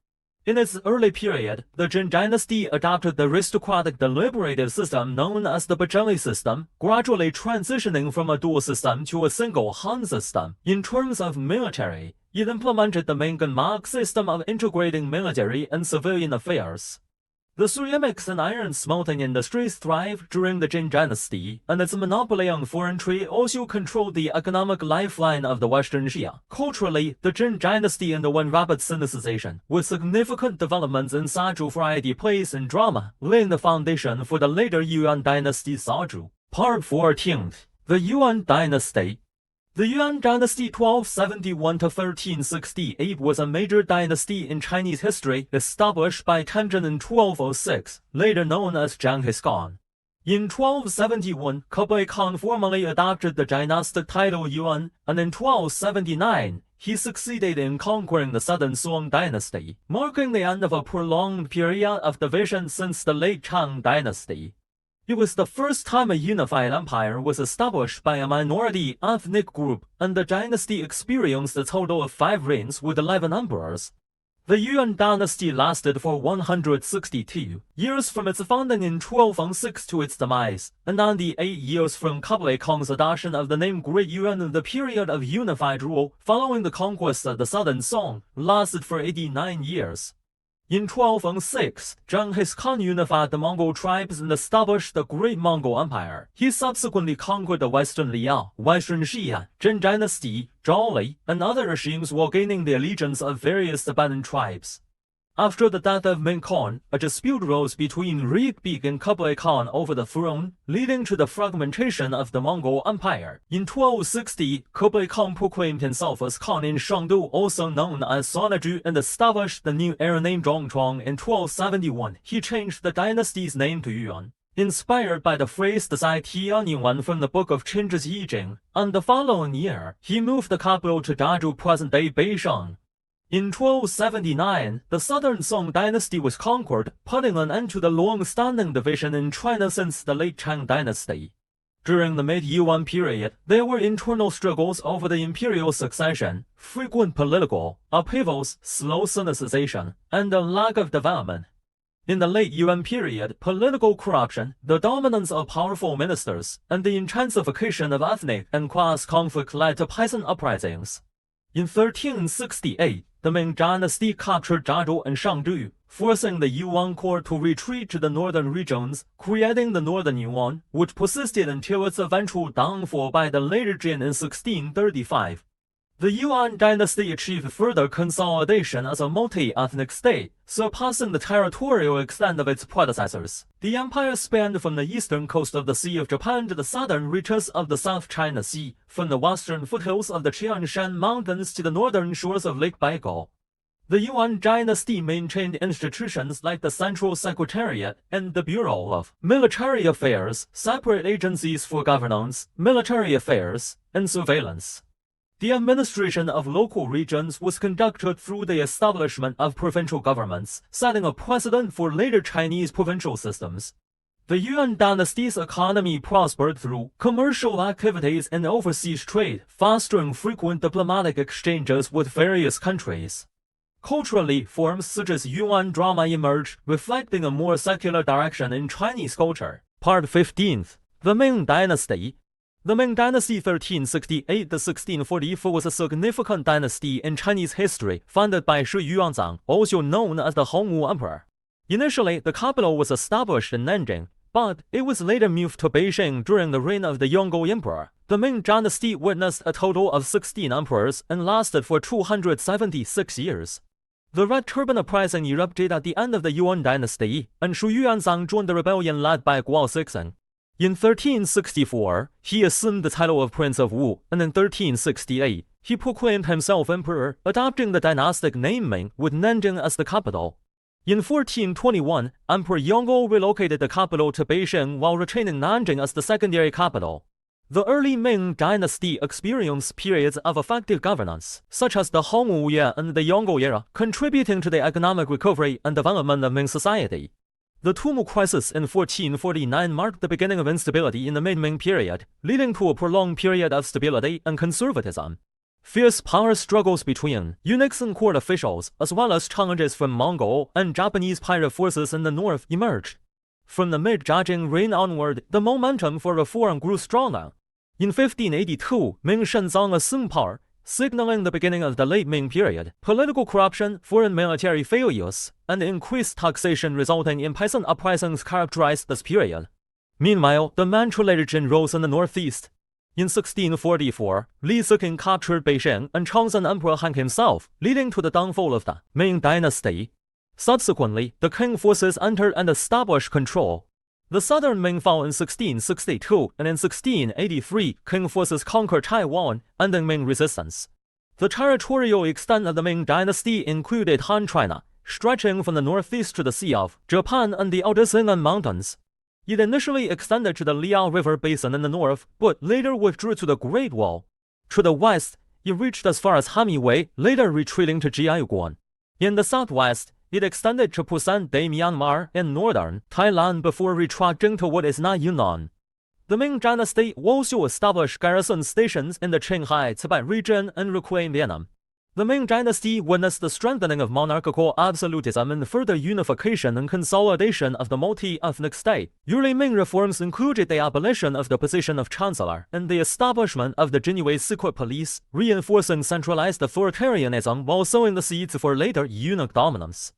In its early period, the Jin dynasty adopted the aristocratic deliberative system known as the Bajeli system, gradually transitioning from a dual system to a single Han system. In terms of military, it implemented the Ming-Mark system of integrating military and civilian affairs. The ceramics and iron smelting industries thrived during the Jin dynasty, and its monopoly on foreign trade also controlled the economic lifeline of the Western Xia. Culturally, the Jin dynasty underwent rapid Sinicization, with significant developments in Saju variety plays and drama, laying the foundation for the later Yuan dynasty Saju. Part 14. The Yuan dynasty. The Yuan dynasty 1271 to 1368 was a major dynasty in Chinese history, established by Tenzin in 1206, later known as Genghis Khan. In 1271, Kublai Khan formally adopted the dynastic title Yuan, and in 1279, he succeeded in conquering the southern Song dynasty, marking the end of a prolonged period of division since the late Tang dynasty. It was the first time a unified empire was established by a minority ethnic group, and the dynasty experienced a total of 5 reigns with 11 emperors. The Yuan dynasty lasted for 162 years from its founding in 1206 to its demise, and on the 8 years from Kublai Khan's adoption of the name Great Yuan. The period of unified rule following the conquest of the southern Song lasted for 89 years. In 1206, Genghis Khan unified the Mongol tribes and established the Great Mongol Empire. He subsequently conquered the Western Liao, Western Xia, Jin Dynasty, Zhao, and other regimes while gaining the allegiance of various Tibetan tribes. After the death of Ming Khan, a dispute arose between Rikbik and Kublai Khan over the throne, leading to the fragmentation of the Mongol Empire. In 1260, Kublai Khan proclaimed himself as Khan in Shangdu, also known as Sonaju, and established the new era named Zhongchuang. In 1271, he changed the dynasty's name to Yuan. Inspired by the phrase "Zai Tianyuan" from the Book of Changes Yi Jing, and the following year, he moved the capital to Dazhou, present-day Beisheng. In 1279, the southern Song dynasty was conquered, putting an end to the long-standing division in China since the late Tang dynasty. During the mid-Yuan period, there were internal struggles over the imperial succession, frequent political upheavals, slow Sinicization, and a lack of development. In the late Yuan period, political corruption, the dominance of powerful ministers, and the intensification of ethnic and class conflict led to peasant uprisings. In 1368, the Ming dynasty captured Zhazhou and Shangdu, forcing the Yuan court to retreat to the northern regions, creating the Northern Yuan, which persisted until its eventual downfall by the later Jin in 1635. The Yuan dynasty achieved further consolidation as a multi-ethnic state, surpassing the territorial extent of its predecessors. The empire spanned from the eastern coast of the Sea of Japan to the southern reaches of the South China Sea, from the western foothills of the Chiang Shan Mountains to the northern shores of Lake Baikal. The Yuan dynasty maintained institutions like the Central Secretariat and the Bureau of Military Affairs, separate agencies for governance, military affairs, and surveillance. The administration of local regions was conducted through the establishment of provincial governments, setting a precedent for later Chinese provincial systems. The Yuan dynasty's economy prospered through commercial activities and overseas trade, fostering frequent diplomatic exchanges with various countries. Culturally, forms such as Yuan drama emerged, reflecting a more secular direction in Chinese culture. Part 15th. The Ming Dynasty. The Ming Dynasty 1368–1644 was a significant dynasty in Chinese history, founded by Shi Yuanzang, also known as the Hongwu Emperor. Initially, the capital was established in Nanjing, but it was later moved to Beijing during the reign of the Yongle Emperor. The Ming Dynasty witnessed a total of 16 emperors and lasted for 276 years. The Red Turban Uprising erupted at the end of the Yuan Dynasty, and Shi Yuanzang joined the rebellion led by Guo Sixing. In 1364, he assumed the title of Prince of Wu, and in 1368, he proclaimed himself emperor, adopting the dynastic name Ming with Nanjing as the capital. In 1421, Emperor Yongle relocated the capital to Beijing while retaining Nanjing as the secondary capital. The early Ming dynasty experienced periods of effective governance, such as the Hongwu era and the Yongle era, contributing to the economic recovery and development of Ming society. The Tumu crisis in 1449 marked the beginning of instability in the mid-Ming period, leading to a prolonged period of stability and conservatism. Fierce power struggles between eunuchs and court officials, as well as challenges from Mongol and Japanese pirate forces in the north, emerged. From the mid-Jiajing reign onward, the momentum for reform grew stronger. In 1582, Ming Shenzong assumed power, signaling the beginning of the late Ming period. Political corruption, foreign military failures, and increased taxation resulting in peasant uprisings characterized this period. Meanwhile, the Manchu Jin rose in the northeast. In 1644, Li Ziking captured Beijing and Changzhen Emperor hanged himself, leading to the downfall of the Ming dynasty. Subsequently, the Qing forces entered and established control. The southern Ming fell in 1662, and in 1683, Qing forces conquered Taiwan, ending Ming resistance. The territorial extent of the Ming dynasty included Han China, stretching from the northeast to the Sea of Japan and the outer Xin'an Mountains. It initially extended to the Liao River basin in the north, but later withdrew to the Great Wall. To the west, it reached as far as Hamiwei, later retreating to Jiayuguan. In the southwest, it extended to present-day Myanmar and northern Thailand before retracting to what is now Yunnan. The Ming dynasty also established garrison stations in the Qinghai-Tibet region and reclaimed Vietnam. The Ming dynasty witnessed the strengthening of monarchical absolutism and further unification and consolidation of the multi-ethnic state. Early Ming reforms included the abolition of the position of chancellor and the establishment of the Jinyue secret police, reinforcing centralized authoritarianism while sowing the seeds for later eunuch dominance.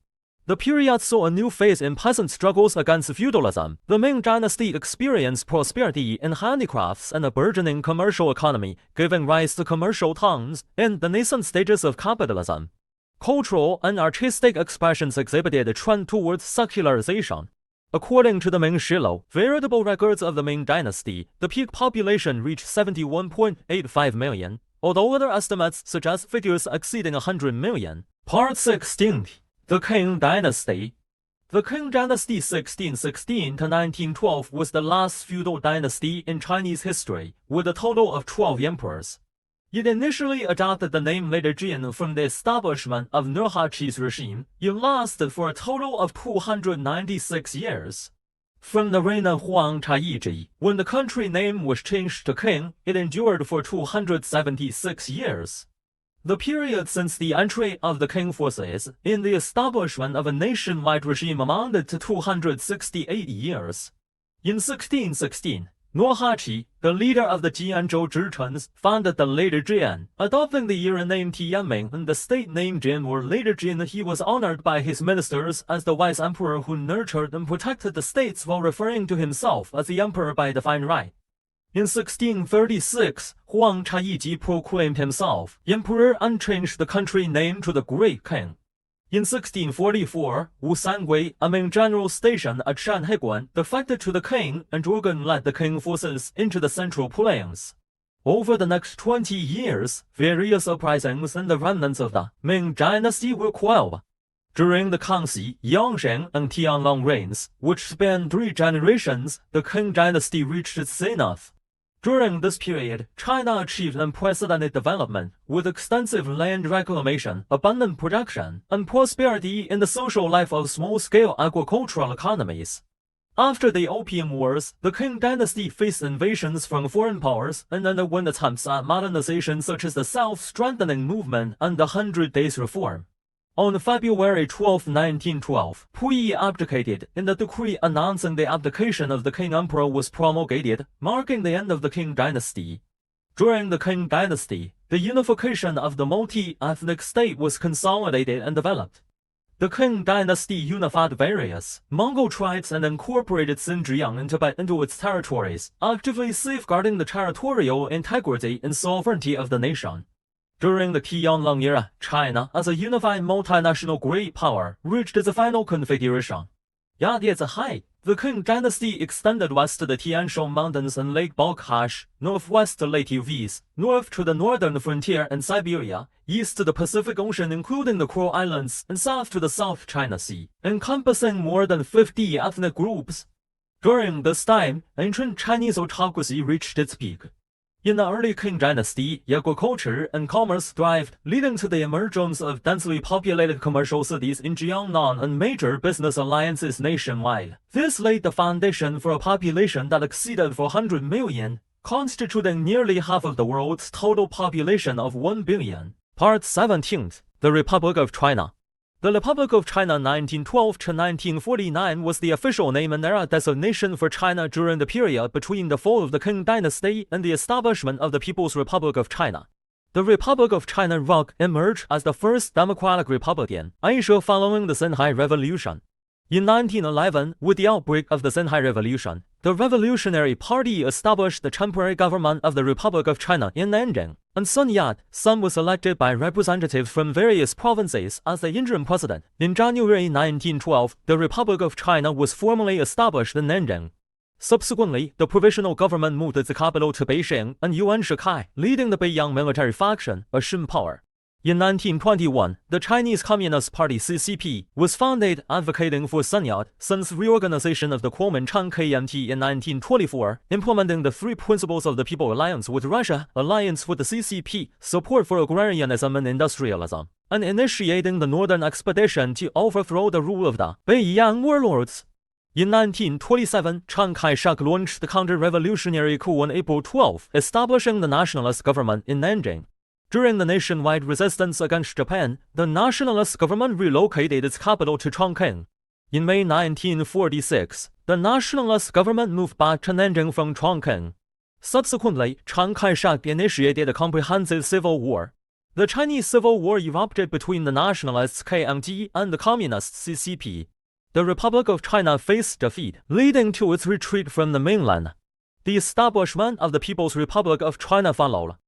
The period saw a new phase in peasant struggles against feudalism. The Ming dynasty experienced prosperity in handicrafts and a burgeoning commercial economy, giving rise to commercial towns and the nascent stages of capitalism. Cultural and artistic expressions exhibited a trend towards secularization. According to the Ming Shilo, veritable records of the Ming dynasty, the peak population reached 71.85 million, although other estimates suggest figures exceeding 100 million. Part 16. The Qing Dynasty. The Qing dynasty 1616 to 1912 was the last feudal dynasty in Chinese history, with a total of 12 emperors. It initially adopted the name later Jin from the establishment of Nurhaqi's regime. It lasted for a total of 296 years. From the reign of Huang Chaiji, when the country name was changed to Qing, it endured for 276 years. The period since the entry of the Qing forces in the establishment of a nationwide regime amounted to 268 years. In 1616, Nurhaci, the leader of the Jianzhou Zhichuns, founded the later Jin. Adopting the era name Tianming and the state name Jin or later Jin, he was honored by his ministers as the wise emperor who nurtured and protected the states while referring to himself as the emperor by divine right. In 1636, Huang Chaiji proclaimed himself emperor and changed the country name to the Great Qing. In 1644, Wu Sangui, a main general stationed at Shanhaiguan, defected to the Qing and Zhuge led the Qing forces into the Central Plains. Over the next 20 years, various uprisings and the remnants of the Ming dynasty were quelled. During the Kangxi, Yangsheng, and Tianlong reigns, which spanned 3 generations, the Qing dynasty reached its zenith. During this period, China achieved unprecedented development, with extensive land reclamation, abundant production, and prosperity in the social life of small-scale agricultural economies. After the Opium Wars, the Qing dynasty faced invasions from foreign powers and underwent attempts at modernization such as the Self-Strengthening Movement and the 100 Days Reform. On February 12, 1912, Puyi abdicated, and the decree announcing the abdication of the Qing emperor was promulgated, marking the end of the Qing dynasty. During the Qing dynasty, the unification of the multi-ethnic state was consolidated and developed. The Qing dynasty unified various Mongol tribes and incorporated Xinjiang and Tibet into its territories, actively safeguarding the territorial integrity and sovereignty of the nation. During the Qianlong era, China, as a unified multinational great power, reached its final configuration. At its height, the Qing dynasty extended west to the Tian Shan Mountains and Lake Balkhash, northwest to Lake Uvis, north to the northern frontier and Siberia, east to the Pacific Ocean including the Kuril Islands, and south to the South China Sea, encompassing more than 50 ethnic groups. During this time, ancient Chinese autocracy reached its peak. In the early Qing dynasty, agriculture and commerce thrived, leading to the emergence of densely populated commercial cities in Jiangnan and major business alliances nationwide. This laid the foundation for a population that exceeded 400 million, constituting nearly half of the world's total population of 1 billion. Part 17. The Republic of China. The Republic of China 1912 to 1949 was the official name and era designation for China during the period between the fall of the Qing dynasty and the establishment of the People's Republic of China. The Republic of China emerged as the first democratic republic in Asia following the Xinhai Revolution. In 1911, with the outbreak of the Xinhai Revolution, the Revolutionary Party established the temporary government of the Republic of China in Nanjing, and Sun Yat-sen was elected by representatives from various provinces as the interim president. In January 1912, the Republic of China was formally established in Nanjing. Subsequently, the provisional government moved its capital to Beijing, and Yuan Shikai, leading the Beiyang military faction, assumed power. In 1921, the Chinese Communist Party (CCP) was founded, advocating for Sun Yat-sen's reorganization of the Kuomintang KMT in 1924, implementing the 3 principles of the People Alliance with Russia, alliance with the CCP, support for agrarianism and industrialism, and initiating the Northern Expedition to overthrow the rule of the Beiyang warlords. In 1927, Chiang Kai-shek launched the counter-revolutionary coup on April 12, establishing the nationalist government in Nanjing. During the nationwide resistance against Japan, the nationalist government relocated its capital to Chongqing. In May 1946, the nationalist government moved back to Nanjing from Chongqing. Subsequently, Chiang Kai-shek initiated a comprehensive civil war. The Chinese Civil War erupted between the nationalists KMT and the communists CCP. The Republic of China faced defeat, leading to its retreat from the mainland. The establishment of the People's Republic of China followed.